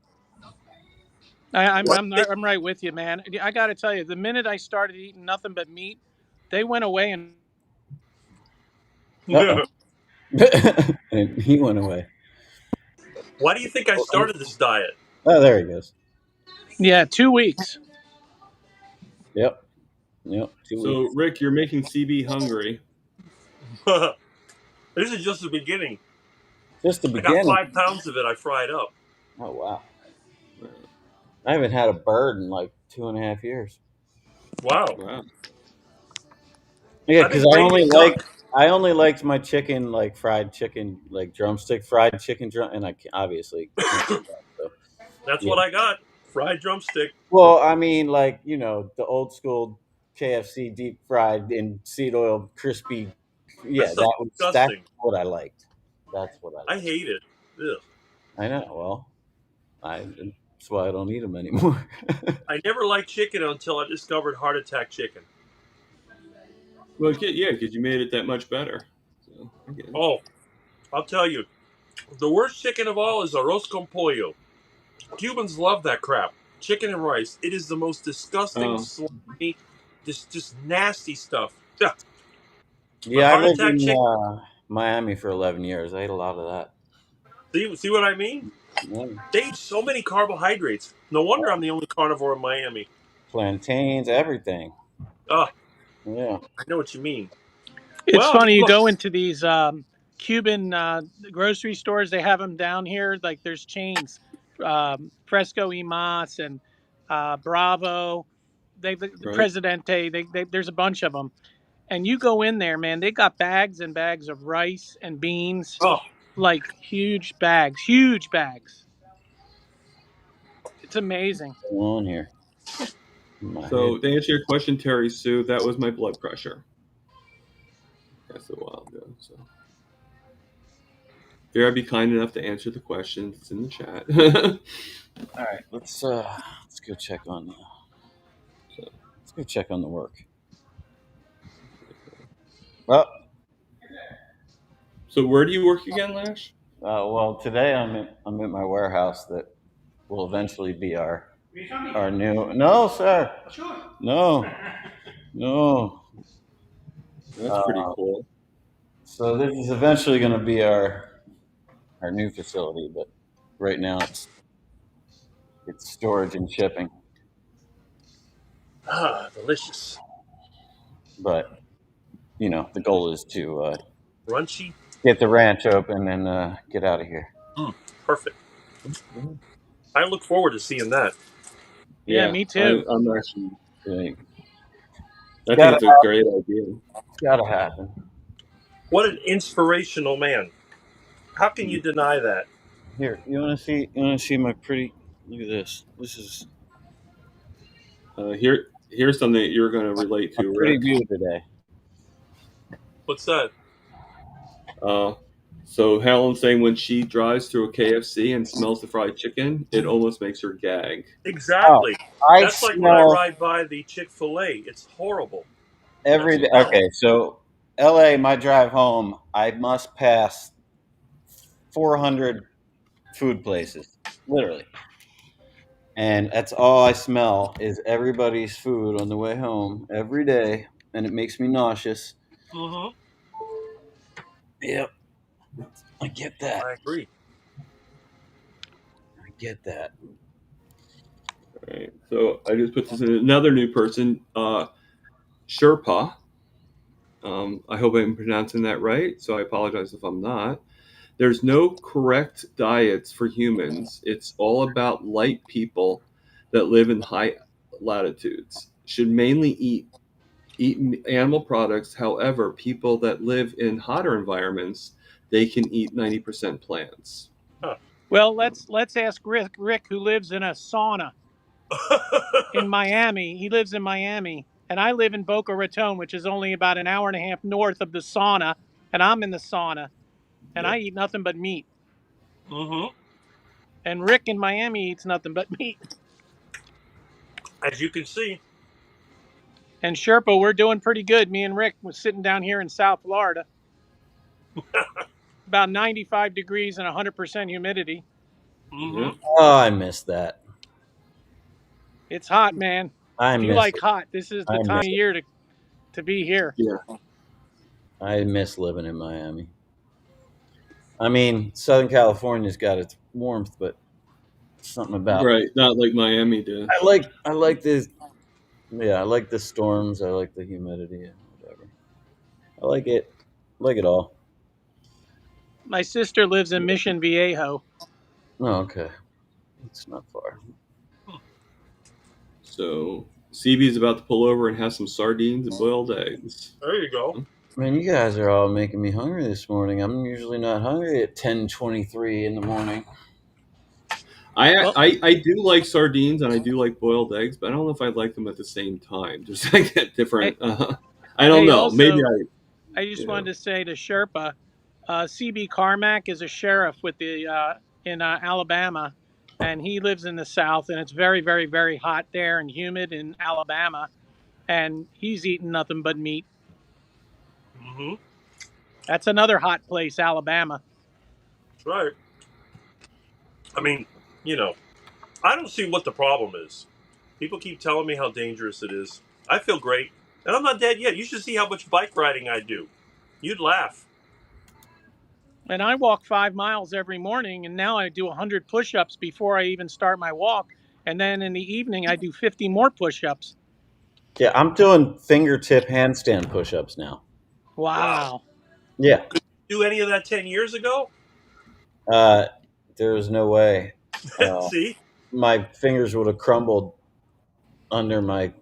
I'm right with you, man. I got to tell you, the minute I started eating nothing but meat, they went away and and he went away. Why do you think I started this diet? Oh, there he goes. Yeah, 2 weeks. Yep. 2 weeks. So, Rick, you're making CB hungry. This is just the beginning. Just the beginning. I got 5 pounds of it. I fried up. Oh wow! I haven't had a bird in like 2.5 years. Wow. Yeah, because I only liked my chicken, like fried chicken, like drumstick fried chicken, and I obviously can't do that, so. That's what I got. Fried drumstick. Well, I mean, like, the old school KFC deep fried in seed oil, crispy. Yeah, that's what I liked. That's what I liked. I hate it. Ugh. I know. Well, that's why I don't eat them anymore. I never liked chicken until I discovered heart attack chicken. Well, yeah, because you made it that much better. So, oh, I'll tell you. The worst chicken of all is arroz con pollo. Cubans love that crap. Chicken and rice. It is the most disgusting, slimy, just nasty stuff. Yeah. Yeah, I lived in Miami for 11 years. I ate a lot of that. See what I mean? Yeah. They eat so many carbohydrates. No wonder I'm the only carnivore in Miami. Plantains, everything. Yeah. I know what you mean. It's funny. You go into these Cuban grocery stores. They have them down here. Like there's chains, Fresco y Mas and Bravo. Presidente. There's a bunch of them. And you go in there, man. They got bags and bags of rice and beans. Like huge bags. It's amazing. What's going on here? My So head. to answer your question, Terry Sue, that was my blood pressure. That's a while ago. So Vera, be kind enough to answer the question. It's in the chat. All right, let's go check on the work. Well, So where do you work again, Lash? well, today I'm at my warehouse that will eventually be our new. No, sir. No, no. That's pretty cool. So this is eventually going to be our new facility, but right now it's storage and shipping. Ah, delicious. But the goal is to Crunchy. get the ranch open and get out of here. Perfect. I look forward to seeing that. Yeah, me too. I'm actually. Right. I think it's a great idea. It's got to happen. What an inspirational man. How can you deny that? Here, you want to see my pretty? Look at this. This is Here's something that you're going to relate to, a pretty Rick. view today. What's that? So Helen's saying when she drives through a KFC and smells the fried chicken, it almost makes her gag. Exactly. I That's like when I ride by the Chick-fil-A. It's horrible. every day. Okay, so LA, my drive home, I must pass 400 food places, literally. And that's all I smell is everybody's food on the way home every day, and it makes me nauseous. Mm-hmm. Yep. I get that. I agree. I get that. All right. So I just put this in another new person, Sherpa. I hope I'm pronouncing that right. So I apologize if I'm not. There's no correct diets for humans. It's all about light people that live in high latitudes. Should mainly eat animal products. However, people that live in hotter environments, they can eat 90% plants. Well, let's ask Rick, who lives in a sauna in Miami. He lives in Miami, and I live in Boca Raton, which is only about an hour and a half north of the sauna, and I'm in the sauna, and I eat nothing but meat. Mm-hmm. And Rick in Miami eats nothing but meat. As you can see. And Sherpa, we're doing pretty good. Me and Rick was sitting down here in South Florida. About 95 degrees and 100% humidity. Mm-hmm. Oh, I missed that. It's hot, man. If you like hot, this is the time of year to be here. Yeah. I miss living in Miami. I mean, Southern California's got its warmth, but something about not like Miami did. I like the I like the storms. I like the humidity and whatever. I like it all. My sister lives in Mission Viejo. Oh, okay. It's not far. So CB's about to pull over and have some sardines and boiled eggs. There you go. Man, you guys are all making me hungry this morning. I'm usually not hungry at 10:23 in the morning. I do like sardines and I do like boiled eggs, but I don't know if I'd like them at the same time. Just I get different. I don't know. Also, Maybe I just wanted to say to Sherpa, CB Carmack is a sheriff with the in Alabama, and he lives in the South, and it's very, very, very hot there and humid in Alabama, and he's eating nothing but meat. Mm-hmm. That's another hot place, Alabama. That's right. I mean, I don't see what the problem is. People keep telling me how dangerous it is. I feel great. And I'm not dead yet. You should see how much bike riding I do. You'd laugh. And I walk 5 miles every morning, and now I do 100 push-ups before I even start my walk. And then in the evening, I do 50 more push-ups. Yeah, I'm doing fingertip handstand push-ups now. Wow. Yeah. Could you do any of that 10 years ago? There was no way. See? My fingers would have crumbled under my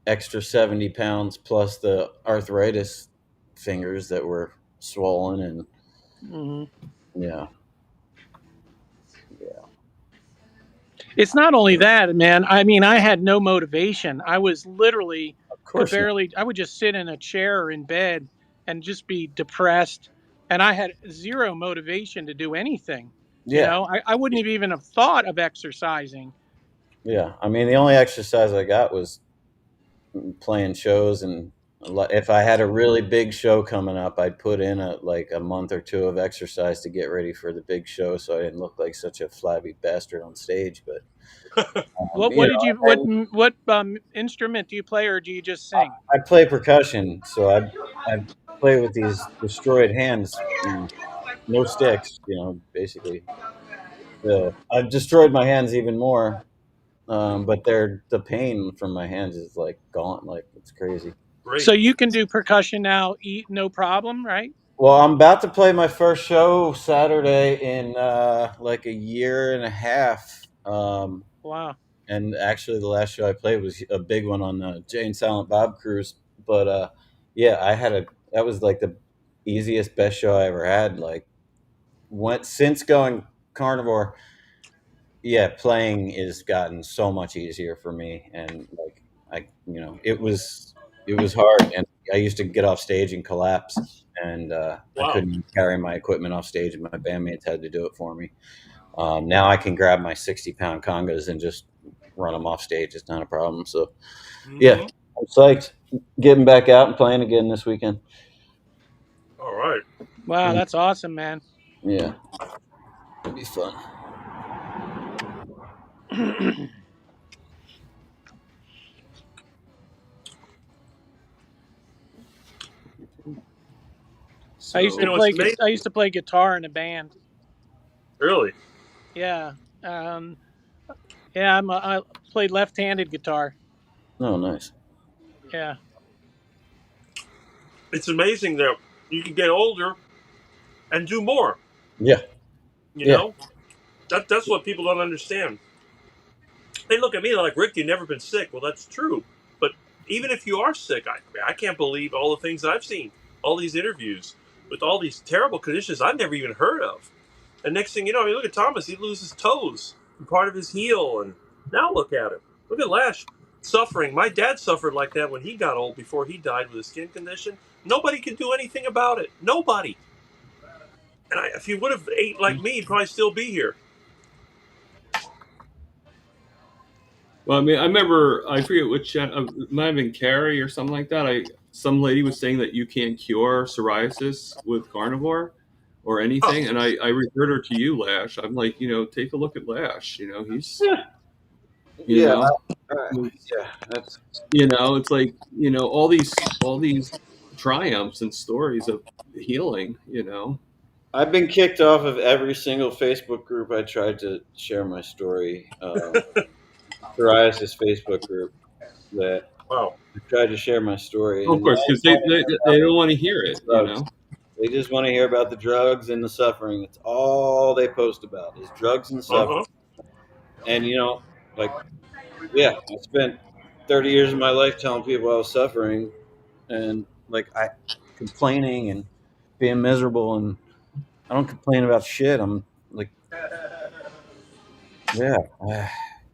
extra 70 pounds plus the arthritis fingers that were swollen and yeah. It's not only that, man. I mean, I had no motivation. I was literally Of could course not. barely. I would just sit in a chair or in bed and just be depressed, and I had zero motivation to do anything. You Yeah. know, I wouldn't have even have thought of exercising. Yeah. I mean, the only exercise I got was playing shows, and if I had a really big show coming up, I'd put in a month or two of exercise to get ready for the big show, so I didn't look like such a flabby bastard on stage. But What did you what instrument do you play, or do you just sing? I play percussion, so I play with these destroyed hands, no sticks, basically. I've destroyed my hands even more, but the pain from my hands is like gone, like it's crazy. Great. So you can do percussion now, eat no problem, right? Well, I'm about to play my first show Saturday in like a year and a half. Wow. And actually, the last show I played was a big one on the Jay and Silent Bob cruise. But yeah, that was like the easiest, best show I ever had. Like, since going carnivore, yeah, playing has gotten so much easier for me, and like it was hard, and I used to get off stage and collapse, and I Wow. couldn't carry my equipment off stage, and my bandmates had to do it for me. Now I can grab my 60-pound congas and just run them off stage. It's not a problem. So yeah, I'm psyched. Getting back out and playing again this weekend. All right. Wow, that's awesome, man. Yeah, it'll be fun. I used to play. I used to play guitar in a band. Really? Yeah. Yeah. I played left-handed guitar. Oh, nice. Yeah. It's amazing that you can get older and do more. Yeah. You know, that's what people don't understand. They look at me like, Rick, you've never been sick. Well, that's true. But even if you are sick, I can't believe all the things I've seen, all these interviews with all these terrible conditions I've never even heard of. And next thing you know, I mean, look at Thomas. He loses toes and part of his heel. And now look at him. Look at Lash suffering. My dad suffered like that when he got old before he died with a skin condition. Nobody could do anything about it. Nobody. And if he would have ate like me, he'd probably still be here. Well, I mean, I remember, I forget which, it might have been Carrie or something like that. Some lady was saying that you can't cure psoriasis with carnivore or anything. And I referred her to you, Lash. I'm like, take a look at Lash. He's, that's it's like, all these triumphs and stories of healing, I've been kicked off of every single Facebook group I tried to share my story. Psoriasis Facebook group that I tried to share my story. Of course, because they don't want to hear it. They just want to hear about the drugs and the suffering. It's all they post about is drugs and suffering. And I spent 30 years of my life telling people I was suffering, and I complaining and being miserable, and I don't complain about shit. I'm like, yeah.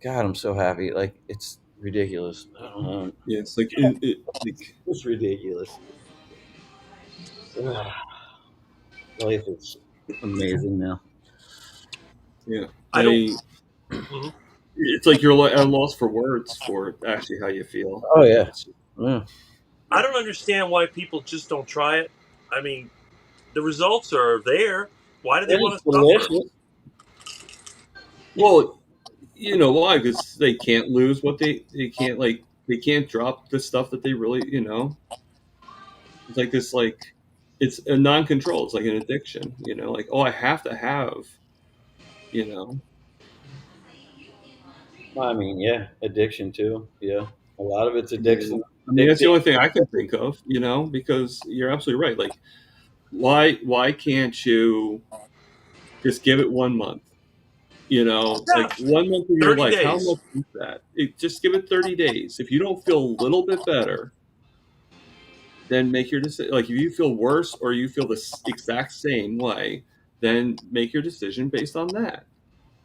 God, I'm so happy. Like, it's ridiculous. I don't know. Yeah, it's like it's ridiculous. Life is amazing now. Yeah, it's like you're at a loss for words for actually how you feel. Oh yeah. I don't understand why people just don't try it. I mean, the results are there. Why do they want to suffer? Well, you know why? Because they can't lose what they can't they can't drop the stuff that they really It's like this it's a non-control. It's like an addiction. I have to have. I mean, yeah, addiction too. Yeah, a lot of it's addiction. I mean, that's the only thing I can think of. Because you're absolutely right. Like, why can't you just give it 1 month? Like 1 month of your life. Days. How much is that? Just give it 30 days. If you don't feel a little bit better, then make your decision. Like, if you feel worse or you feel the exact same way, then make your decision based on that.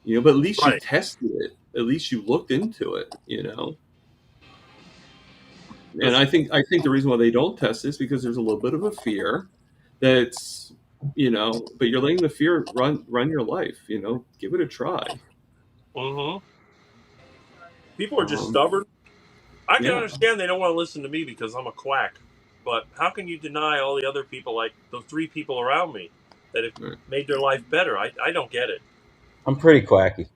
But at least you tested it. at least you looked into it, you know. And I think the reason why they don't test is because there's a little bit of a fear that's, you know, but you're letting the fear run your life, you know. Give it a try. Mm-hmm. People are just stubborn. I can understand they don't want to listen to me because I'm a quack. But how can you deny all the other people, like the 3 people around me, that have made their life better? I don't get it. I'm pretty quacky.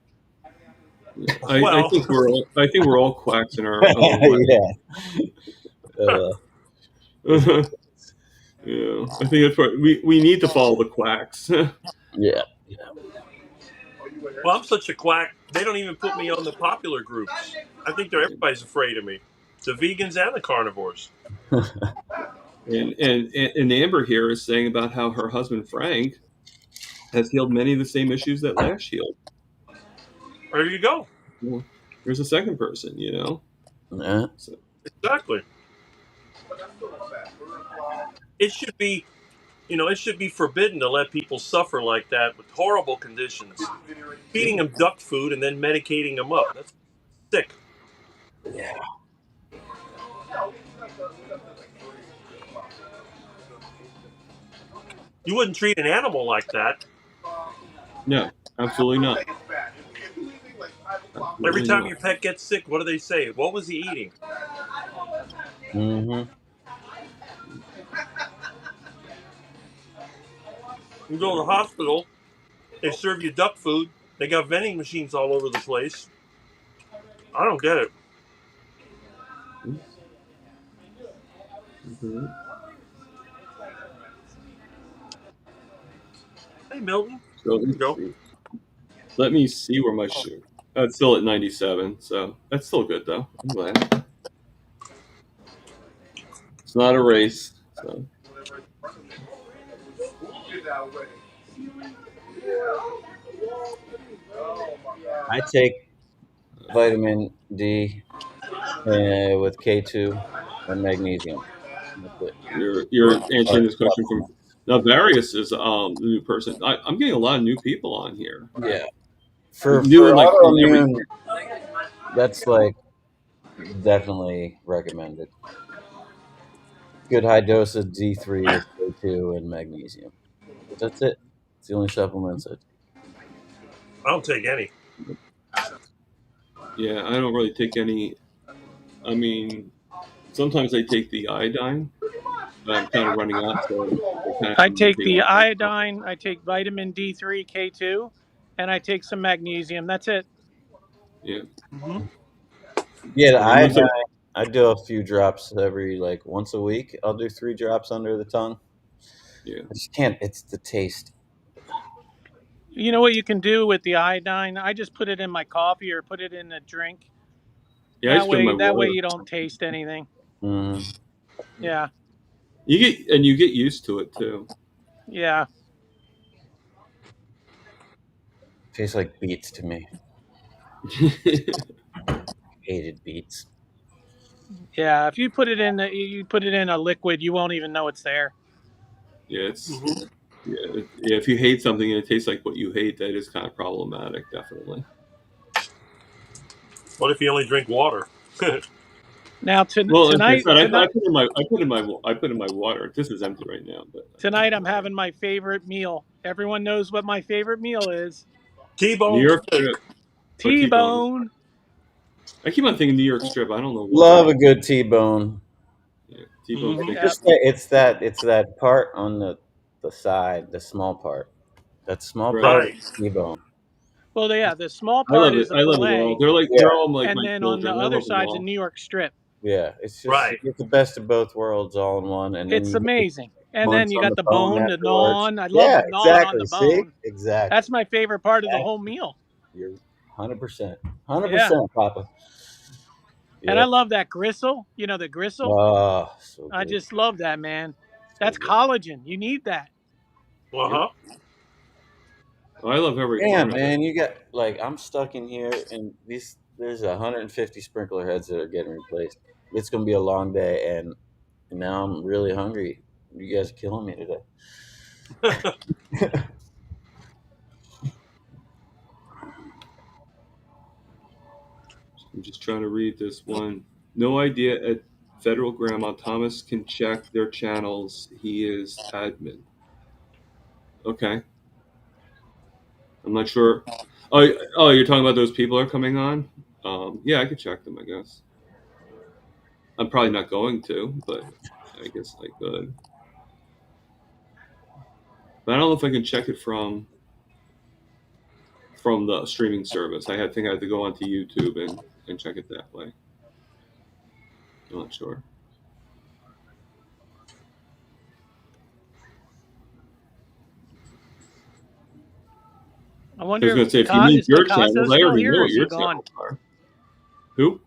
I think we're all quacks in our own way. Yeah. Yeah, I think that's what we need to follow the quacks. Yeah. Well, I'm such a quack. They don't even put me on the popular groups. I think everybody's afraid of me. The vegans and the carnivores. And Amber here is saying about how her husband Frank has healed many of the same issues that Lash healed. There you go. Well, there's a second person, you know. Yeah. So. Exactly. It should be, you know, it should be forbidden to let people suffer like that with horrible conditions. Feeding them duck food and then medicating them up. That's sick. Yeah. You wouldn't treat an animal like that. No, absolutely not. Every time your pet gets sick, what do they say? What was he eating? Mm-hmm. You go to the hospital, they serve you duck food. They got vending machines all over the place. I don't get it. Mm-hmm. Hey, Milton. So There you go. Let me see where my shoe. It's still at 97, so that's still good though. I'm glad. It's not a race, so. I take vitamin D with K2 and magnesium. You're answering this question from now. Various is the new person. I'm getting a lot of new people on here. Yeah, for like autoimmune, that's like definitely recommended. Good high dose of D3 with K2 and magnesium. But that's it. It's the only supplements I take. I don't take any. Yeah, I don't really take any. I mean, sometimes I take the iodine, but I'm kind of running out. So I take the iodine, I take vitamin D3, K2, and I take some magnesium. That's it. Yeah. Mm-hmm. Yeah, the iodine, I do a few drops every, like, once a week. I'll do 3 drops under the tongue. Yeah. I just can't. It's the taste. You know what you can do with the iodine? I just put it in my coffee or put it in a drink. Yeah, that way you don't taste anything. Mm-hmm. Yeah. You get used to it too. Yeah. Tastes like beets to me. Hated beets. Yeah, if you put it in a liquid, you won't even know it's there. Yeah, it's yeah. If you hate something and it tastes like what you hate, that is kind of problematic, definitely. What if you only drink water? Now tonight, I put in my water. This is empty right now, but tonight I'm having my favorite meal. Everyone knows what my favorite meal is. T-bone. New York T-bone. I keep on thinking New York strip. I don't know why. Love a good T-bone. Yeah, T-bone. Mm-hmm. It's that part on the side, the small part. That small part is T-bone. Well, yeah, the small part is I love it all. They're all like and my then children. on the other side's a New York strip. Yeah, it's just you get the best of both worlds all in one, and then it's amazing. And then you got the bone, the gnawn. I love the gnawn on the bone. See? Exactly. That's my favorite part of the whole meal. You're 100%, 100%, Papa. And I love that gristle. You know the gristle. Oh, so good. I just love that, man. That's collagen. You need that. Uh-huh. I love every. Damn, man, you got I'm stuck in here, and there's 150 sprinkler heads that are getting replaced. It's gonna be a long day, and now I'm really hungry. You guys are killing me today. I'm just trying to read this one. No idea at Federal Grandma. Thomas can check their channels. He is admin. Okay. I'm not sure. Oh, you're talking about those people are coming on? Yeah, I could check them, I guess. I'm probably not going to, but I guess I could. But I don't know if I can check it from the streaming service. I think I had to go onto YouTube and check it that way. I'm not sure. I I wonder was going to say, if you is need your Picasso channels, I still already here know or what is your he gone? channels are. Who?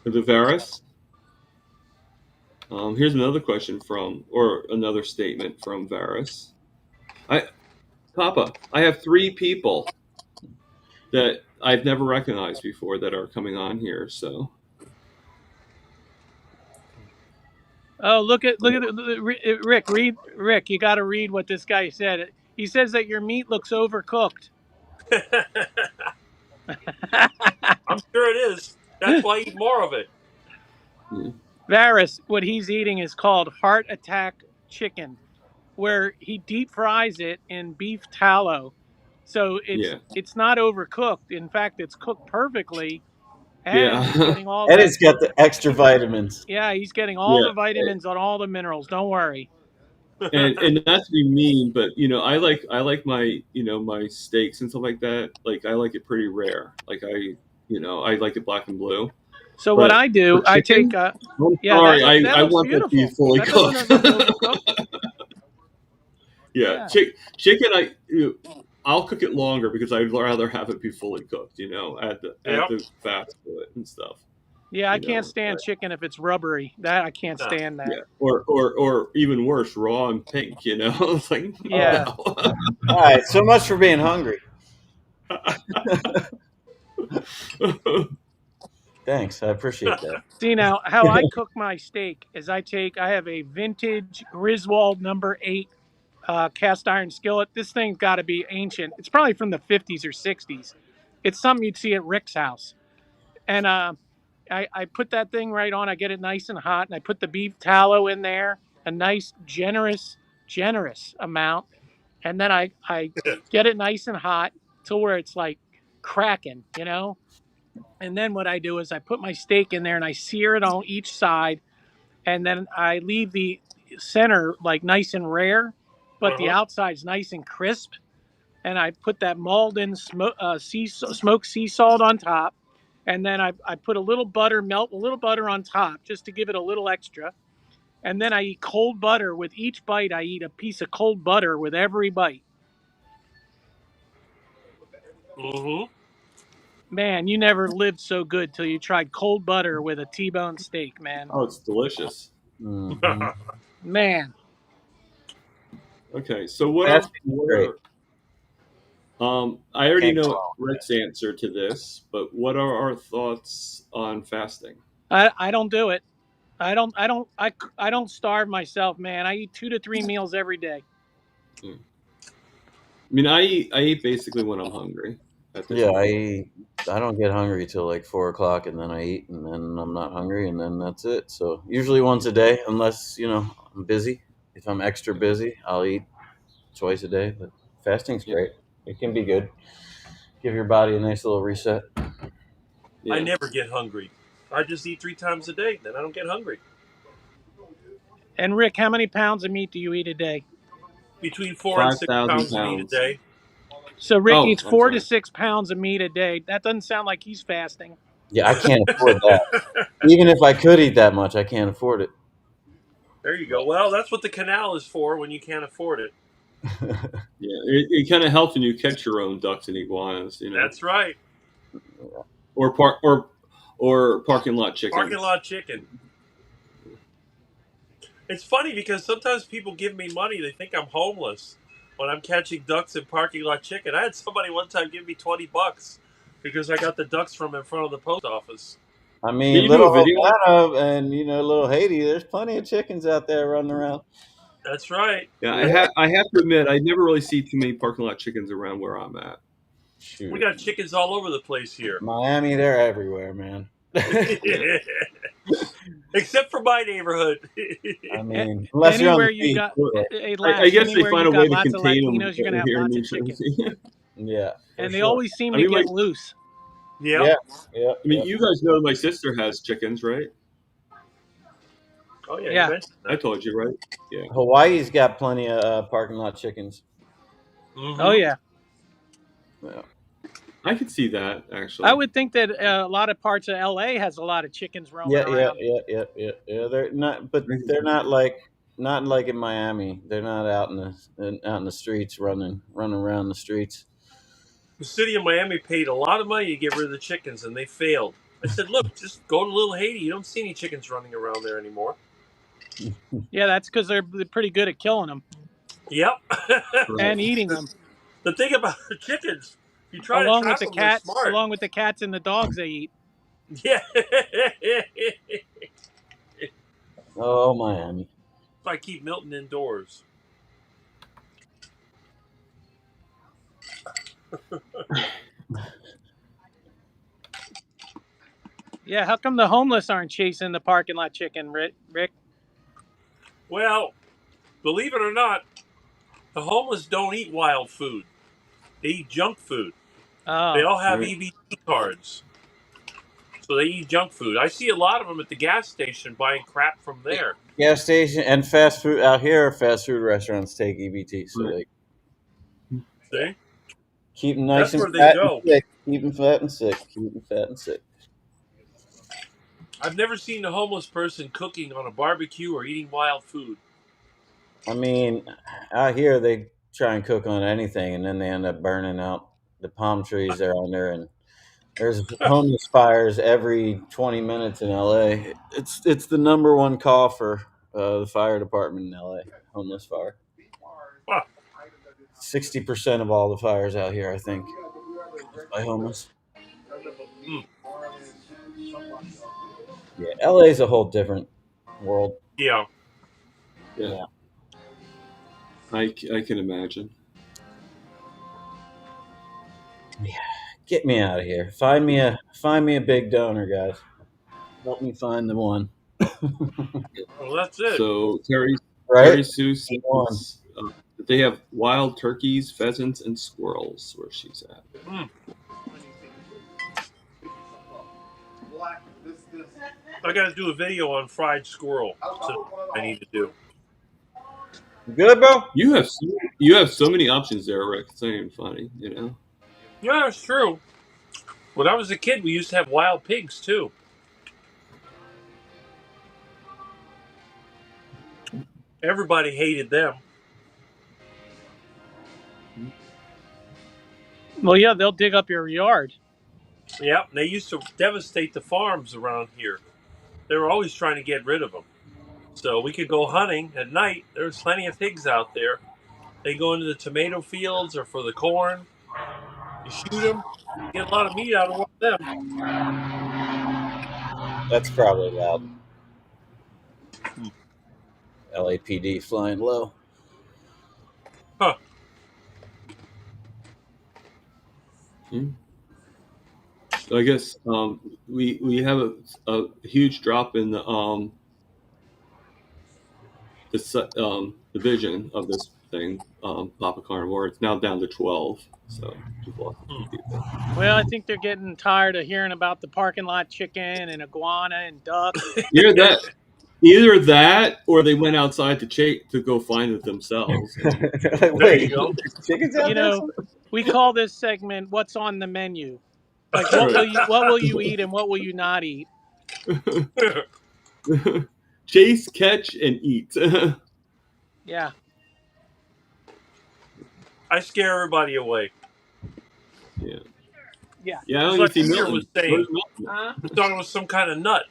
The Varus? Here's another question another statement from Varus. Papa, I have 3 people that I've never recognized before that are coming on here. So, Oh, look at Rick. Rick. You got to read what this guy said. He says that your meat looks overcooked. I'm sure it is. That's why I eat more of it. yeah. Varus, what he's eating is called heart attack chicken, where he deep fries it in beef tallow. So it's not overcooked. In fact, it's cooked perfectly, and he's getting all And that. it's got the extra vitamins. Yeah, he's getting all Yeah. the vitamins and all the minerals. Don't worry. And not to be mean, but I like my my steaks and stuff like that. Like I like it pretty rare. Like I like it black and blue. So what But I do, for I chicken, take. I'm Yeah, sorry, that I looks want that to be beautiful. fully That doesn't cooked. look overcooked. Yeah, chicken. I'll cook it longer because I'd rather have it be fully cooked. Add the fats to it and stuff. Yeah, I can't stand chicken if it's rubbery. That I can't stand that. Yeah, or even worse, raw and pink. It's like Yeah. no. All right, so much for being hungry. Thanks, I appreciate that. See, now how I cook my steak is I have a vintage Griswold number 8 cast iron skillet. This thing's got to be ancient. It's probably from the 50s or 60s. It's something you'd see at Rick's house. And I put that thing right on. I get it nice and hot, and I put the beef tallow in there, a nice generous amount, and then I get it nice and hot till where it's like cracking, And then what I do is I put my steak in there and I sear it on each side, and then I leave the center like nice and rare, but the outside's nice and crisp. And I put that Malden smoked sea salt on top, and then I put melt a little butter on top just to give it a little extra. And then I eat cold butter with each bite. I eat a piece of cold butter with every bite. Mm-hmm. Man, you never lived so good till you tried cold butter with a T-bone steak, man. Oh, it's delicious. Mm-hmm. Man. Okay, so what That's are I already know Rick's answer to this, but what are our thoughts on fasting? I don't do it. I don't starve myself, man. I eat 2 to 3 meals every day. I mean, I eat basically when I'm hungry. Yeah, I don't get hungry till like 4 o'clock, and then I eat, and then I'm not hungry, and then that's it. So usually once a day, unless I'm busy. If I'm extra busy, I'll eat twice a day. But fasting's great. It can be good. Give your body a nice little reset. I never get hungry. I just eat 3 times a day, then I don't get hungry. And Rick, how many pounds of meat do you eat a day? Between 4 and 6 pounds of meat a day. So Rick eats 4 to 6 pounds of meat a day. That doesn't sound like he's fasting. Yeah, I can't afford that. Even if I could eat that much, I can't afford it. There you go. Well, that's what the canal is for when you can't afford it. Yeah, it kind of helps when you catch your own ducks and iguanas. That's right. Or parking lot chicken. Parking lot chicken. It's funny because sometimes people give me money. They think I'm homeless when I'm catching ducks and parking lot chicken. I had somebody one time give me $20 because I got the ducks from in front of the post office. I mean, little Havana and little Haiti. There's plenty of chickens out there running around. That's right. Yeah, I have to admit, I never really see too many parking lot chickens around where I'm at. Shoot. We got chickens all over the place here. Miami, they're everywhere, man. Except for my neighborhood. I mean, unless you're on Anywhere the you beach. got, I Lash, guess they anywhere find you a got way to lots of contain them Latinos, you're gonna have here in lots New of chickens, Jersey. Yeah. for and they sure. always seem I to mean, get like, loose. Yeah. Yeah. I mean, you guys know my sister has chickens, right? Oh yeah. Yeah. You mentioned I that. told you, right? Yeah. Hawaii's got plenty of parking lot chickens. Mhm. Oh yeah. Yeah. I could see that actually. I would think that a lot of parts of LA has a lot of chickens roaming around. Yeah. They're not, but they're not like in Miami. They're not out in the streets running around the streets. The city of Miami paid a lot of money to get rid of the chickens, and they failed. I said, "Look, just go to Little Haiti. You don't see any chickens running around there anymore." Yeah, that's because they're pretty good at killing them Yep. and eating them, The thing about the chickens, you try to along with trap the them, they're smart. along with the cats and the dogs they eat. Yeah. Oh, Miami. If I keep Milton indoors. Yeah, how come the homeless aren't chasing the parking lot chicken, Rick? Well, believe it or not, the homeless don't eat wild food. They eat junk food. Oh, They all have Right. EBT cards. So they eat junk food. I see a lot of them at the gas station buying crap from there. Gas station and fast food out here. Fast food restaurants take EBT, so Right. they See? keep them nice That's where and they fat go. and sick. Keep them fat and sick. Keep them fat and sick. I've never seen a homeless person cooking on a barbecue or eating wild food. I mean, out here they try and cook on anything, and then they end up burning out the palm trees they're under. And there's homeless fires every 20 minutes in LA. It's the number one call for the fire department in LA. Homeless fire. Huh. 60% of all the fires out here, I think, is by homeless. Yeah, LA is a whole different world. Yeah. Yeah. I can imagine. Get me out of here. Find me a big donor, guys. Help me find the one. Well, that's it. So Terry Right? Sue says that they have wild turkeys, pheasants, and squirrels where she's at. I got to do a video on fried squirrel. I need to do. Good, bro? You have so many options there, Rick. It's not even funny, you know. Yeah, it's true. When I was a kid, we used to have wild pigs too. Everybody hated them. well, yeah, they'll dig up your yard. Yep, and they used to devastate the farms around here. They were always trying to get rid of them. So we could go hunting at night. There's plenty of pigs out there. They go into the tomato fields or for the corn. You shoot them, you get a lot of meat out of one of them. That's probably loud. LAPD flying low. Huh. So I guess we have a huge drop in the division of this thing, Papa Carnivore. It's now down to 12. So people have to keep it. Well, I think they're getting tired of hearing about the parking lot chicken and iguana and duck. Either that, or they went outside to go find it themselves. There you go. Chickens out You there? know, we call this segment "What's on the Menu." Like, what will you eat and what will you not eat? Chase, catch, and eat. Yeah. I scare everybody away. Yeah. Yeah. Yeah, I don't It's even like see Peter was Milton. saying. Where's Milton? I thought it was some kind of nut.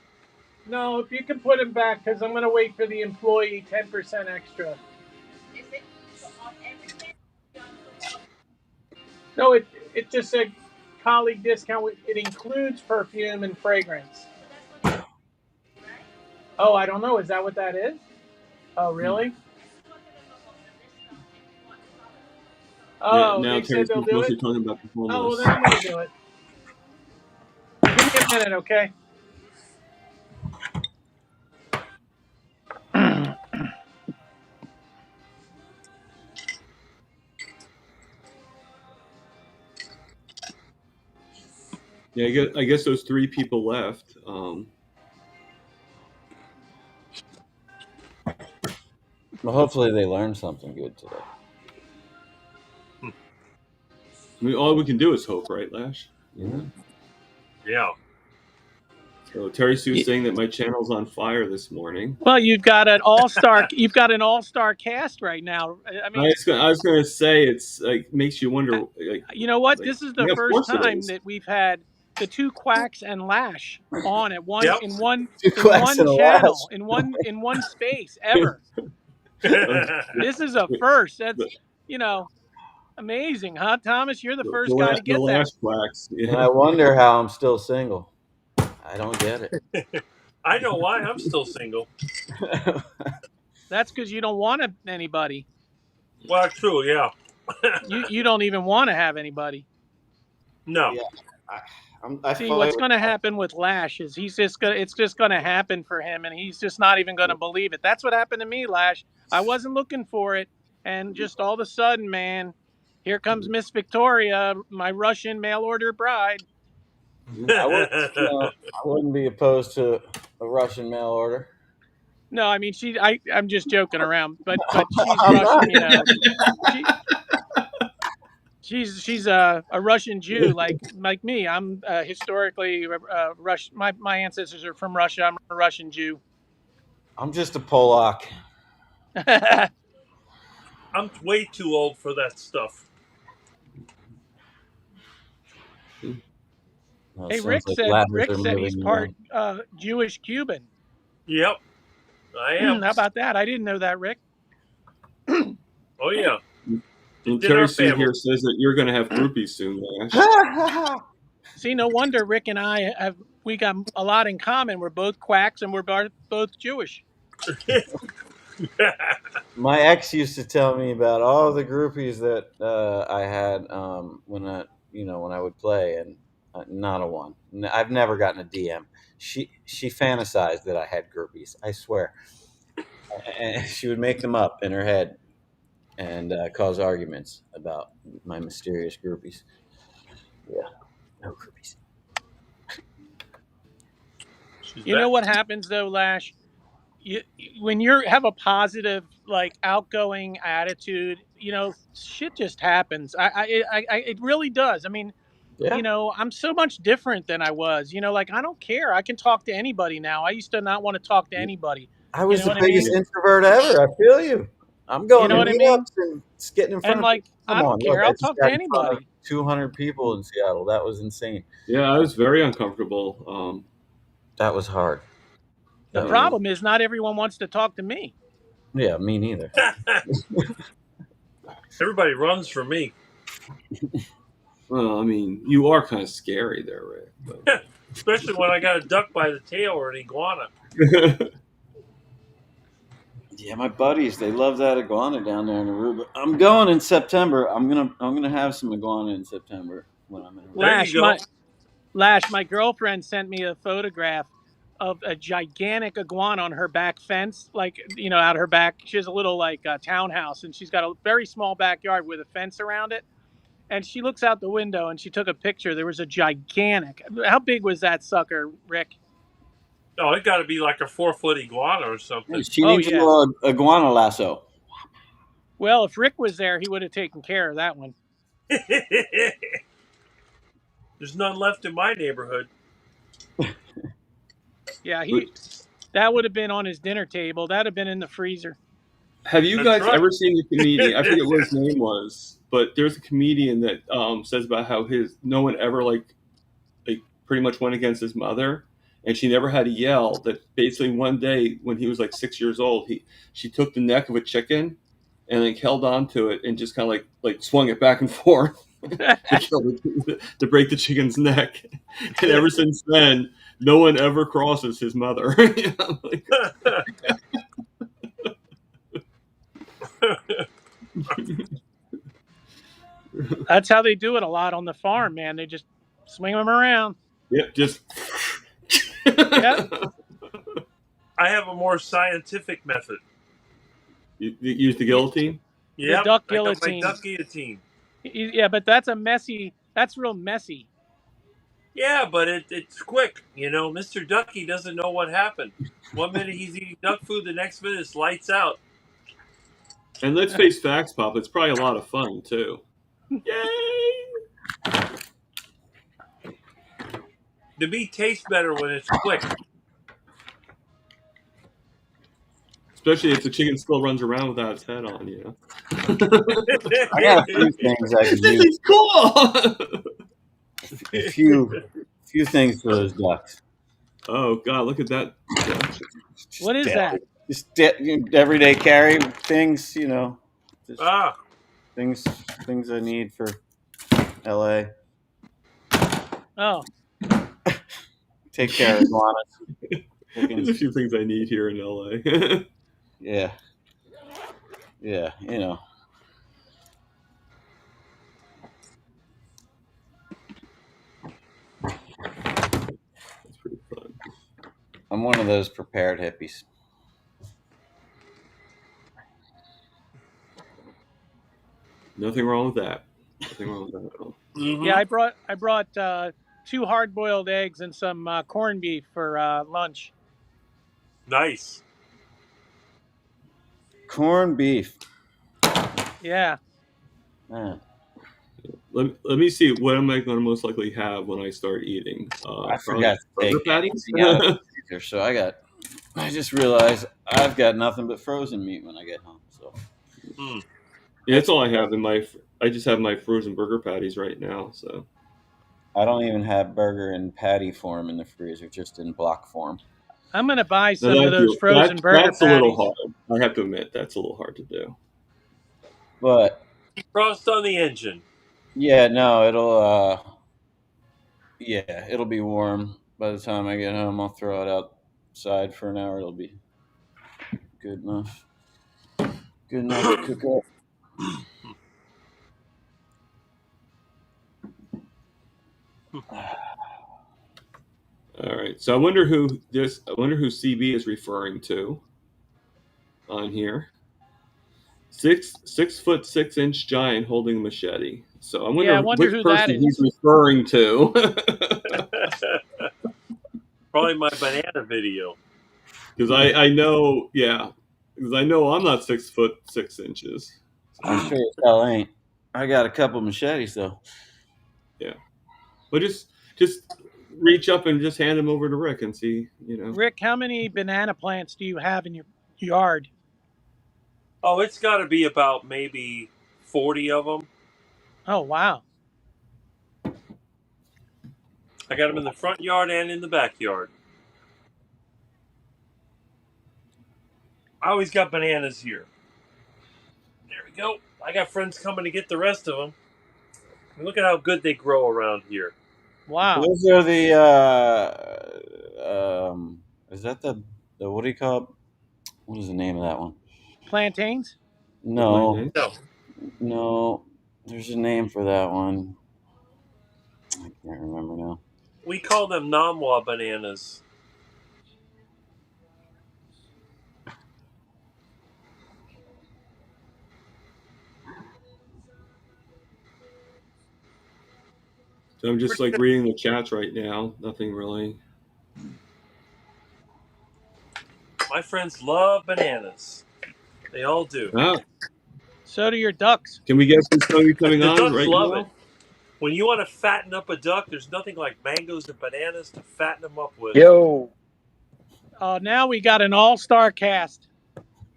No, if you can put him back, because I'm going to wait for the employee 10% extra. No, it just said colleague discount. It includes perfume and fragrance. Oh, I don't know. Is that what that is? Oh, really? Oh, now they said Terry's they'll do mostly it. talking about the Oh, well, homeless. then I'm going to do it. Give me a minute, okay? Yeah, I guess those 3 people left. Well, hopefully they learned something good today. I mean, all we can do is hope, right, Lash? You know? Yeah. So Terry Sue's saying that my channel's on fire this morning. Well, you've got an all-star cast right now. I mean, I was going to say it's like makes you wonder. Like, you know what? like, This is the yeah, of first course it time is. that we've had the 2 Quacks and Lash on at one Yep. in one 2 quacks and a channel lash. in one space ever. This is a first. That's amazing, huh, Thomas? You're the first guy to The get that. Lash quacks. And Yeah. I wonder how I'm still single. I don't get it. I know why I'm still single. That's because you don't want anybody. Well, true, yeah. You don't even want to have anybody. No. Yeah. I See, fight what's with- going to happen with Lash is it's just going to happen for him, and he's just not even going to believe it. That's what happened to me, Lash. I wasn't looking for it, and just all of a sudden, man, here comes Miss Victoria, my Russian mail order bride. I wouldn't be opposed to a Russian mail order. No, I mean I'm just joking around, but she's Russian, you know. She's a Russian Jew like me. I'm historically Russian. My ancestors are from Russia. I'm a Russian Jew. I'm just a Polak. I'm way too old for that stuff. Well, Hey, sounds Rick like said ladders are he's moving part around. Jewish Cuban. Yep. I am. How about that? I didn't know that, Rick. Oh, yeah. And It's in Terry our Sue family. here says that you're going to have groupies soon, Lash. See, no wonder Rick and I we got a lot in common. We're both quacks and we're both Jewish. My ex used to tell me about all the groupies that I had when I would play, and not a one. I've never gotten a DM. She fantasized that I had groupies. I swear, and she would make them up in her head and cause arguments about my mysterious groupies. Yeah, no groupies. You know what happens though, Lash? When you have a positive, like outgoing attitude, shit just happens. It really does. I mean, Yeah. I'm so much different than I was. Like I don't care. I can talk to anybody now. I used to not want to talk to anybody. I was You know the what I biggest mean? introvert ever. I feel you. I'm going know to what I meetups and getting in front And of like, people. Come I don't on, care. look, I I'll just talk got to in front of anybody. 200 people in Seattle. That was insane. Yeah, I was very uncomfortable. That was hard. The problem is not everyone wants to talk to me. Yeah, me neither. Everybody runs from me. Well, I mean, you are kind of scary there, Rick. But... Especially when I got a duck by the tail or an iguana. Yeah, my buddies, they love that iguana down there in Aruba. I'm going in September. I'm gonna have some iguana in September when I'm in Aruba. Lash, my girlfriend sent me a photograph of a gigantic iguana on her back fence, like, out her back. She has a little townhouse, and she's got a very small backyard with a fence around it. And she looks out the window and she took a picture. There was a gigantic. How big was that sucker, Rick? Oh, it got to be like a 4-foot iguana or something. She needs a little iguana lasso. Well, if Rick was there, he would have taken care of that one. There's none left in my neighborhood. Yeah, that would have been on his dinner table. That'd have been in the freezer. Have you guys ever seen the comedian? I forget what his name was, but there's a comedian that says about how no one ever like pretty much went against his mother, and she never had to yell. That basically one day when he was like 6 years old, she took the neck of a chicken and like held on to it and just kind of like swung it back and forth to break the chicken's neck. And ever since then, no one ever crosses his mother. That's how they do it a lot on the farm, man. They just swing them around. Yep, just. Yep. I have a more scientific method. You use the guillotine? Yeah, duck I got my guillotine. duck guillotine. Yeah, but that's real messy. Yeah, but it's quick. You know, Mr. Ducky doesn't know what happened. 1 minute he's eating duck food, the next minute it's lights out. And let's face facts, Pop. It's probably a lot of fun too. Yay! The meat tastes better when it's quick. Especially if the chicken still runs around without its head on, you know. I got a few things I could This use. is cool. A few things for those ducks. Oh God, look at that. What is that? Just everyday carry things, you know. Just things I need for LA. Oh. Take care of iguanas. There's a few things I need here in LA. Yeah, you know. That's pretty fun. I'm one of those prepared hippies. Nothing wrong with that. Nothing wrong with that at all. Mm-hmm. Yeah, I brought 2 hard-boiled eggs and some corned beef for lunch. Nice. Corned beef. Yeah. Man. Let me see. What am I going to most likely have when I start eating? I forgot to burger take patties. anything so I just realized I've got nothing but frozen meat when I get home. So Yeah, that's all I have I just have my frozen burger patties right now. So I don't even have burger in patty form in the freezer, just in block form. I'm gonna buy some of those frozen burger patties. That's a little hard. I have to admit, that's a little hard to do. But Frost on the engine. Yeah, no, it'll be warm by the time I get home. I'll throw it outside for an hour. It'll be good enough. Good enough to cook up. All right. So I wonder who CB is referring to on here. 6'6" giant holding a machete. So I wonder who which that person is. he's referring to. Probably my banana video. Because I know, because I know I'm not 6'6". So. I'm sure as hell ain't. I got a couple machetes though. Yeah, but just reach up and just hand them over to Rick and see, you know. Rick, how many banana plants do you have in your yard? Oh, it's got to be about maybe 40 of them. Oh, wow. I got them in the front yard and in the backyard. I always got bananas here. There we go. I got friends coming to get the rest of them. Look at how good they grow around here. Wow. Those are the is that the what do you call it? What is the name of that one? Plantains? No. There's a name for that one. I can't remember now. We call them Namwa bananas. So I'm just like reading the chats right now. Nothing really. My friends love bananas. They all do. Ah, So do your ducks. can we get some Tony coming The on ducks right love now? it. When you want to fatten up a duck, there's nothing like mangoes and bananas to fatten them up with. Yo. Now we got an all-star cast.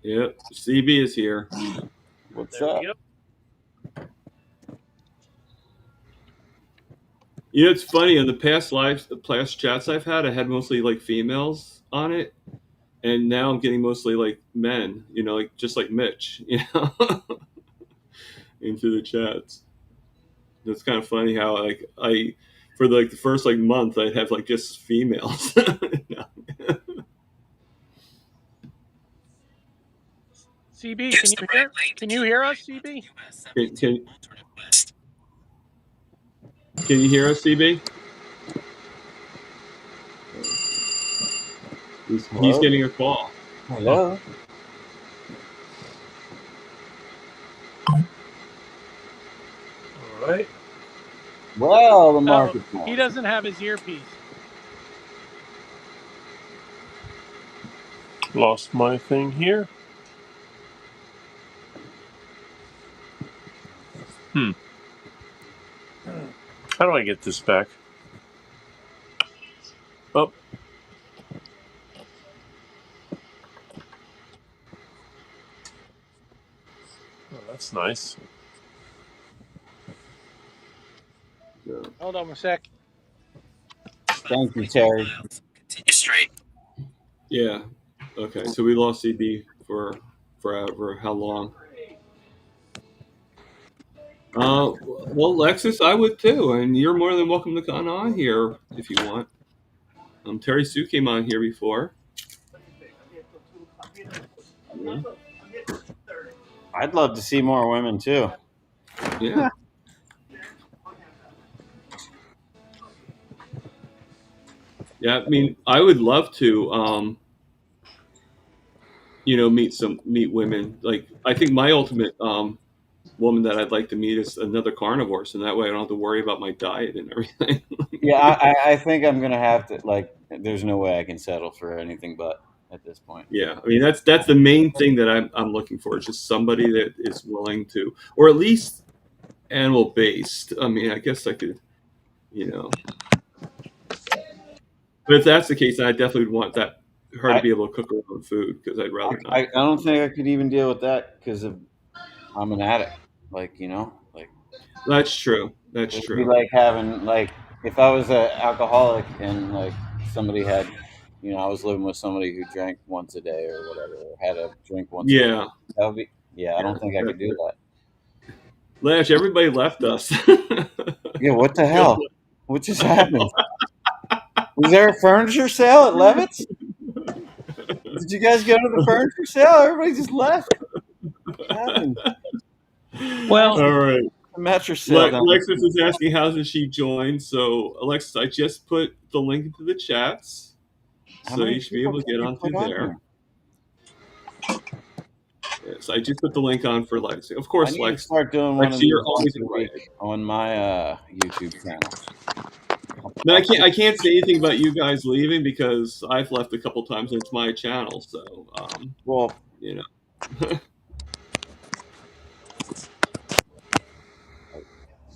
Yep, CB is here. What's There up? we go. You know, it's funny, in the past chats I've had, I had mostly like females on it, and now I'm getting mostly like men, you know, like just like Mitch, you know, into the chats. It's kind of funny how like for like the first like month I'd have like just females. CB, can you hear us, CB? Can you hear us, CB? He's Hello? getting a call. Hello. All right. Well, the Oh, market's he on. doesn't have his earpiece. Lost my thing here. How do I get this back? Oh. Oh, that's nice. Hold on a sec. Thank you, Terry. Continue straight. Yeah. Okay. So we lost CB for forever. How long? Well, Lexus, I would too, and you're more than welcome to come on here if you want. Terry Sue came on here before. Yeah. I'd love to see more women too. Yeah. Yeah, I mean, I would love to, meet women. Like, I think my ultimate woman that I'd like to meet is another carnivore, so that way I don't have to worry about my diet and everything. Yeah, I think I'm gonna have to. Like, there's no way I can settle for anything but at this point. Yeah, I mean that's the main thing that I'm looking for. Is just somebody that is willing to, or at least animal based. I mean, I guess I could, But if that's the case, then I definitely would want her to be able to cook her own food because I'd rather not. I don't think I could even deal with that because I'm an addict. Like, That's true. That's it'd be true. like having, like, if I was an alcoholic and like somebody had, I was living with somebody who drank once a day or whatever, or had a drink once a day. Yeah. That would be, I don't think I could do that. Lash, everybody left us. Yeah, what the hell? What just happened? Was there a furniture sale at Levitt's? Did you guys go to the furniture sale? Everybody just left. What happened? Well, all right. The mattress sale. Alexis is asking how does she join. So, Alexis, I just put the link into the chats, so you should be able to get onto there. Yes, I just put the link on for Lexi. Of course, I need to Lexi. start doing one of these you're always once a week on my YouTube channel. No, I can't say anything about you guys leaving because I've left a couple times and it's my channel. So, well,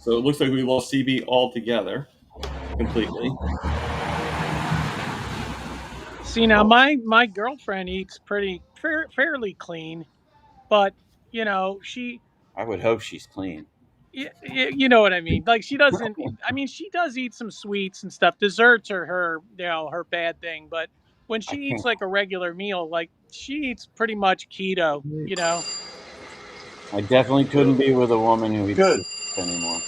So it looks like we lost CB altogether, completely. See, now my girlfriend eats fairly clean, but she. I would hope she's clean. You know what I mean? Like she doesn't. I mean, she does eat some sweets and stuff. Desserts are her, her bad thing. But when she eats like a regular meal, like she eats pretty much keto. I definitely couldn't be with a woman who eats anymore.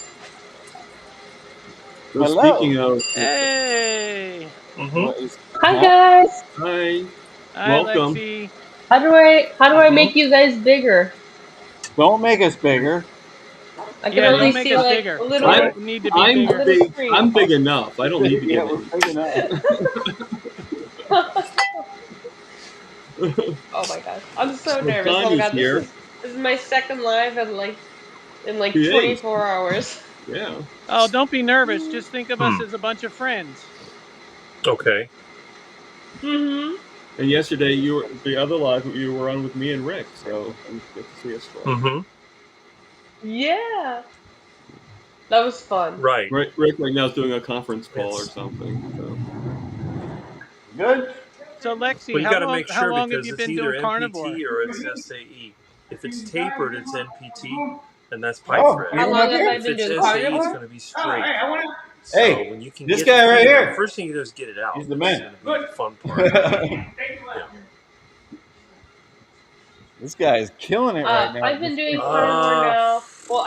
So speaking of, hey, hi guys. Hi. Welcome. Lexi. How do I make you guys bigger? Don't make us bigger. I can only see like bigger. a little. I need to be bigger. Big, I'm big enough. I don't need to get big enough. Oh my gosh, I'm so nervous. Oh my god, this is my second live in like 24 hours. Yeah. Oh, don't be nervous. Just think of us as a bunch of friends. Okay. Mm-hmm. And yesterday, the other live you were on with me and Rick, so you get to see us for. Mm-hmm. Yeah. That was fun. Right. Rick right now is doing a conference call or something. So. Good. So Lexi, well, you got to make sure because because it's either NPT carnivore? or it's SAE. If it's tapered, it's NPT, and that's pipe thread. How long have I been doing carnivore? It's going to be straight. Hey, when you can this guy right here. The first thing you do is get it out. He's the man. The fun part. This guy is killing it right now. I've been doing carnivore now. Well,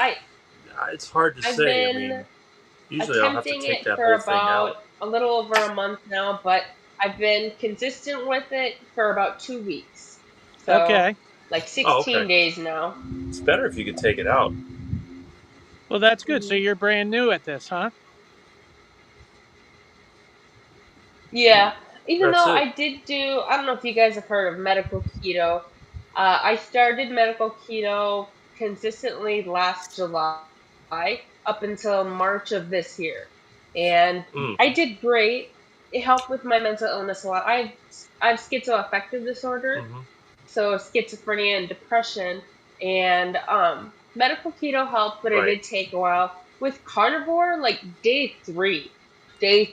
it's hard to say. I mean, usually I'll have to take that whole thing out. A little over a month now, but I've been consistent with it for about 2 weeks. So, like 16 days now. It's better if you could take it out. Well, that's good. So you're brand new at this, huh? Yeah. Even That's though it. I did do, I don't know if you guys have heard of medical keto. I started medical keto consistently last July up until March of this year. And Mm. I did great. It helped with my mental illness a lot. I've schizoaffective disorder, Hmm. so schizophrenia and depression. And medical keto helped, but it Right. did take a while. With carnivore, like day 3 I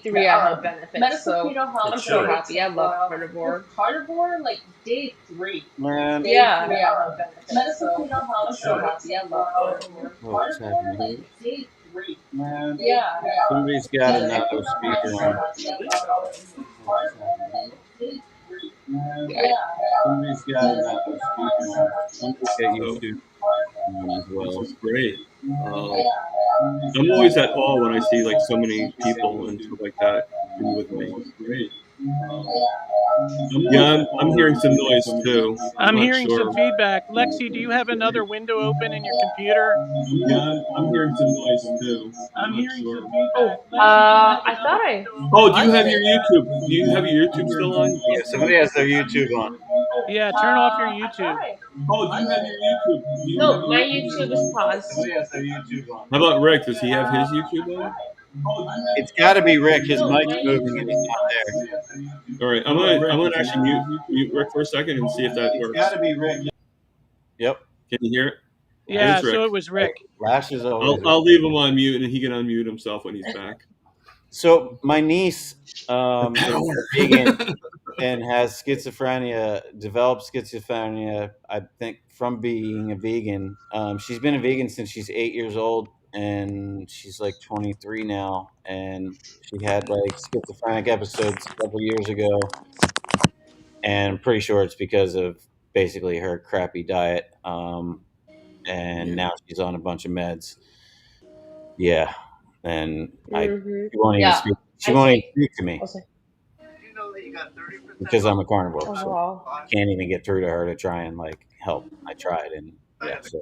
had benefits. Medical So keto helps, I'm It so should. happy. I love carnivore. With carnivore, like day 3. Man, Yeah. I have benefits. Medical keto helps. I'm so happy. I love carnivore. what's Carnivore, happening like here? day 3. Man, Yeah. somebody's got another speaker on. Man, Yeah. somebody's got another speaker on. I'm looking at YouTube as This well. is great. I'm always at awe when I see like so many people and stuff like that with me. Great. Yeah, I'm hearing some noise too. I'm not hearing sure. some feedback. Lexi, do you have another window open in your computer? Yeah, I'm hearing some noise too. I'm not hearing sure. some feedback. Oh, Lexi, do you have I another thought I. window Oh, open? do you have your YouTube? Do you have your YouTube still on? Yeah, somebody has their YouTube on. Yeah, turn off your I YouTube. thought I. Oh, do you have your YouTube? Do you No, have my your YouTube is paused. Somebody has their YouTube on. How about Rick? Does he have his YouTube on? It's got to be Rick. His No, mic's my moving YouTube and is he's not paused. there. All right, I'm gonna actually mute Rick for a second and see if that It's works. got to be Rick. Yep. Can you hear it? Yeah, It's Rick. so it was Rick. Lash is always Rick. I'll leave him on mute and he can unmute himself when he's back. So my niece is vegan and has schizophrenia, developed schizophrenia, I think, from being a vegan. She's been a vegan since she's 8 years old, and she's like 23 now. And she had like schizophrenic episodes a couple years ago. And I'm pretty sure it's because of basically her crappy diet. And now she's on a bunch of meds. Yeah. And Mm-hmm. she won't even Yeah. speak. She won't even speak to me Okay. You know that you got 30% because I'm a carnivore. Oh, So wow. I can't even get through to her to try and like help. I tried, and yeah. So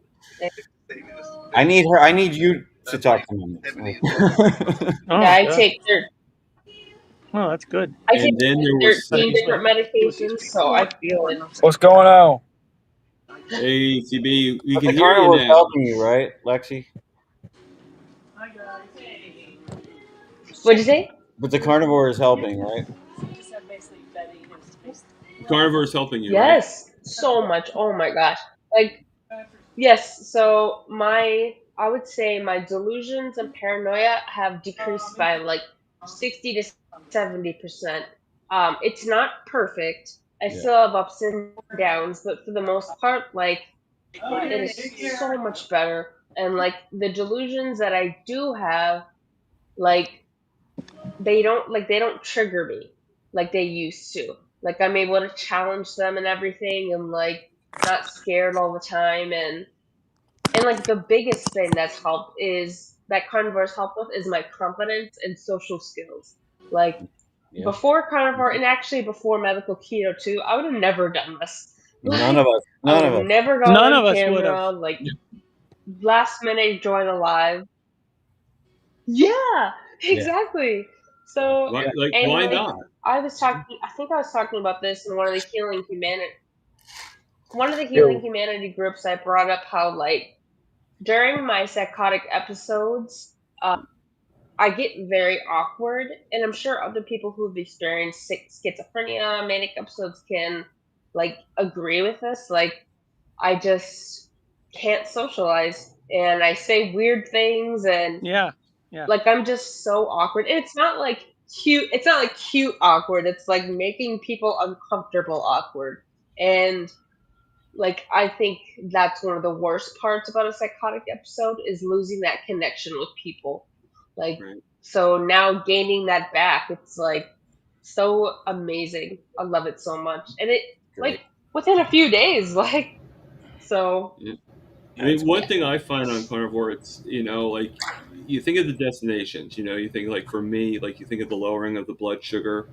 I need her. I need you to talk to me. Oh, Yeah, I God. take Oh, that's good. I take And then there was 13 different medications, so I feel it. What's going on? Hey CB, we But can the hear you carnivore's now. helping you, right, Lexi? What'd you say? But the carnivore is helping, right? Carnivore is helping you, Yes, so much. Oh my gosh. Like, yes, so I would say my delusions and paranoia have decreased by like 60 to 70%. It's not perfect. I Yeah. still have ups and downs, but for the most part, like, it is so much better. And like the delusions that I do have, like, they don't trigger me like they used to. Like I'm able to challenge them and everything, and like not scared all the time. And like the biggest thing that's helped is that carnivores help with is my confidence and social skills. Like Yeah. before carnivore, and actually before medical keto too, I would have never done this. None of us. I None would of have us. never gone None on of us camera. would've. Like last minute join a live. Yeah, exactly. So right? and Why like not? I think I was talking about this in one of the healing humanity groups. I brought up how like during my psychotic episodes, I get very awkward, and I'm sure other people who've experienced schizophrenia, manic episodes can like agree with this. Like I just can't socialize, and I say weird things, and Yeah. like I'm just so awkward. And it's not like cute. It's not like cute awkward. It's like making people uncomfortable awkward. And like I think that's one of the worst parts about a psychotic episode is losing that connection with people. Like Right. so now gaining that back, it's like so amazing. I love it so much. And it like within a few days, like so Yeah. I mean, one thing I find on carnivore, it's like you think of the destinations. You think like for me, like you think of the lowering of the blood sugar.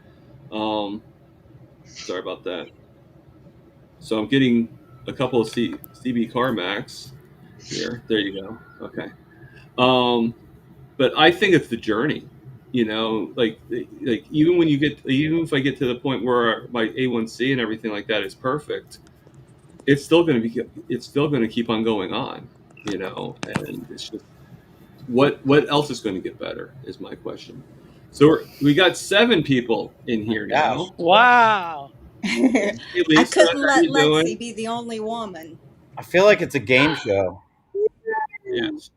Sorry about that. So I'm getting a couple of CB Carmax here. There you go. Okay. But I think it's the journey. you know, like even if I get to the point where my A1C and everything like that is perfect, it's still going to keep on going on, you know, and it's just what else is going to get better is my question. So we got 7 people in here now. Wow. Hey, I Lisa, couldn't how let you Lexi doing? be the only woman. I feel like it's a game show. Yes.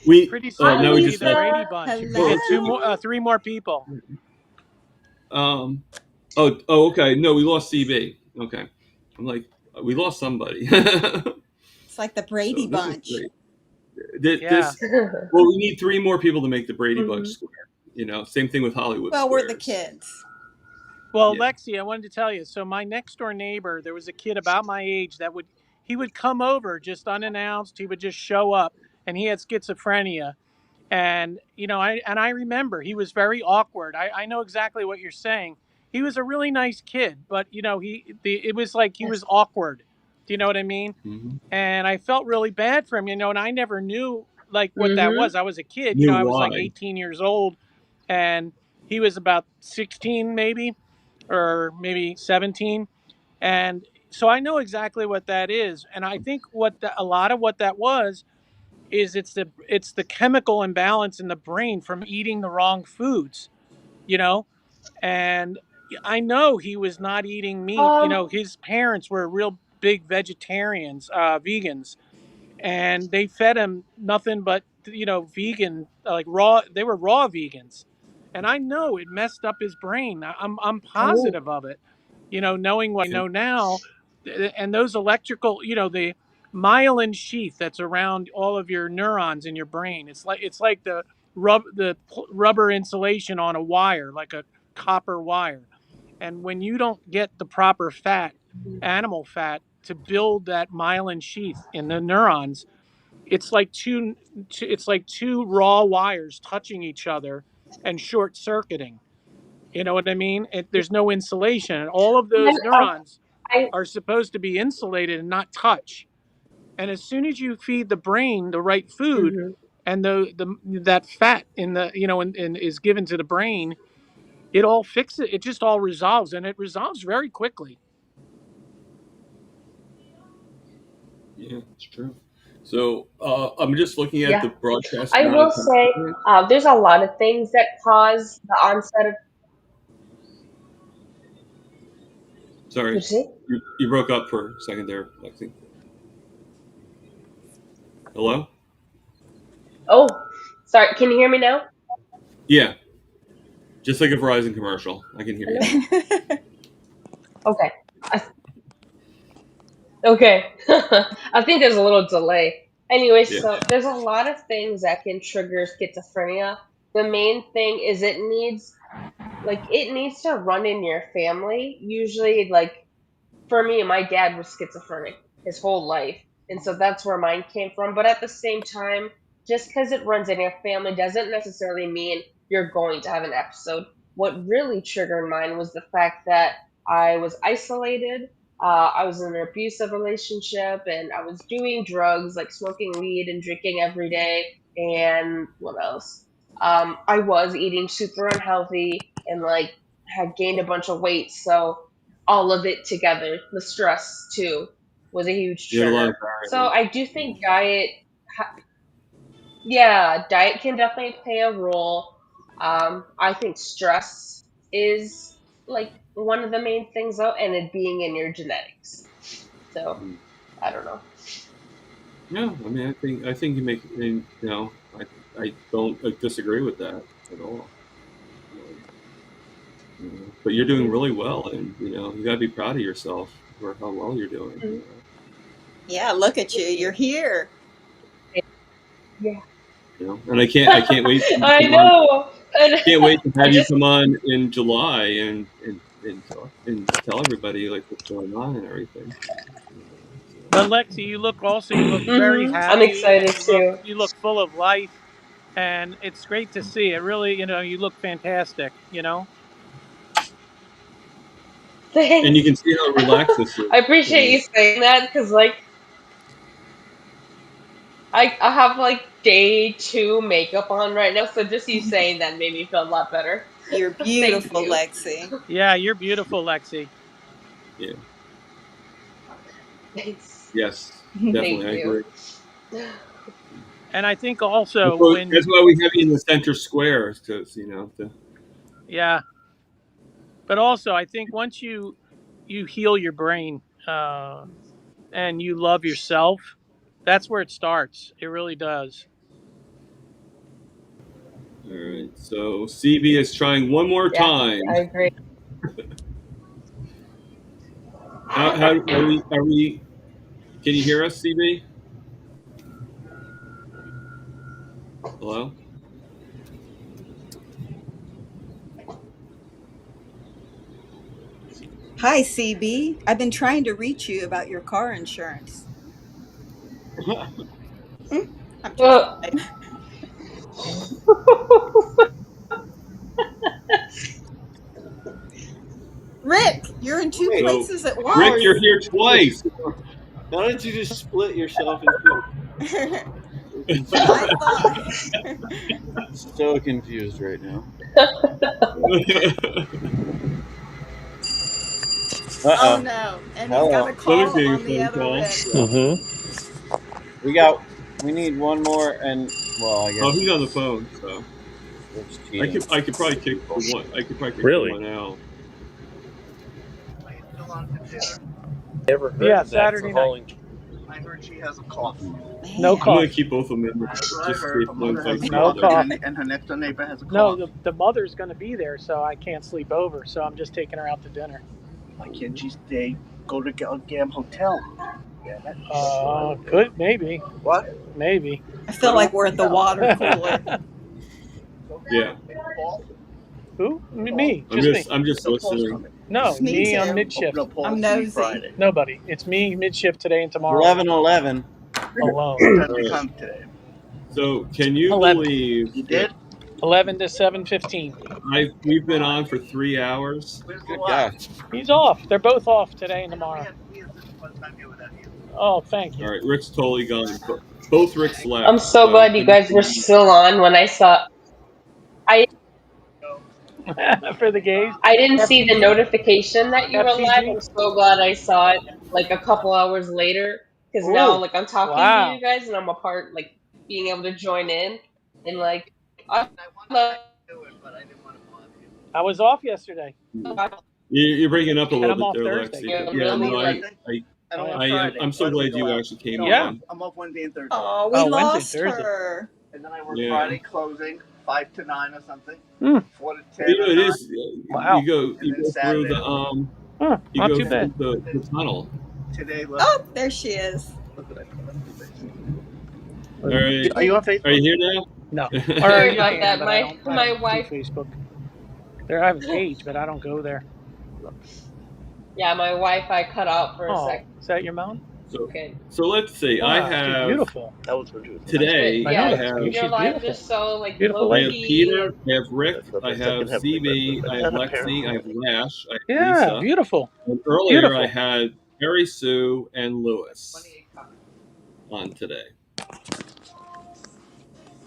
We Pretty soon now it'll we be just the had Brady Bunch. If we oh, get Hello. 3 more people. oh okay, no, we lost CB. Okay, I'm like, we lost somebody. It's like the Brady So this is Bunch. great. Yeah. Well, we need 3 more people to make the Brady Mhm. Bunch square. You know, same thing with Hollywood Well, we're the squares. kids. Well, Yeah. Lexi, I wanted to tell you. So my next door neighbor, there was a kid about my age that he would come over just unannounced. He would just show up, and he had schizophrenia. And I remember he was very awkward. I know exactly what you're saying. He was a really nice kid, but it was like he was awkward. Do you know what I mean? Mm-hmm. And I felt really bad for him, and I never knew like what that Mhm. was. I was a kid, Knew I was like why? 18 years old, and he was about 16 maybe, or maybe 17. And so I know exactly what that is. And I think a lot of what that was is it's the chemical imbalance in the brain from eating the wrong foods, you know? And I know he was not eating meat. His parents were real big vegetarians, vegans, and they fed him nothing but vegan, like raw. They were raw vegans, and I know it messed up his brain. I'm Oh. positive of it. Knowing what I know now, and those electrical, the myelin sheath that's around all of your neurons in your brain. It's like the rubber insulation on a wire, like a copper wire. And when you don't get the proper fat, animal fat, to build that myelin sheath in the neurons, it's like two raw wires touching each other and short circuiting. You know what I mean? There's no insulation, and all of those neurons I are supposed to be insulated and not touch. And as soon as you feed the brain the right food, Mhm. and that fat in the is given to the brain, it all fixes. It just all resolves, and it resolves very quickly. Yeah, it's true. So I'm just looking at the Yeah. broadcast I amount will of time. say there's a lot of things that cause the onset of. Sorry, Did you say? you broke up for a second there, Lexi. Hello? Oh, sorry. Can you hear me now? Yeah, just like a Verizon commercial. I can hear you Hello? now. Okay. Okay. I think there's a little delay. Anyway, Yeah. so there's a lot of things that can trigger schizophrenia. The main thing is it needs to run in your family. Usually, like for me, my dad was schizophrenic his whole life, and so that's where mine came from. But at the same time, just because it runs in your family doesn't necessarily mean you're going to have an episode. What really triggered mine was the fact that I was isolated. I was in an abusive relationship, and I was doing drugs like smoking weed and drinking every day. And what else? I was eating super unhealthy and like had gained a bunch of weight. So all of it together, the stress too, was a huge You had a lot of trigger. So variables. I do think diet can definitely play a role. I think stress is like one of the main things though, and it being in your genetics. So I don't know. Yeah, I mean, I think you make, you know, I don't disagree with that at all. But you're doing really well, and you got to be proud of yourself for how well you're doing. Mhm. Yeah, look at you. Thank you. You're here. Yeah. And I can't wait to I come on. know. And Can't wait to I have you just come on in July and talk and tell everybody like what's going on and everything. But Lexi, you look very I'm happy, and excited too. you look full of life, and it's great to see. It really, you look fantastic. And you Thanks. can see how relaxed this is. I appreciate you saying that because, like, I have like day 2 makeup on right now, so just you saying that made me feel a lot better. You're Thank beautiful, you. Lexi. Yeah, you're beautiful, Lexi. Yeah. Thanks. Yes. Thank Definitely, I agree. you. And I think also That's when why we have you in the center square, because yeah, but also I think once you heal your brain and you love yourself, that's where it starts. It really does. All right. So CB is trying one more Yeah, time. I agree. How are we? Can you hear us, CB? Hello? Hi, CB. I've been trying to reach you about your car insurance. I'm just Well, kidding. Rick, you're in two Wait, So, places at how are Rick, once. you're you? here twice. How did you just split yourself in two? So I confused. thought. So confused right now. Oh Uh-oh. no. And he's got Hello. a Someone's call getting a on the phone other call. Rick. We need one more, and well, I Oh, guess he's on the phone, so Rick's cheating. I could probably kick the one. I could probably kick Really? the one out. Are you still on computer? Never heard Yeah, of that for Saturday night. hauling. I heard she has a cough. No Man. I'm gonna cough. keep both of them in That's what I just in heard. case Her one mother has fights a the No cough, other. cough. and her next door neighbor has a No, cough. the mother's going to be there, so I can't sleep over. So I'm just taking her out to dinner. Why can't she stay? Go to Gam Hotel. Yeah, that, Good, maybe, what? maybe. I feel like we're at the water cooler. Yeah, Who? Me, just me. I'm just So Paul's listening. coming. No, Me me on too. mid shift. No, Paul's I'm coming nosy. Friday. Nobody. It's me mid shift today and tomorrow 11:11. alone. What time did All you right. come today? So, can you 11. believe You did? 11 to 7:15. we've been on for 3 hours? Where's the Good wife? gosh. He's off. They're both off today and We tomorrow. had such a fun time here without you. Oh, thank All you. right, Rick's totally gone. Both Ricks left. I'm so glad you can guys were still on when I saw. I For the gays. I didn't see the notification that you were live. FTG. I'm so glad I saw it like a couple hours later because now Ooh, like I'm talking to wow. you guys and I'm a part like being able to join in and like I I wanted to do it, but I didn't want to bother you. I was off yesterday, You're breaking up a and little I'm bit off there, Thursday. Lexi. Yeah, But yeah, really, no, like- I don't Oh, want yeah. Friday. I'm so Why don't we glad you go out? actually came Yeah. on. I'm off Wednesday and Thursday. Oh, we Oh, Wednesday, lost Thursday. her. And then I work Yeah. Friday closing, 5 to 9 or something. Hmm. 4 to 10 You know, or it 9. is. Wow. You go And then through the Saturday. Huh, you not go too through bad. the tunnel. Today, look. Oh, there she is. Look what I put on Facebook. All right, Are you on Facebook? are you here now? No. All Sorry you about can, that. but My- I don't my do wife- Facebook. There, I have a page, but I don't go there. Yeah, my Wi-Fi cut out for a Oh, second. is that your mom? So let's see. I Wow, she's have beautiful. That was what you today. I yeah, know I that. have She's your live beautiful. is so like Beautiful low I have key. Peter. I have Rick. That's what I they have can have CB. with I that have up here. Lexi. I have Lash. I have Yeah, Lisa. beautiful. And earlier Beautiful. I had Terry Sue and Lewis on today.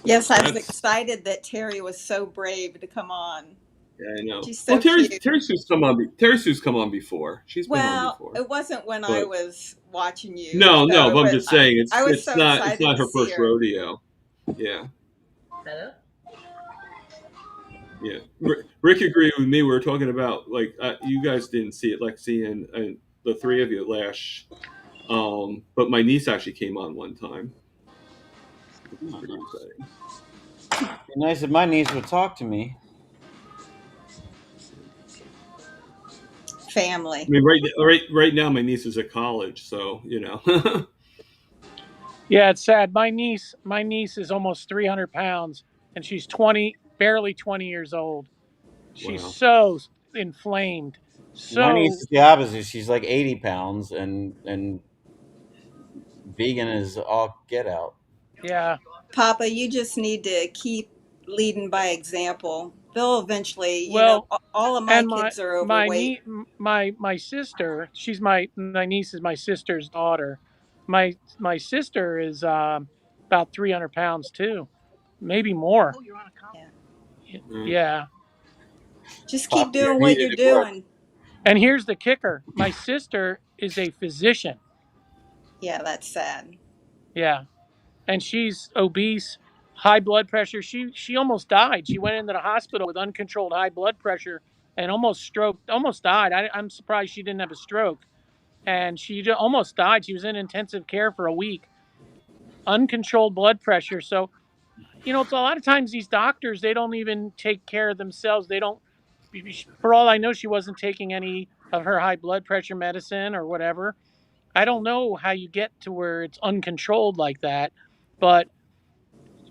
Yes, I was That's- excited that Terry was so brave to come on. Yeah, I know. She's so Well, Terry cute. Sue's come on. Terry Sue's come on before. She's been on Well, before. it wasn't when I But- was watching you. No, so, but I'm just saying it's I was it's so not excited her to see first her. rodeo. Yeah. Hello? Yeah, Rick agreed with me. We were talking about like you guys didn't see it, Lexi and the three of you, Lash. But my niece actually came on one time. It was pretty exciting. It'd be nice if my niece would talk to me. Family. I mean, right now my niece is at college, so you know. Yeah, it's sad. My niece is almost 300 pounds, and she's barely 20 years old. She's Wow. so inflamed. My niece So is the opposite. She's like 80 pounds and vegan is all get out. yeah, Papa, you just need to keep leading by example. They'll eventually, Well, all of my and kids are overweight. my sister. She's my niece is my sister's daughter. My sister is about 300 pounds too, maybe more. Yeah. Yeah. Just Top keep of your doing what heat you're at work. doing. And here's the kicker. My sister is a physician. Yeah, that's sad. Yeah. And she's obese, high blood pressure. She almost died. She went into the hospital with uncontrolled high blood pressure and almost died. I'm surprised she didn't have a stroke. And she almost died. She was in intensive care for a week, uncontrolled blood pressure. So, it's a lot of times these doctors, they don't even take care of themselves. They don't, for all I know, she wasn't taking any of her high blood pressure medicine or whatever. I don't know how you get to where it's uncontrolled like that, but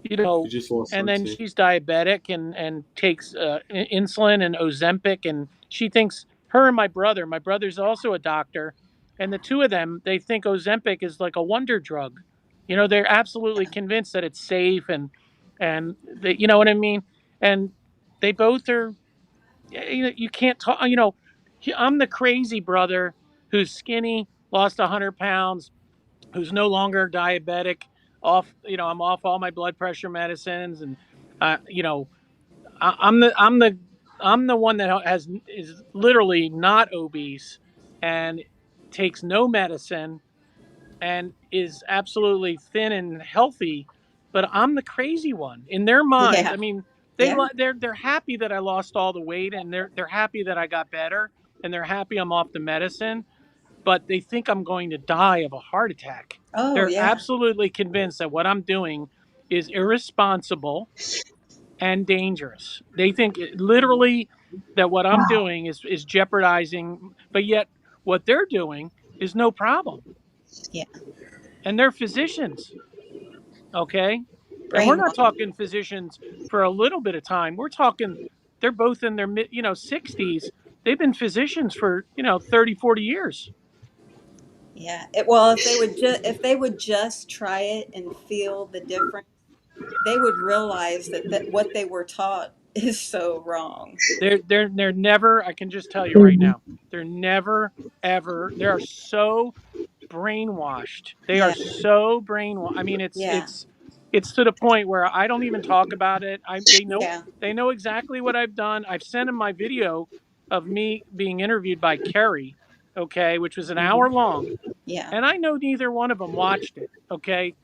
You just lost and one then too. she's diabetic and takes insulin and Ozempic, and she thinks her and my brother's also a doctor, and the two of them, they think Ozempic is like a wonder drug. They're absolutely convinced that it's safe and they, you know what I mean? And they both are, you can't talk, I'm the crazy brother who's skinny, lost 100 pounds, who's no longer diabetic, I'm off all my blood pressure medicines, and you know I'm the one that is literally not obese and takes no medicine and is absolutely thin and healthy, but I'm the crazy one in their minds. Yeah. I mean, Yeah. they're happy that I lost all the weight, and they're happy that I got better, and they're happy I'm off the medicine, but they think I'm going to die of a heart attack. Oh, They're yeah. absolutely convinced that what I'm doing is irresponsible and dangerous. They think literally that what I'm doing is jeopardizing, but yet what they're doing is no problem. Yeah. And they're physicians, okay? And we're not Brainwash. talking physicians for a little bit of time. We're talking they're both in their 60s. They've been physicians for, 30, 40 years. Yeah. Well, if they would just try it and feel the difference, they would realize that what they were taught is so wrong. They're never, I can just tell you right now, they're never ever, they are so brainwashed. They are Yeah. so brainwashed. I mean, Yeah. it's to the point where I don't even talk about it. Yeah. They know exactly what I've done. I've sent them my video of me being interviewed by Kerry, okay, which was an Hmm. hour long, Yeah. and I know neither one of them watched it, okay?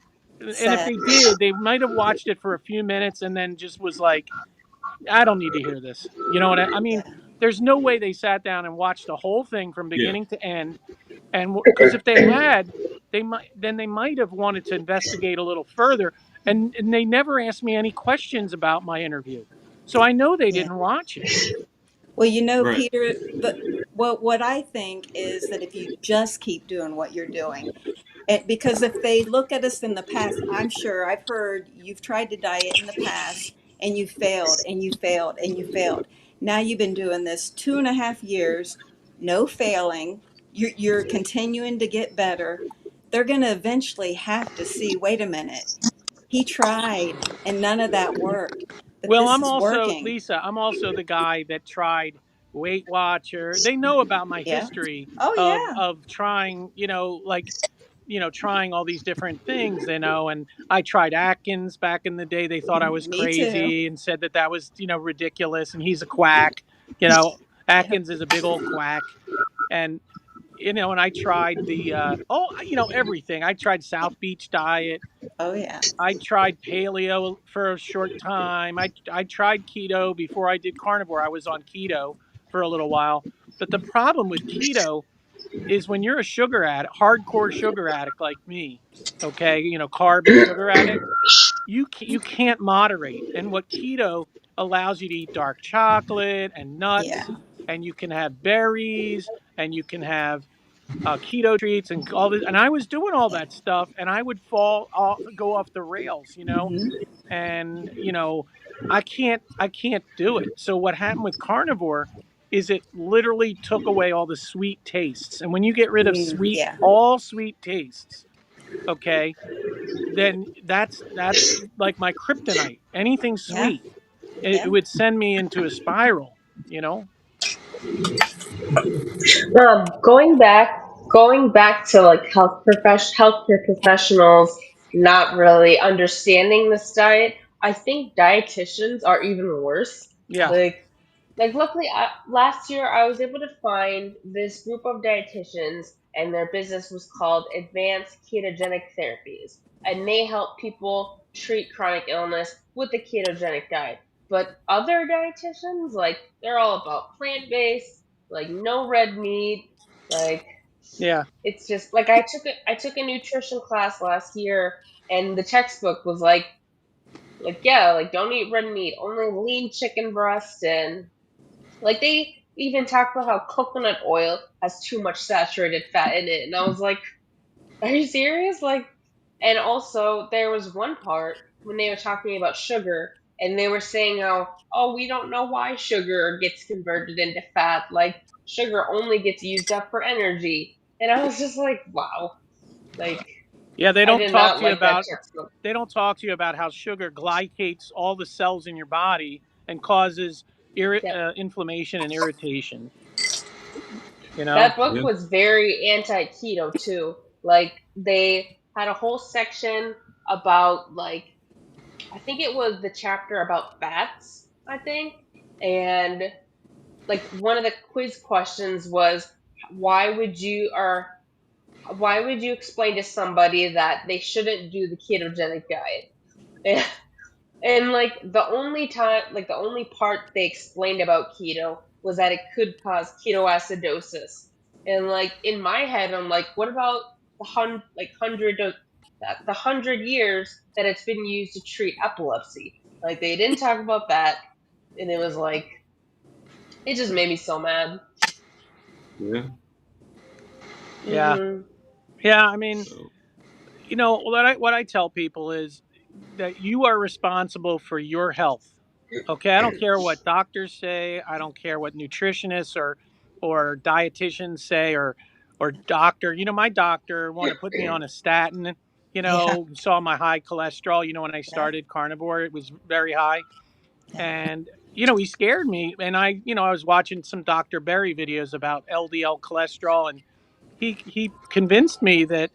And if Sad. they did, they might have watched it for a few minutes and then just was like, I don't need to hear this. You know what I mean? Yeah. There's no way they sat down and watched the whole thing from Yeah. beginning to end. And because if they had, they might have wanted to investigate a little further. And they never asked me any questions about my interview, so I know they Yeah. didn't watch it. Well, Right. Peter, what I think is that if you just keep doing what you're doing, because if they look at us in the past, I'm sure I've heard you've tried to diet in the past and you failed and you failed and you failed. Now you've been doing this 2.5 years, no failing. You're continuing to get better. They're going to eventually have to see, wait a minute, he tried and none of that worked, but Well, this I'm is also, working. Lisa, I'm also the guy that tried Weight Watcher. They know about my Yeah. history Oh, yeah. of trying, trying all these different things, and I tried Atkins back in the day. They thought I was Me too. crazy and said that was, ridiculous, and he's a quack. Yep. Atkins is a big old quack. And and I tried the everything. I tried South Beach diet. Oh, yeah. I tried paleo for a short time. I tried keto before I did carnivore. I was on keto for a little while. But the problem with keto is when you're a sugar addict, hardcore sugar addict like me, okay, carb and sugar addict, you can't moderate. And what keto allows you to eat dark chocolate and nuts, Yeah. and you can have berries, and you can have keto treats and all this. And I was doing all Yeah. that stuff, and I would go off the rails, Hmm. and I can't do it. So what happened with carnivore is it literally took away all the sweet tastes. And when you get rid of Yeah. all sweet tastes, okay, then that's like my kryptonite. Anything Yeah. sweet, it Yeah. would send me into a spiral, Going back to like healthcare professionals, not really understanding this diet. I think dietitians are even worse. Yeah. Like luckily, last year I was able to find this group of dietitians, and their business was called Advanced Ketogenic Therapies, and they help people treat chronic illness with the ketogenic diet. But other dietitians, like they're all about plant based, like no red meat, like Yeah. it's just like I took a nutrition class last year, and the textbook was like yeah, like don't eat red meat, only lean chicken breast, and like they even talk about how coconut oil has too much saturated fat in it, and I was like, are you serious? Like, and also there was one part when they were talking about sugar, and they were saying how, oh, we don't know why sugar gets converted into fat. Like sugar only gets used up for energy, and I was just like, wow, like Yeah, they I don't did talk not to you like that about textbook. they don't talk to you about how sugar glycates all the cells in your body and causes Yep. inflammation and irritation. You know? That book Yeah. was very anti-keto too. Like they had a whole section about like I think it was the chapter about fats, I think. And like one of the quiz questions was why would you or why would you explain to somebody that they shouldn't do the ketogenic diet? And like the only part they explained about keto was that it could cause ketoacidosis. And like in my head, I'm like, what about the 100 years that it's been used to treat epilepsy? Like they didn't talk about that, and it was like it just made me so mad. Yeah. Yeah. Hmm. Yeah, I mean, So, you know, what I tell people is that you are responsible for your health. Okay, I don't care what doctors say. I don't care what nutritionists or dietitians say or doctor. You know, my doctor wanted to put me on a statin. You Yeah. know, saw my high cholesterol. You know, when I Yeah. started carnivore, it was very high, and you know, he scared me. And I was watching some Dr. Berry videos about LDL cholesterol, and he convinced me that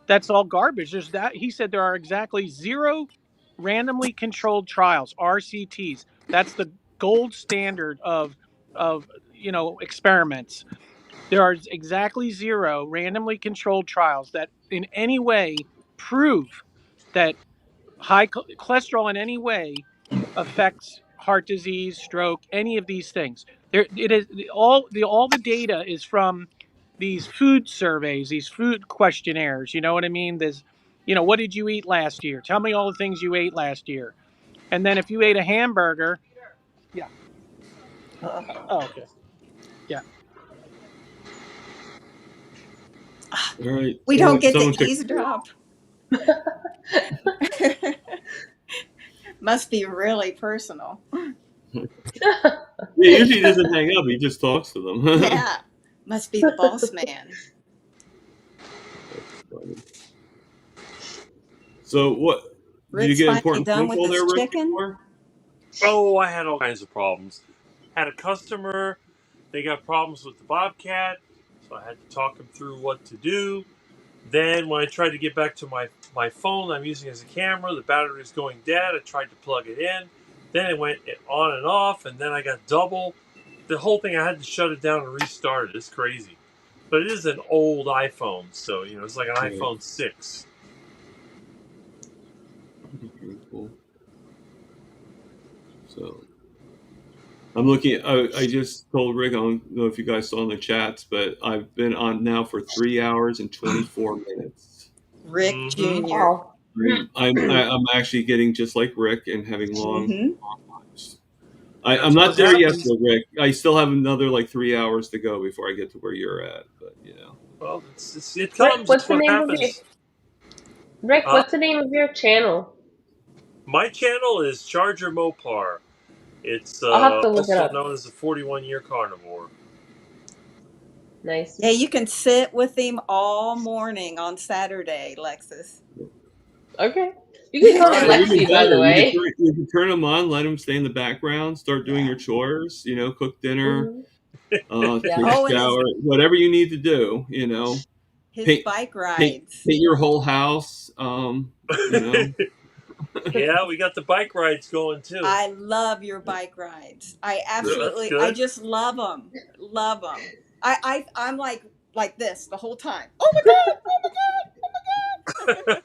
that's all garbage. He said there are exactly 0 randomly controlled trials, RCTs. That's the gold standard of experiments. There are exactly 0 randomly controlled trials that in any way prove that high cholesterol in any way affects heart disease, stroke, any of these things. There, it is all the data is from these food surveys, these food questionnaires. You know what I mean? There's, what did you eat last year? Tell me all the things you ate last year. And then if you ate a hamburger, yeah. Oh, okay. Yeah. all right. We don't get Someone to check. eavesdrop. Must be really personal. Yeah, usually he doesn't hang up. He just talks to them. Yeah. Must be the boss man. That's funny. So what? Did you Rick's get finally important done phone with call his there, Rick? chicken. Before? Oh, I had all kinds of problems. Had a customer, they got problems with the Bobcat, so I had to talk them through what to do. Then when I tried to get back to my phone I'm using as a camera, the battery was going dead. I tried to plug it in. Then it went on and off, and then I got double. The whole thing, I had to shut it down and restart it. It's crazy. But it is an old iPhone, so, it's like an Right. iPhone 6. Okay, cool. So I'm looking. I just told Rick. I don't know if you guys saw in the chats, but I've been on now for 3 hours and 24 minutes. Rick Mhm. Jr. Wow. I'm actually getting just like Rick and having long lives. I'm That's not what there yet, happens. though, Rick. I still have another like 3 hours to go before I get to where you're at. But Well, it Rick, comes. what's It's the what name of your happens. Rick? Huh? What's the name of your channel? My channel is Charger Mopar. It's I'll have to look it also up. known as the 41-year carnivore. Nice. Yeah, you can sit with him all morning on Saturday, Lexus. Okay. You can call me Right. even Lexi, by better, the way. you can turn them on, let them stay in the background, start doing your chores. Cook dinner, Yeah. take a Oh, and shower, whatever you need to do. His Paint, bike paint, rides. paint your whole house. You know. Yeah, we got the bike rides going too. I love your bike rides. I That's I good. just love them. Love them. I'm like this the whole time. Oh my God. Oh my God. Oh my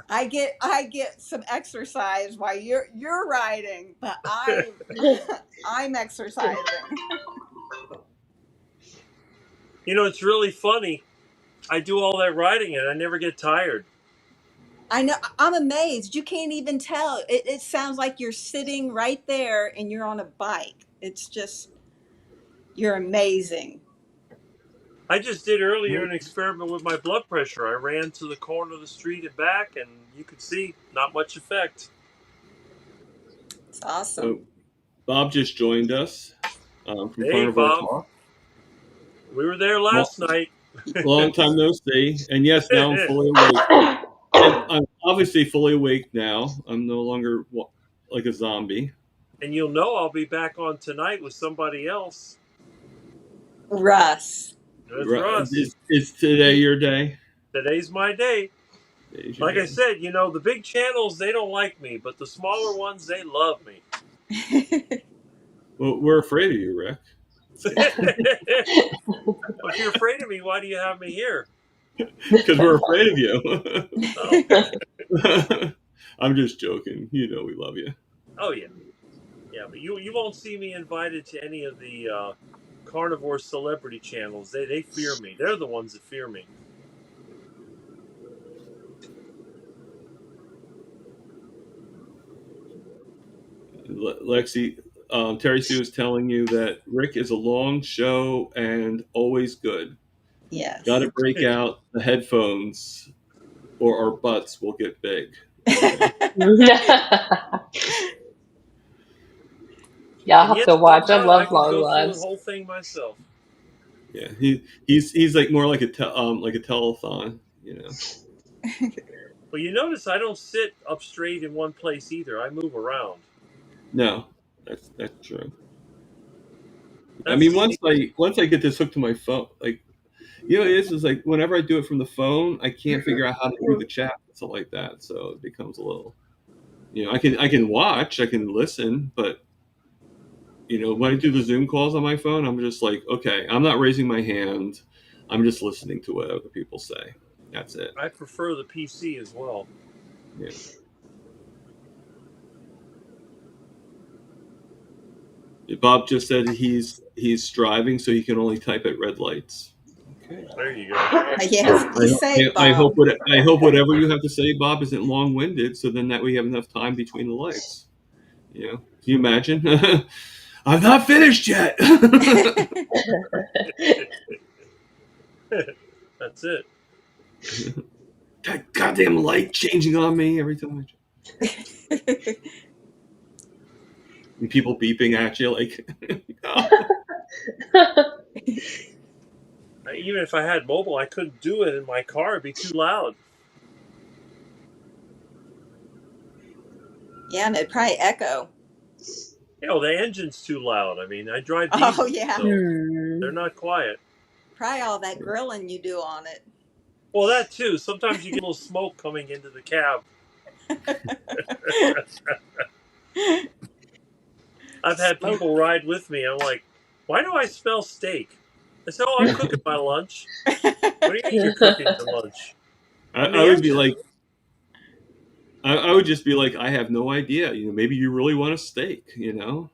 God. I get some exercise while you're riding, but I'm exercising. You know, it's really funny. I do all that riding and I never get tired. I know. I'm amazed. You can't even tell. It sounds like you're sitting right there and you're on a bike. It's just, you're amazing. I just did earlier an experiment with my blood pressure. I ran to the corner of the street and back, and you could see not much effect. It's awesome. So Bob just joined us from Hey, Carnivore Bob. Talk. We were there last night. Long time no see. And yes, now I'm fully awake. And I'm obviously fully awake now. I'm no longer like a zombie. And you'll know I'll be back on tonight with somebody else. Russ. That's Russ. Is today your day? Today's my day. Like I said, you know, the big channels, they don't like me, but the smaller ones, they love me. Well, we're afraid of you, Rick. If you're afraid of me, why do you have me here? Because we're afraid of you. Okay. I'm just joking. You know we love you. Oh, yeah. Yeah, but you won't see me invited to any of the carnivore celebrity channels. They fear me. They're the ones that fear me. Lexi, Terry Sue is telling you that Rick is a long show and always good. Yes. Got to break out the headphones or our butts will get big. Yeah, I'll have to watch. I love long lives. lives. The whole thing myself. Yeah, he's like more like a telethon, you know. Well, you notice I don't sit up straight in one place either. I move around. No, that's true. I mean, once I get this hooked to my phone, like, you know, it's just like whenever I do it from the phone, I can't figure out how to do the chat and stuff like that. So it becomes a little, you know, I can watch, I can listen, but you know, when I do the Zoom calls on my phone, I'm just like, okay, I'm not raising my hand. I'm just listening to what other people say. That's it. I prefer the PC as well. Yeah. Bob just said he's driving, so he can only type at red lights. Okay. There you go. Yes, be safe, Bob. I hope whatever you have to say, Bob, isn't long-winded, so then that we have enough time between the lights. You know, can you imagine? I'm not finished yet. That's it. That goddamn light changing on me every time. And people beeping at you like. Even if I had mobile, I couldn't do it in my car. It'd be too loud. Yeah, and it'd probably echo. You know, the engine's too loud. I mean, I drive diesel, Oh, yeah. so they're not quiet. Probably all that grilling you do on it. Well, that too. Sometimes you get a little smoke coming into the cab. I've had people ride with me. I'm like, why do I smell steak? I said, oh, I'm cooking my lunch. What do you mean you're cooking your lunch? I would be like, I would just be like, I have no idea. You know, maybe you really want a steak, you know?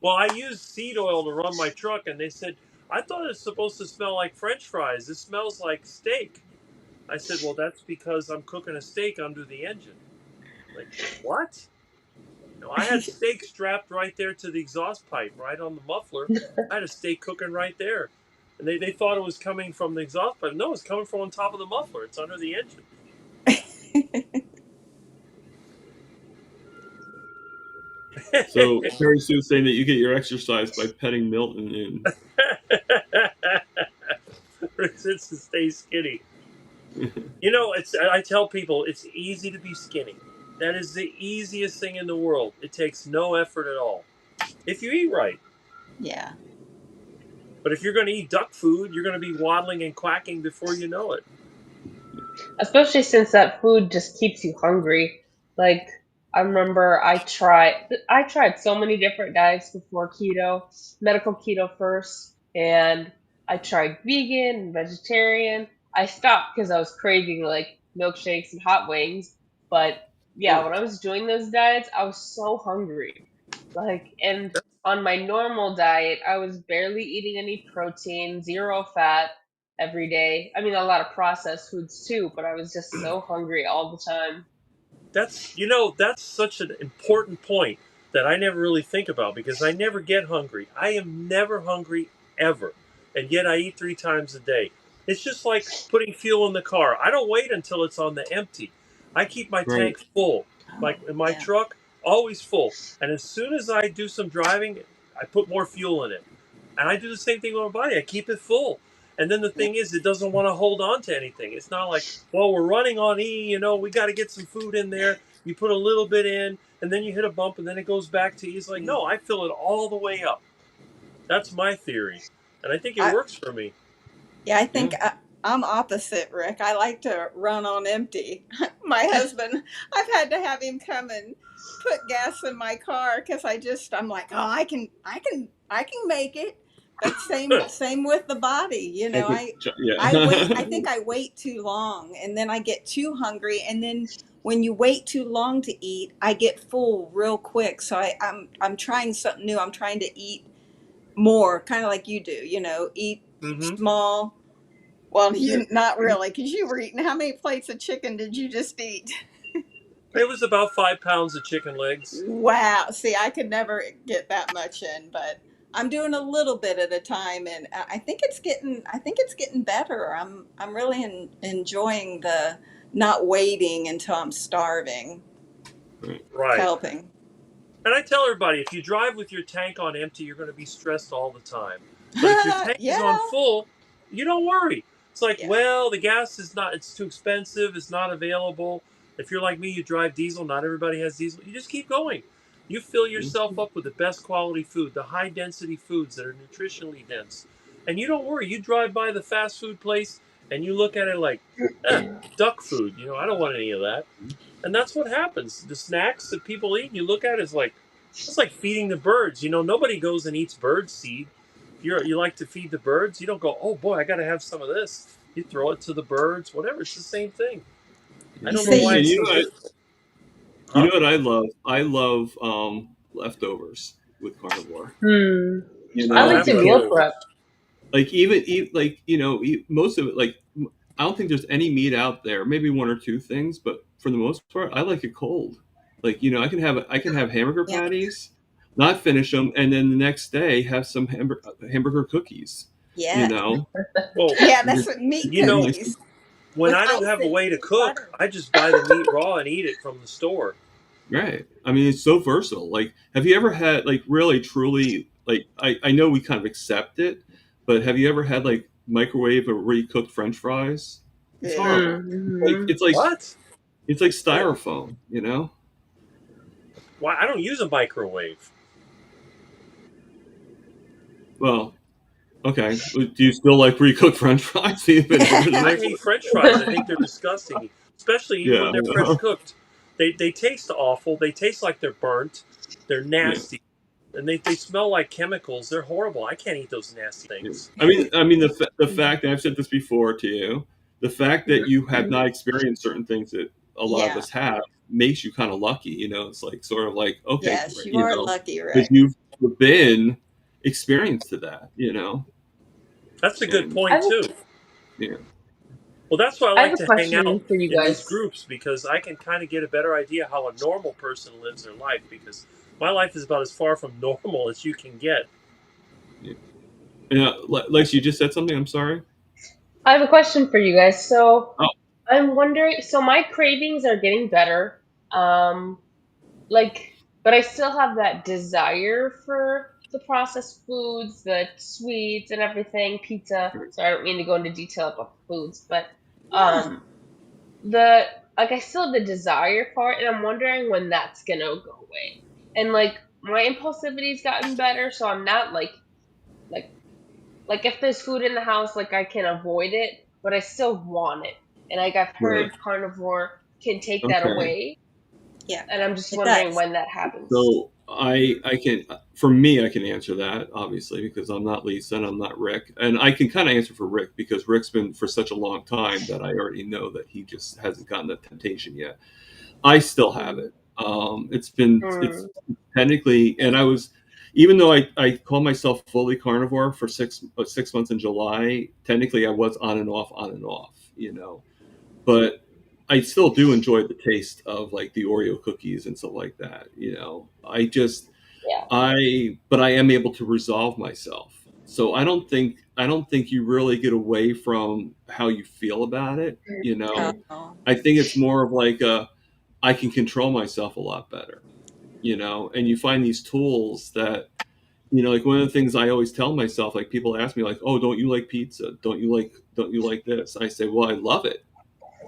Well, I used seed oil to run my truck, and they said, I thought it's supposed to smell like French fries. It smells like steak. I said, well, that's because I'm cooking a steak under the engine. Like, what? No, I had steak strapped right there to the exhaust pipe, right on the muffler. I had a steak cooking right there. And they thought it was coming from the exhaust pipe. No, it's coming from on top of the muffler. It's under the engine. So Terry Sue's saying that you get your exercise by petting Milton and It's to stay skinny. You know, I tell people it's easy to be skinny. That is the easiest thing in the world. It takes no effort at all. If you eat right. Yeah. But if you're going to eat duck food, you're going to be waddling and quacking before you know it. Especially since that food just keeps you hungry. Like I remember I tried so many different diets before keto, medical keto first, and I tried vegan and vegetarian. I stopped because I was craving like milkshakes and hot wings. But yeah, when I was doing those diets, I was so hungry. Like, and on my normal diet, I was barely eating any protein, zero fat every day. I mean, a lot of processed foods too, but I was just so hungry all the time. That's such an important point that I never really think about because I never get hungry. I am never hungry ever, and yet I eat 3 times a day. It's just like putting fuel in the car. I don't wait until it's on the empty. I keep my Right. tank full, like in my Yeah. truck, always full. And as soon as I do some driving, I put more fuel in it. And I do the same thing with my body. I keep it full. And then the Yeah. thing is, it doesn't want to hold on to anything. It's not like, well, we're running on E, we got to get some food in there. You put a little bit in, and then you hit a bump, and then it goes back to E. It's like, no, I fill it all the way up. That's my theory. And I think it I, works for me. yeah, I think I'm opposite, Rick. I like to run on empty. My husband, I've had to have him come and put gas in my car because I'm like, oh, I can make it. But same with the body, Yeah. I think I wait too long, and then I get too hungry, and then when you wait too long to eat, I get full real quick. So I'm trying something new. I'm trying to eat more, kind of like you do. Eat Mm-hmm. small. Well, not really, because you were eating. How many plates of chicken did you just eat? It was about 5 pounds of chicken legs. Wow. See, I could never get that much in, but I'm doing a little bit at a time, and I think it's getting better. I'm really enjoying the not waiting until I'm starving. Right. Helping. And I tell everybody, if you drive with your tank on empty, you're going to be stressed all the time. But if your tank is on full, you don't worry. It's like, well, the gas it's too expensive. It's not available. If you're like me, you drive diesel. Not everybody has diesel. You just keep going. You fill yourself up with the best quality food, the high density foods that are nutritionally dense. And you don't worry. You drive by the fast food place and you look at it like, duck food. I don't want any of that. And that's what happens. The snacks that people eat, you look at it, it's like feeding the birds. Nobody goes and eats bird seed. You like to feed the birds, you don't go, oh boy, I got to have some of this. You throw it to the birds, whatever. It's the same thing. I don't know why it's so different. You know what I love? I love leftovers with carnivore. I like to meal prep. Like most of it. Like I don't think there's any meat out there. Maybe one or two things, but for the most part, I like it cold. Like I can have hamburger patties, not finish them, and then the next day have some hamburger cookies. Yeah. Well, yeah, that's what meat cookies. When I don't have a way to cook, I just buy the meat raw and eat it from the store. Right. I mean, it's so versatile. Like, have you ever had really truly I know we kind of accept it, but have you ever had microwave or re-cooked French fries? It's horrible. It's like what? It's like styrofoam, Why? I don't use a microwave. Well, okay. Do you still like pre-cooked French fries? I hate French fries. I think they're disgusting, especially when they're fresh cooked. They taste awful. They taste like they're burnt. They're nasty, and they smell like chemicals. They're horrible. I can't eat those nasty things. I mean the fact, and I've said this before to you, the fact that you have not experienced certain things that a lot of us have makes you kind of lucky. It's like sort of like, okay, yes, you are lucky, right? Because you've been experienced to that. That's a good point too. Yeah. Well, that's why I like to hang out for you in guys. these groups, because I can kind of get a better idea how a normal person lives their life, because my life is about as far from normal as you can get. Yeah. Lex, you just said something. I'm sorry. I have a question for you guys. So I'm wondering, so my cravings are getting better. But I still have that desire for the processed foods, the sweets and everything, pizza. So I don't mean to go into detail about foods, but I still have the desire for it, and I'm wondering when that's gonna go away. And my impulsivity's gotten better, so I'm not Like if there's food in the house, like I can avoid it, but I still want it. And like I've Right. heard carnivore can take that Okay. away, Yeah, and I'm just it wondering does. when that happens. So I can, for me, I can answer that obviously because I'm not Lisa and I'm not Rick, and I can kind of answer for Rick because Rick's been for such a long time that I already know that he just hasn't gotten the temptation yet. I still have it. It's Mm. technically, and I was, even though I call myself fully carnivore for 6 months in July, technically I was on and off, but I still do enjoy the taste of like the Oreo cookies and stuff like that. Yeah. But I am able to resolve myself. So I don't think you really get away from how you feel about it. Oh, I think it's more of like I can control myself a lot better. And you find these tools that, like one of the things I always tell myself, like people ask me like, "Oh, don't you like pizza? Don't you like this?" I say, "Well, I love it,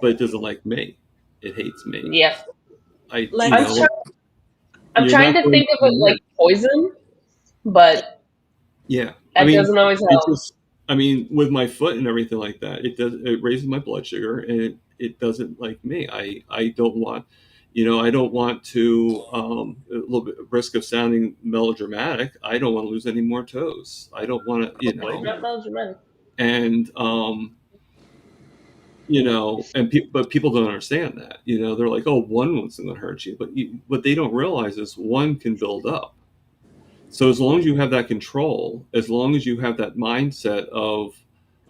but it doesn't like me. It hates me. Yep. I, I'm Lex, trying. I'm you're trying not to going think to of be it like weird." poison, but Yeah. I that mean, doesn't always it help. just, I mean, with my foot and everything like that, it raises my blood sugar and it doesn't like me. I don't want, I don't want to, a little bit risk of sounding melodramatic. I don't want to lose any more toes. I don't want to, Not melodramatic. and, but people don't understand that, they're like, oh, one wasn't going to hurt you, but what they don't realize is one can build up. So as long as you have that control, as long as you have that mindset of,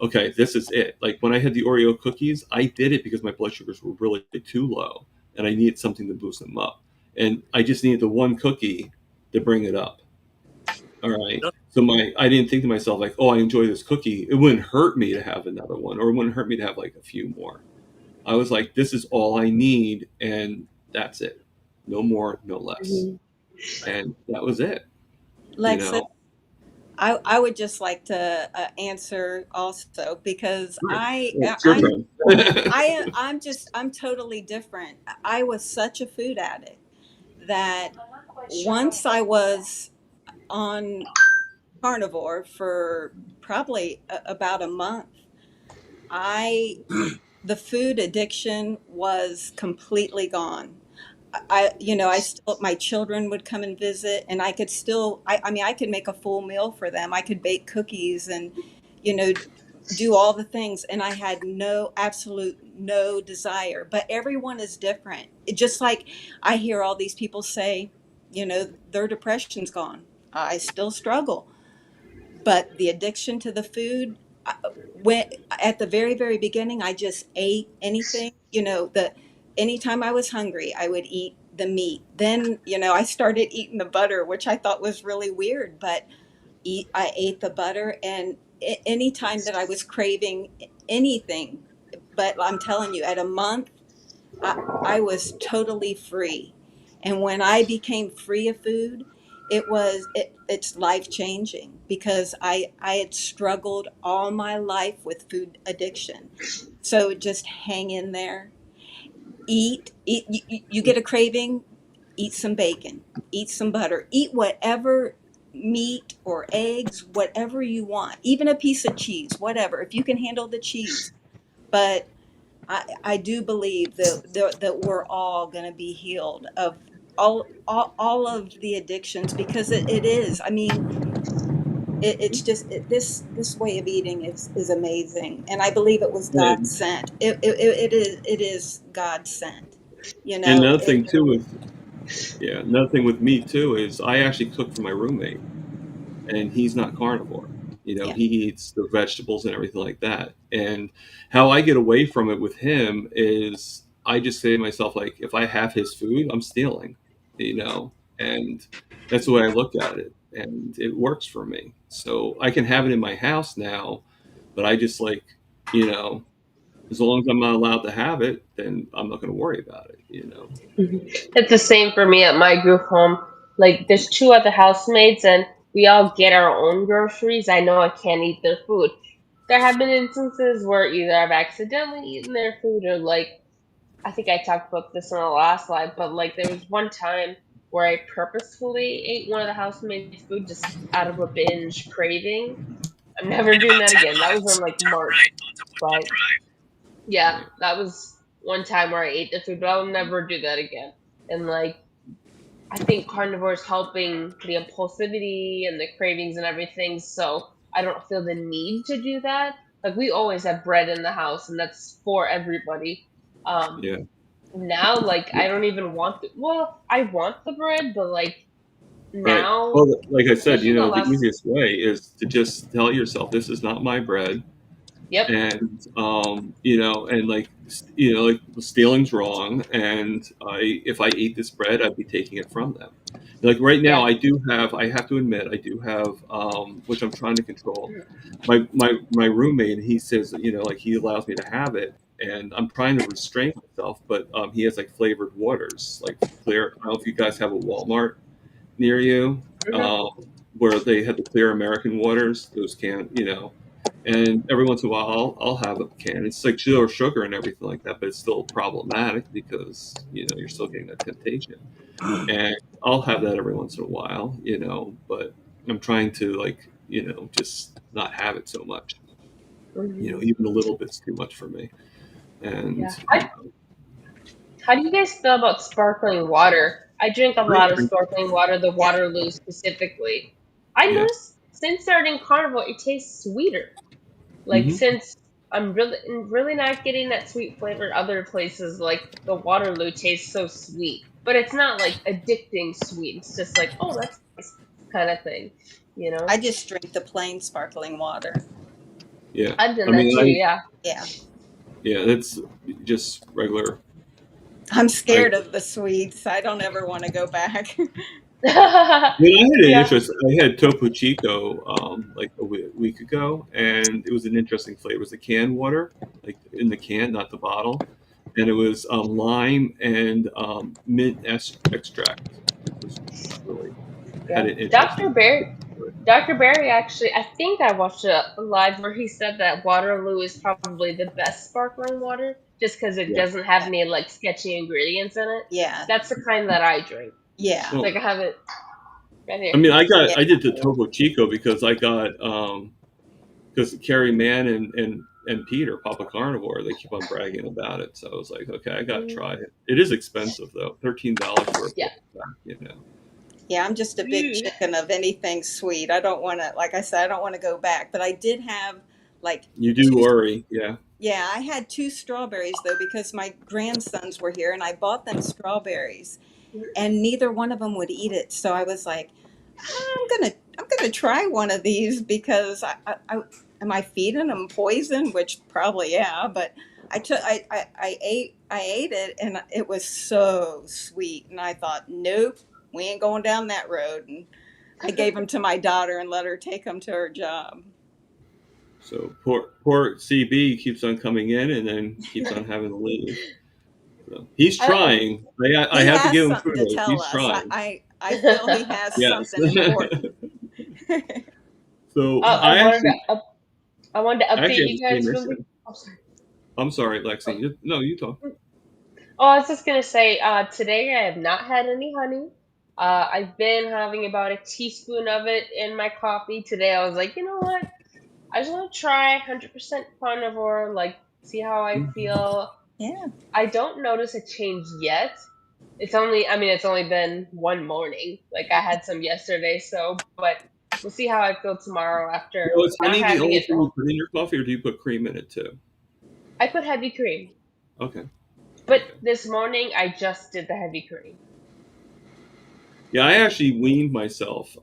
okay, this is it. Like when I had the Oreo cookies, I did it because my blood sugars were really too low and I needed something to boost them up. And I just needed the one cookie to bring it up. All right. Yep. So I didn't think to myself like, oh, I enjoy this cookie. It wouldn't hurt me to have another one, or it wouldn't hurt me to have like a few more. I was like, this is all I need, and that's it. No more, no less. Mhm. And that was it. You Lexa, know, I would just like to answer also because Sure. It's your turn. I'm totally different. I was such a food addict that once I was on carnivore for probably about a month, I the food addiction was completely gone. I still, my children would come and visit and I could still, I mean, I could make a full meal for them. I could bake cookies and, you know, do all the things. And I had absolute no desire, but everyone is different. Just like I hear all these people say, their depression's gone. I still struggle, but the addiction to the food, when at the very very beginning I just ate anything, anytime I was hungry I would eat the meat. Then I started eating the butter, which I thought was really weird, but I ate the butter, and anytime that I was craving anything. But I'm telling you, at a month I was totally free. And when I became free of food, it's life changing because I had struggled all my life with food addiction. So just hang in there, eat you get a craving, eat some bacon, eat some butter, eat whatever meat or eggs, whatever you want, even a piece of cheese, whatever, if you can handle the cheese. But I do believe that we're all going to be healed of all of the addictions, because it is. I mean, it's just this way of eating is amazing, and I believe it was God And, sent. It is God sent. You and know, another it, thing too is, yeah, another thing with me too is I actually cook for my roommate, and he's not carnivore. yeah, He eats the vegetables and everything like that. And how I get away from it with him is I just say to myself, like, if I have his food, I'm stealing, and that's the way I look at it. And it works for me. So I can have it in my house now, but I just like, you know, as long as I'm not allowed to have it, then I'm not going to worry about it. It's the same for me at my group home. Like, there's two other housemates, and we all get our own groceries. I know I can't eat their food. There have been instances where either I've accidentally eaten their food, or like, I think I talked about this in the last live, but like, there was one time where I purposefully ate one of the housemates' food just out of a binge craving. I'm never doing that again. That was in like March, but yeah, that was one time where I ate the food, but I'll never do that again. And like, I think carnivore is helping the impulsivity and the cravings and everything, so I don't feel the need to do that. Like we always have bread in the house, and that's for everybody. Um, Yeah. Now, like I don't even want well, I want the bread, but like Right. now, Well, like I said, especially the the last. easiest way is to just tell yourself, this is not my bread. Yep. And, and like stealing's wrong. And if I ate this bread, I'd be taking it from them. Like right now, Yeah. I have to admit, I do have, which I'm trying to control. My roommate, he says, like he allows me to have it, and I'm trying to restrain myself, but he has like flavored waters, like clear. I don't know if you guys have a Walmart near you, where they have the clear American waters, those and every once in a while I'll have a can. It's like zero sugar and everything like that, but it's still problematic because you're still getting that temptation. And I'll have that every once in a while, but I'm trying to just not have it so much. Even a little bit's too much for me. And Yeah. How do you guys feel about sparkling water? I drink a lot of sparkling water, the Waterloo specifically. I Yeah. noticed since starting carnival, it tastes sweeter. Like since I'm really not getting that sweet flavor other places, like the Waterloo tastes so sweet, but it's not like addicting sweet. It's just like, oh, that's nice kind of thing, I just drink the plain sparkling water. Yeah, I've done that too. Yeah. Yeah, that's just regular. I'm scared of the sweets. I don't ever want to go back. Well, I had an interest. I had Topo Chico like a week ago, and it was an interesting flavor. It was the canned water, like in the can, not the bottle, and it was lime and mint extract. It was really had an interesting. Dr. Barry actually, I think I watched a live where he said that Waterloo is probably the best sparkling water, just because it doesn't have any like sketchy ingredients in it. Yeah, that's the kind that I drink. Yeah, like I have it. Right here. I mean, I did the Topo Chico because I got because Carrie Mann and Peter Papa Carnivore, they keep on bragging about it, so I was like, okay, I gotta try it. It is expensive though, $13 for a pack, Yeah, I'm just a big chicken of anything sweet. I don't want to, like I said, I don't want to go back. But I did have like. You do worry, yeah. Yeah, I had 2 strawberries though because my grandsons were here and I bought them strawberries, and neither one of them would eat it. So I was like, I'm gonna try one of these because I am I feeding them poison? Which probably but I ate it and it was so sweet, and I thought, nope, we ain't going down that road. And I gave them to my daughter and let her take them to her job. So poor CB keeps on coming in and then keeps on having to leave. So he's trying. I have to give him food. He's trying. I feel he has something important. So I wanted to update you guys really. I'm sorry, Lexi. No, you talk. Oh, I was just gonna say, today I have not had any honey. I've been having about a teaspoon of it in my coffee. Today I was like, you know what? I just want to try 100% carnivore, like see how I feel. Yeah. I don't notice a change yet. It's only been one morning. Like I had some yesterday, but we'll see how I feel tomorrow after. Well, is honey the only thing you put in your coffee, or do you put cream in it too? I put heavy cream. Okay. But this morning I just did the heavy cream. Yeah, I actually weaned myself.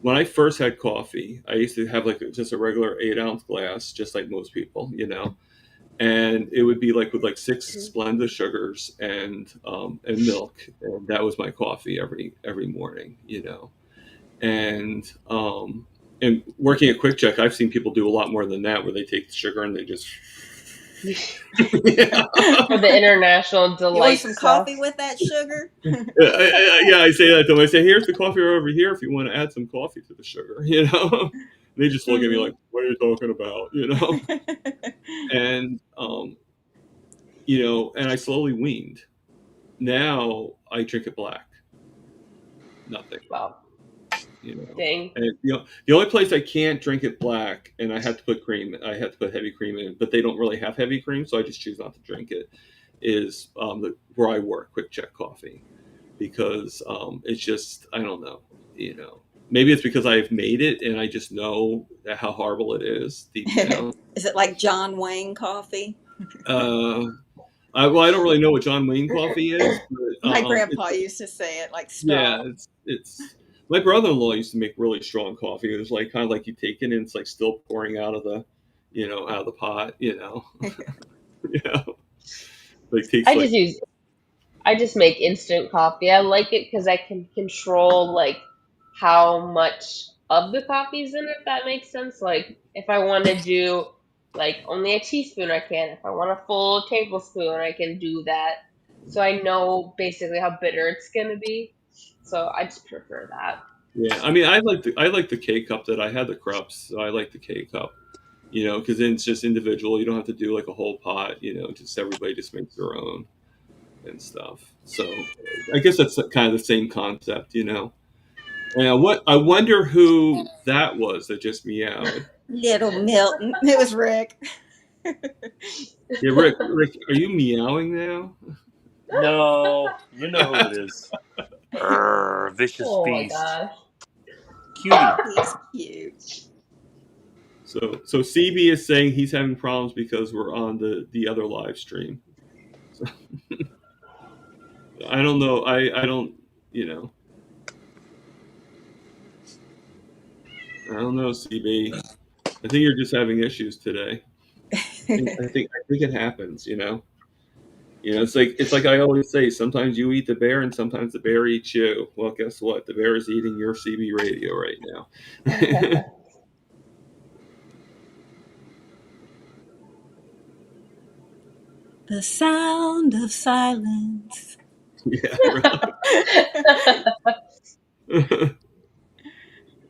When I first had coffee, I used to have just a regular 8-ounce glass, just like most people, and it would be with 6 Splenda sugars and milk, and that was my coffee every morning, and working at Quick Check, I've seen people do a lot more than that, where they take the sugar and they just For the international delight. You want some coffee with that sugar? I say that to them. I say, here's the coffee over here if you want to add some coffee to the sugar, They just look at me like, what are you talking about, And, and I slowly weaned. Now I drink it black. Nothing. Wow. you know. Dang. And the only place I can't drink it black, and I have to put cream, I have to put heavy cream in it, but they don't really have heavy cream, so I just choose not to drink it, is where I work, Quick Check Coffee, because it's just, I don't know, you know. Maybe it's because I've made it and I just know how horrible it is deep down. Is it like John Wayne coffee? I don't really know what John Wayne coffee is. But, My grandpa used to say it like strong. Yeah, it's. My brother-in-law used to make really strong coffee. It was like kind of like you take it and it's like still pouring out of the, out of the pot. Like takes. I just make instant coffee. I like it because I can control like how much of the coffee's in it. If that makes sense. Like if I want to do like only a teaspoon, I can. If I want a full tablespoon, I can do that. So I know basically how bitter it's gonna be. So I just prefer that. Yeah, I mean, I like the K cup that I had the Krups, so I like the K cup. Because then it's just individual. You don't have to do like a whole pot. Just everybody just makes their own and stuff. So I guess that's kind of the same concept. Now, I wonder who that was that just meowed. Little Milton. It was Rick. Yeah, Rick, are you meowing now? No, you know who it is. Vicious beast. My gosh. Cutie. He's cute. So CB is saying he's having problems because we're on the other live stream. So, I don't know. I don't. I don't know, CB. I think you're just having issues today. I think it happens. It's like I always say. Sometimes you eat the bear, and sometimes the bear eats you. Well, guess what? The bear is eating your CB radio right now. The sound of silence. Yeah, right.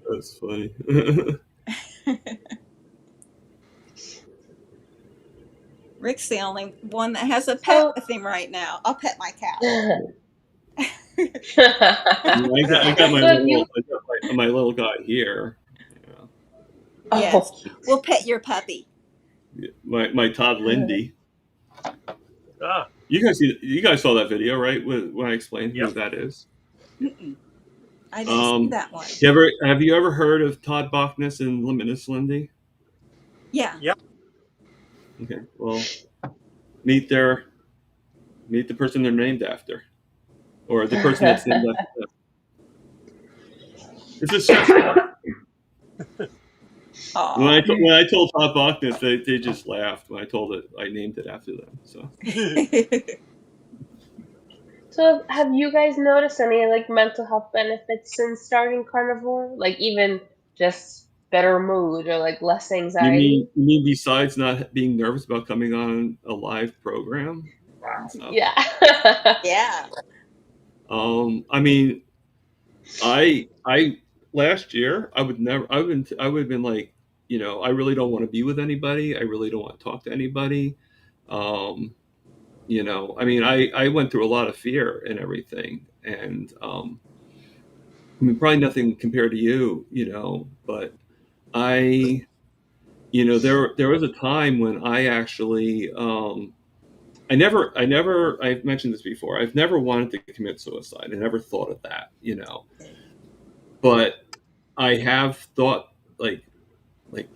That's funny. Rick's the only one that has a pet with him right now. I'll pet my cat. I got my little guy here. Yeah. Yes, we'll pet your puppy. My Todd Lindy. You guys saw that video, right? When I explained who that is. Mm-mm. I didn't see that one. Have you ever heard of Todd Bachnes and Limitless Lindy? Yeah. Yeah. Okay. Well, meet the person they're named after, or the person that's named after them. It's just when I told Todd Bachnes, they just laughed when I told it. I named it after them. So. So have you guys noticed any like mental health benefits since starting carnivore? Like even just better mood or like less anxiety? You mean besides not being nervous about coming on a live program? Yeah. Yeah. I mean, I last year I would have been like, I really don't want to be with anybody. I really don't want to talk to anybody. I mean, I went through a lot of fear and everything, and I mean, probably nothing compared to you, but I, there was a time when I actually, I've mentioned this before. I've never wanted to commit suicide. I never thought of that, but I have thought like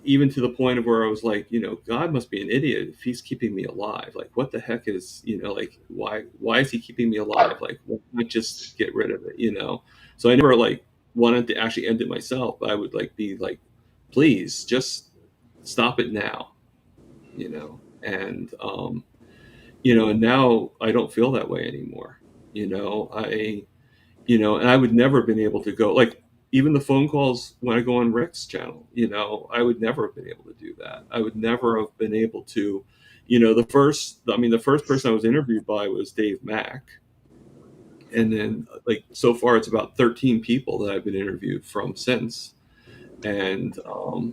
even to the point of where I was like, God must be an idiot if he's keeping me alive. Like, what the heck is, like, why is he keeping me alive? Like, why not just get rid of it, So I never like wanted to actually end it myself, but I would like be like, please just stop it now, and, and now I don't feel that way anymore. And I would never have been able to go like, even the phone calls when I go on Rick's channel, I would never have been able to do that. I would never have been able to, the first person I was interviewed by was Dave Mack. And then like, so far it's about 13 people that I've been interviewed from since. And, and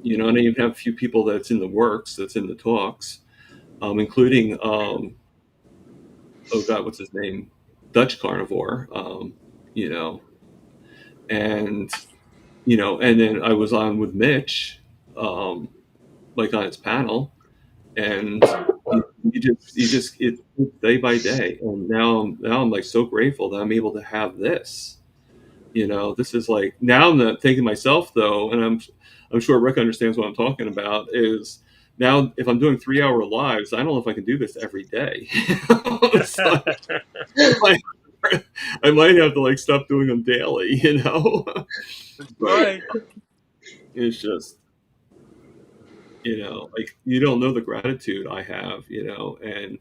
I even have a few people that's in the works, that's in the talks, including, oh God, what's his name? Dutch Carnivore, and you know, and then I was on with Mitch, like on his panel, and it's day by day. And now I'm like so grateful that I'm able to have this. You know, this is like, now I'm not thinking myself though, and I'm sure Rick understands what I'm talking about. Is now if I'm doing 3 hour lives, I don't know if I can do this every day. It's like, I might have to like stop doing them daily, you know. But Right. it's just, you know, like you don't know the gratitude I have, you know, and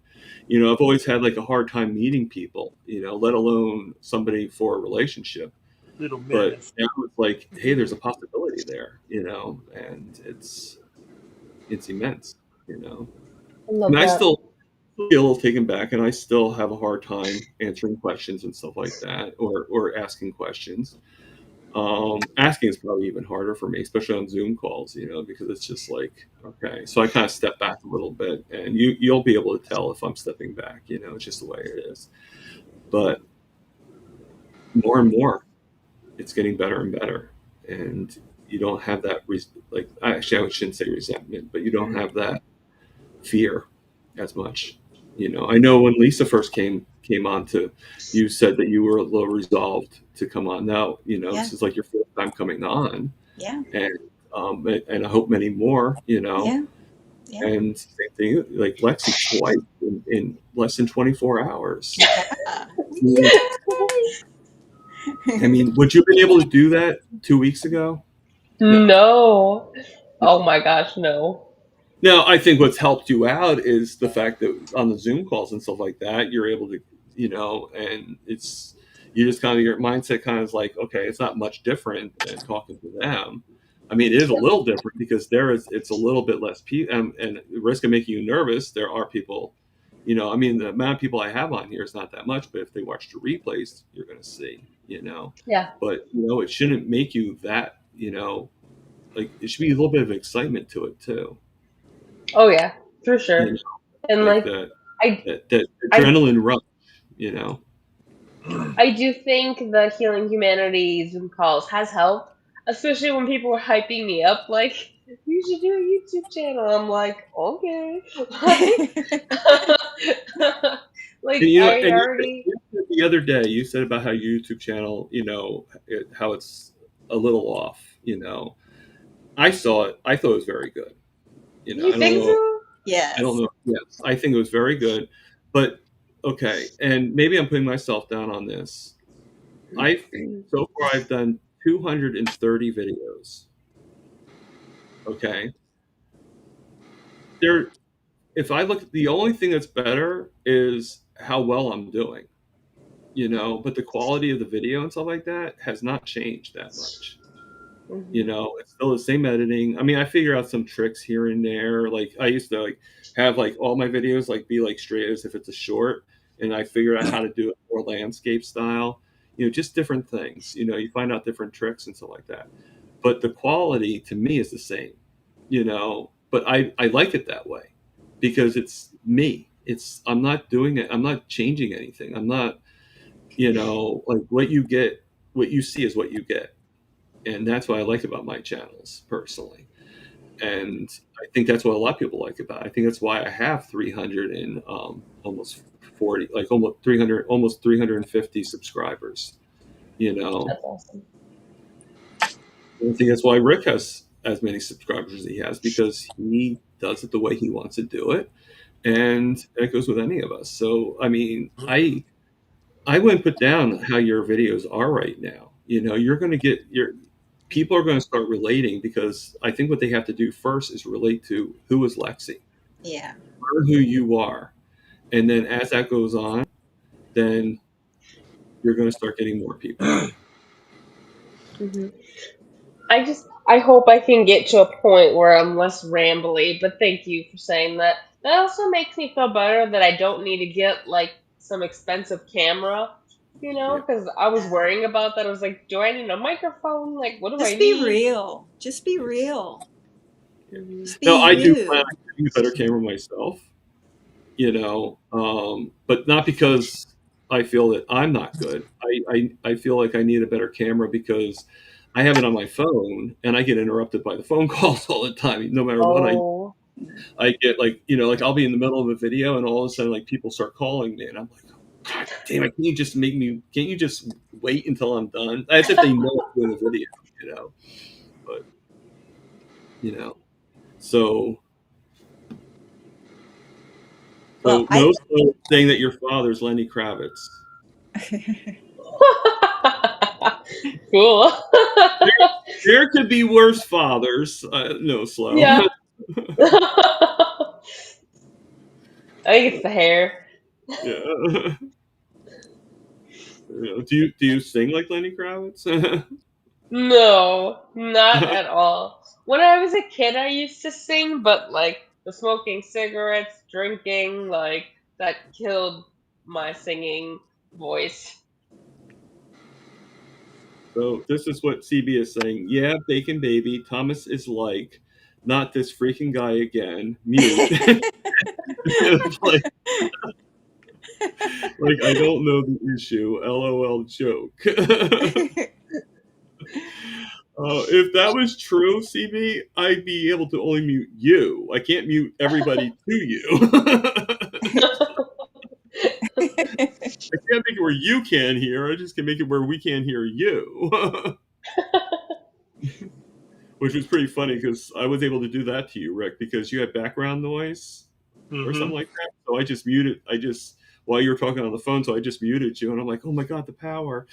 you know, I've always had like a hard time meeting people, you know, let alone somebody for a relationship. Little But menace. now it's like, hey, there's a possibility there, you know, and it's immense, you know. I I love mean, I that. still feel a little taken back, and I still have a hard time answering questions and stuff like that, or asking questions. Asking is probably even harder for me, especially on Zoom calls, you know, because it's just like, okay. So I kind of step back a little bit, and you'll be able to tell if I'm stepping back, you know, it's just the way it is. But more and more, it's getting better and better, and you don't have that like, actually I shouldn't say resentment, but you don't have that fear as much. You know, I know when Lisa first came on to, you said that you were a little resolved to come on. Now, you know, Yeah. this is like your fourth time coming on, Yeah. and I hope many more. You know, Yeah. Yeah. and same thing like Lexi twice in less than 24 hours. Yeah. I mean, would you have been able to do that 2 weeks ago? No. No. Oh my gosh, no. Now, I think what's helped you out is the fact that on the Zoom calls and stuff like that, you're able to, you know, and it's, you just kind of, your mindset kind of is like, okay, it's not much different than talking to them. I mean, it is a little different because it's a little bit less and the risk of making you nervous. There are people, you know, I mean, the amount of people I have on here is not that much, but if they watch the replays, you're going to see, you know, Yeah. but you know, it shouldn't make you that, you know, like it should be a little bit of excitement to it too. Oh yeah, for You sure. know, And like like I that I adrenaline rush, you know. I do think the Healing Humanity Zoom calls has helped, especially when people were hyping me up, like, you should do a YouTube channel. I'm like, okay. And Like, you know, I and already. you said the other day, you said about how your YouTube channel, you know, how it's a little off. You know, I saw it. I thought it was very good. You know, You I don't think know. so? I don't Yes. know. Yes, I think it was very good. But okay, and maybe I'm putting myself down on this. I So far I've done 230 videos. Okay, there. If I look, the only thing that's better is how well I'm doing. You know, but the quality of the video and stuff like that has not changed that much. You Mhm. know, it's still the same editing. I mean, I figure out some tricks here and there. Like I used to like have like all my videos like be like straight as if it's a short, and I figured out how to do it more landscape style. You know, just different things. You know, you find out different tricks and stuff like that. But the quality to me is the same. You know, but I like it that way because it's me. It's I'm not doing it. I'm not changing anything. I'm not, you know, like what you get, what you see is what you get, and that's what I like about my channels personally. And I think that's what a lot of people like about it. I think that's why I have 300 and almost 40, like almost 300, almost 350 subscribers. You know, That's awesome. and I think that's why Rick has as many subscribers as he has, because he does it the way he wants to do it, and it goes with any of us. So I mean, I wouldn't put down how your videos are right now. You know, you're going to get your people are going to start relating, because I think what they have to do first is relate to who is Lexi, Yeah. learn who you are, and then as that goes on, then you're going to start getting more people. Hmm. I hope I can get to a point where I'm less rambly, but thank you for saying that. That also makes me feel better that I don't need to get like some expensive camera, Yeah, because I was worrying about that. I was like, do I need a microphone? Like, what do I Just be need? real. Just be yeah, real. yeah. Hmm. Just No, be I do plan you. on getting a better camera myself. You know, but not because I feel that I'm not good. I feel like I need a better camera because I have it on my phone, and I get interrupted by the phone calls all the time. No matter what Oh. I get, like, you know, like I'll be in the middle of a video, and all of a sudden, like, people start calling me, and I'm like, God damn it! Can't you just wait until I'm done? As if they know I'm doing a video, you know. But you know, so Well, I most people saying that your father's Lenny Kravitz. Cool. There could be worse fathers. No, Slow. Yeah. I think it's the hair. Yeah. You know, do you sing like Lenny Kravitz? No, not at all. When I was a kid, I used to sing, but like the smoking cigarettes, drinking, like that killed my singing voice. So this is what CB is saying. Yeah, Bacon Baby. Thomas is like, not this freaking guy again. Mute. like I don't know the issue. LOL joke. If that was true, CB, I'd be able to only mute you. I can't mute everybody to you. I can't make it where you can hear. I just can make it where we can't hear you. Which was pretty funny because I was able to do that to you, Rick, because you had background noise or something like that. So I just muted. While you were talking on the phone, so I just muted you, and I'm like, oh my God, the power.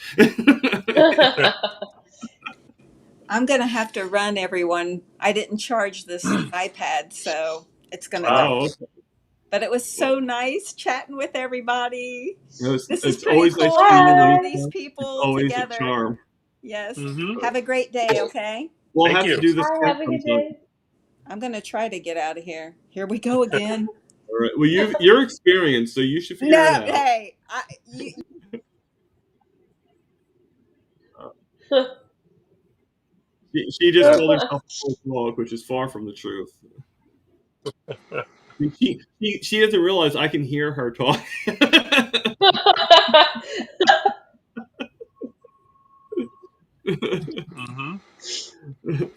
I'm going to have to run, everyone. I didn't charge this iPad, so it's going to go. Okay. But it was so nice chatting with everybody. This is it's pretty always cool. nice seeing All you. these It's people always together. a charm. Yes. Mhm. Have a great day, okay? We'll Thank have you. to do this. Bye, have a good day. I'm going to try to get out of here. Here we go again. All right. Well, you're experienced, so you should figure it out. Hey, She just called herself a dog, which is far from the truth. She doesn't realize I can hear her talk. Mhm.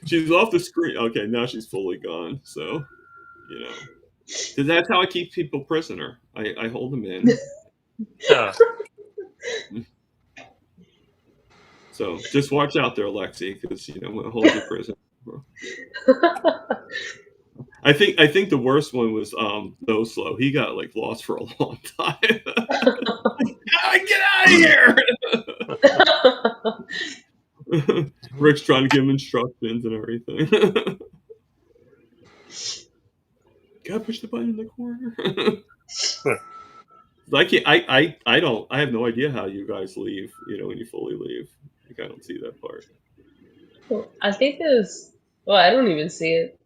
She's off the screen. Okay, now she's fully gone. So, you know, that's how I keep people prisoner. I hold them in. Yeah. So just watch out there, Lexi, because you know we'll hold you prisoner. I think the worst one was No Slow. He got like lost for a long time. Get out of here! Rick's trying to give him instructions and everything. Gotta push the button in the corner. I can't. I don't. I have no idea how you guys leave. You know, when you fully leave. Like, I don't see that part. I think there's. Well, I don't even see it.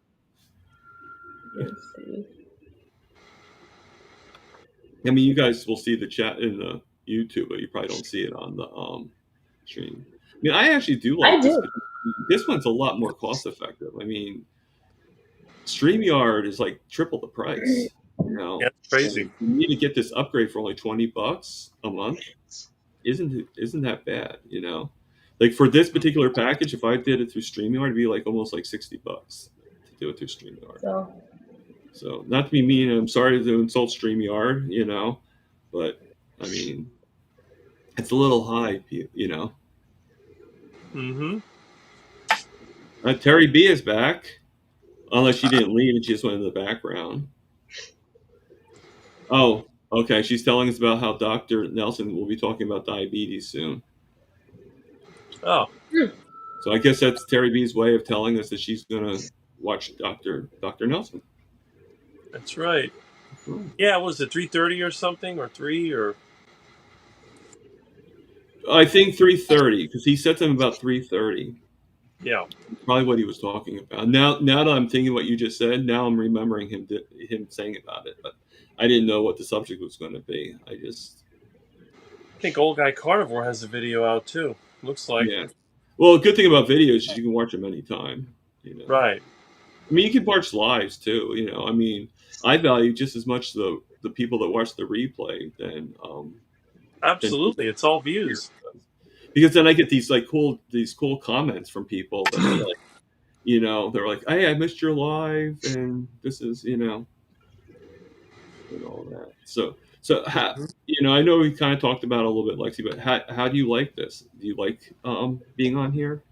Let's see. I mean, you guys will see the chat in the YouTube, but you probably don't see it on the stream. I mean, I actually do like I this. do. This one's a lot more cost effective. I mean, StreamYard is like triple the price. You know, Yeah, it's crazy. You need to get this upgrade for only $20 a month. Isn't that bad? You know, like for this particular package, if I did it through StreamYard, it'd be like almost like $60 to do it through StreamYard. So not to be mean, I'm sorry to insult StreamYard, you know, but I mean, it's a little high, you know. Mm-hmm. Terry B is back, unless she didn't leave and she just went in the background. Oh, okay. She's telling us about how Dr. Nelson will be talking about diabetes soon. Oh. So I guess that's Terry B's way of telling us that she's going to watch Dr. Nelson. That's right. Yeah, was it 3:30 or something, or 3 or? I think 3:30 because he said something about 3:30. Yeah, probably what he was talking about. Now that I'm thinking what you just said, now I'm remembering him saying about it, but I didn't know what the subject was going to be. I think Old Guy Carnivore has a video out too. Looks like. Yeah. Well, a good thing about videos is you can watch them anytime. You know. Right. I mean, you can watch lives too. You know, I mean, I value just as much the people that watch the replay than. Absolutely, it's all views. because then I get these cool comments from people that are like, they're like, hey, I missed your live, and this is, and all that. So I know we kind of talked about it a little bit, Lexi, but how do you like this? Do you like being on here?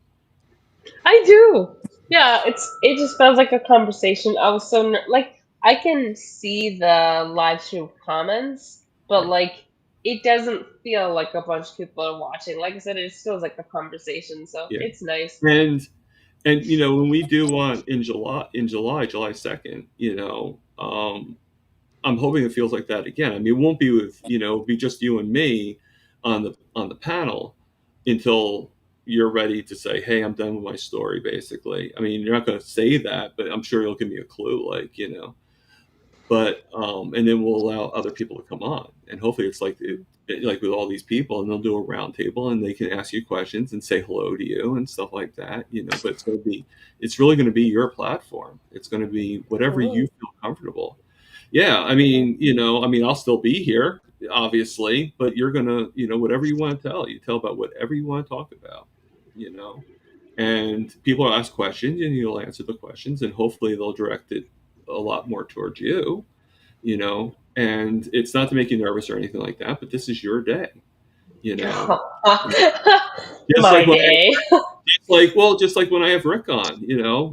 I do. Yeah, it just feels like a conversation. I was so like I can see the live stream comments, but Yeah. like it doesn't feel like a bunch of people are watching. Like I said, it just feels like a conversation, so Yeah. it's nice. And when we do one in July 2nd, I'm hoping it feels like that again. I mean, it won't be with, be just you and me on the panel until you're ready to say, hey, I'm done with my story, basically. I mean, you're not going to say that, but I'm sure you'll give me a clue, like, but and then we'll allow other people to come on, and hopefully it's like like with all these people, and they'll do a round table, and they can ask you questions and say hello to you and stuff like that, but it's really going to be your platform. It's going to be whatever you feel comfortable. Yeah, I mean, I'll still be here, obviously, but you're gonna, whatever you want to tell, you tell about whatever you want to talk about, and people will ask questions, and you'll answer the questions, and hopefully they'll direct it a lot more towards you, and it's not to make you nervous or anything like that, but this is your day, just My like when day. just like when I have Rick on,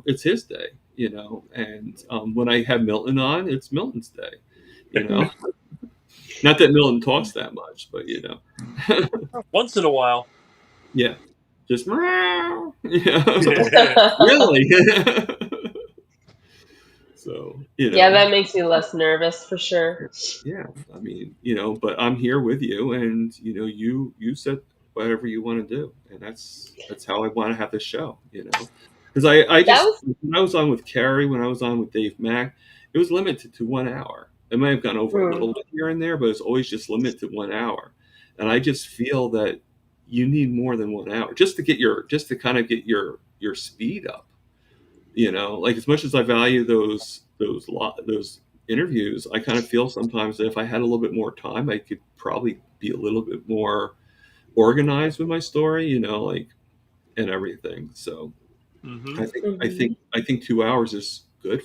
it's his day, and when I have Milton on, it's Milton's day, not that Milton talks that much, but Once in a while. yeah, just meow. Yeah. Really. So Yeah, that makes me less nervous for sure. yeah, I mean, but I'm here with you, and you said whatever you want to do, and that's how I want to have this show, because I just when I was on with Carrie, when I was on with Dave Mack, it was limited to 1 hour. It might have gone over a little bit here and there, but it's always just limited to 1 hour, and I just feel that you need more than 1 hour just to kind of get your speed up. Like, as much as I value those interviews, I kind of feel sometimes that if I had a little bit more time, I could probably be a little bit more organized with my story, like, and everything. So I think 2 hours is a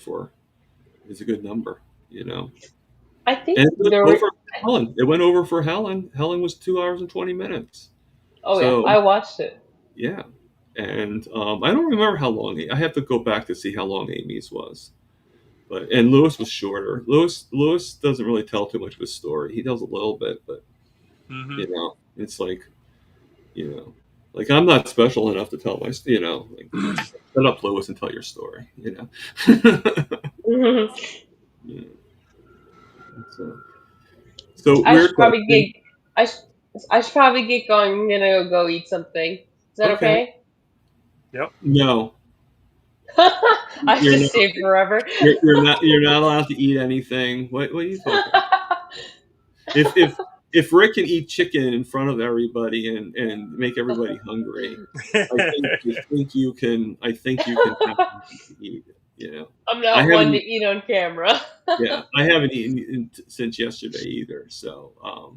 good number, I think And it went over for Helen. Helen was 2 hours and 20 minutes. Oh So, yeah, I watched it. yeah. And I don't remember how long. I have to go back to see how long Amy's was. And Lewis was shorter. Lewis doesn't really tell too much of his story. He tells a little bit, but it's like, like, I'm not special enough to tell my, like, shut up, Lewis, and tell your story. Yeah. So I weird should probably question. I should probably get going. I'm gonna go eat something. Is that okay? Yep. No. I should stay forever. You're not allowed to eat anything. What are you talking about? If Rick can eat chicken in front of everybody and make everybody hungry, I think you can have to eat. I'm not one to eat on camera. Yeah, I haven't eaten since yesterday either. So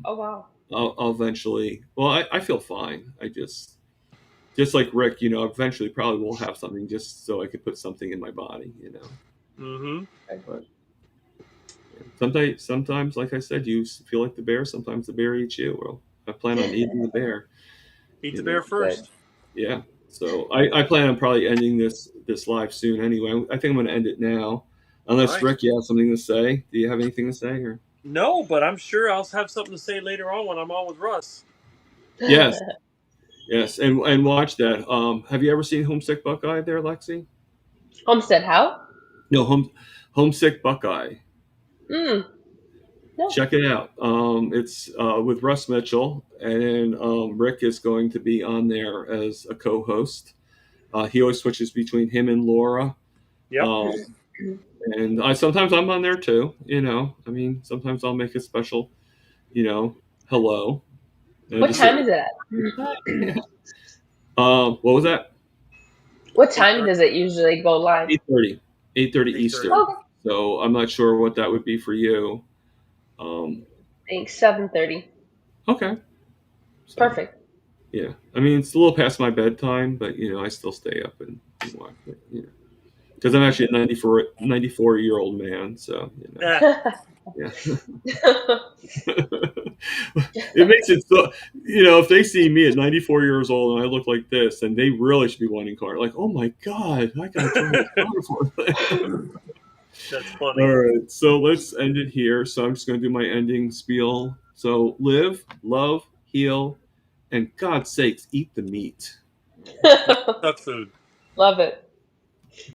Oh wow. I'll eventually. Well, I feel fine. I just like Rick, eventually probably will have something just so I could put something in my body, But sometimes, like I said, you feel like the bear. Sometimes the bear eats you. Well, I plan on eating the bear. Eat the bear first. Yeah. So I plan on probably ending this live soon anyway. I think I'm going to end it now. Unless, Rick, you have something to say. Do you have anything to say? Or? No, but I'm sure I'll have something to say later on when I'm on with Russ. Yes. Yes, and watch that. Have you ever seen Homesick Buckeye there, Lexi? Homestead how? No, Homesick Buckeye. No. Check it out. It's with Russ Mitchell, and Rick is going to be on there as a co-host. He always switches between him and Laura. Yep. And sometimes I'm on there too. I mean, sometimes I'll make a special, hello. What time is it at? What was that? What time does it usually go live? 8:30 Eastern. Okay. So I'm not sure what that would be for you. I think 7:30. Okay. Perfect. Yeah, I mean it's a little past my bedtime, but I still stay up and watch it. Because I'm actually a 94-year-old man, so Yeah. yeah. It makes it so, if they see me at 94 years old and I look like this, then they really should be wanting car. Like, oh my God, I got to drive a car for them. That's funny. All right, so let's end it here. So I'm just going to do my ending spiel. So live, love, heal, and God's sakes, eat the meat. Duck food. Love it.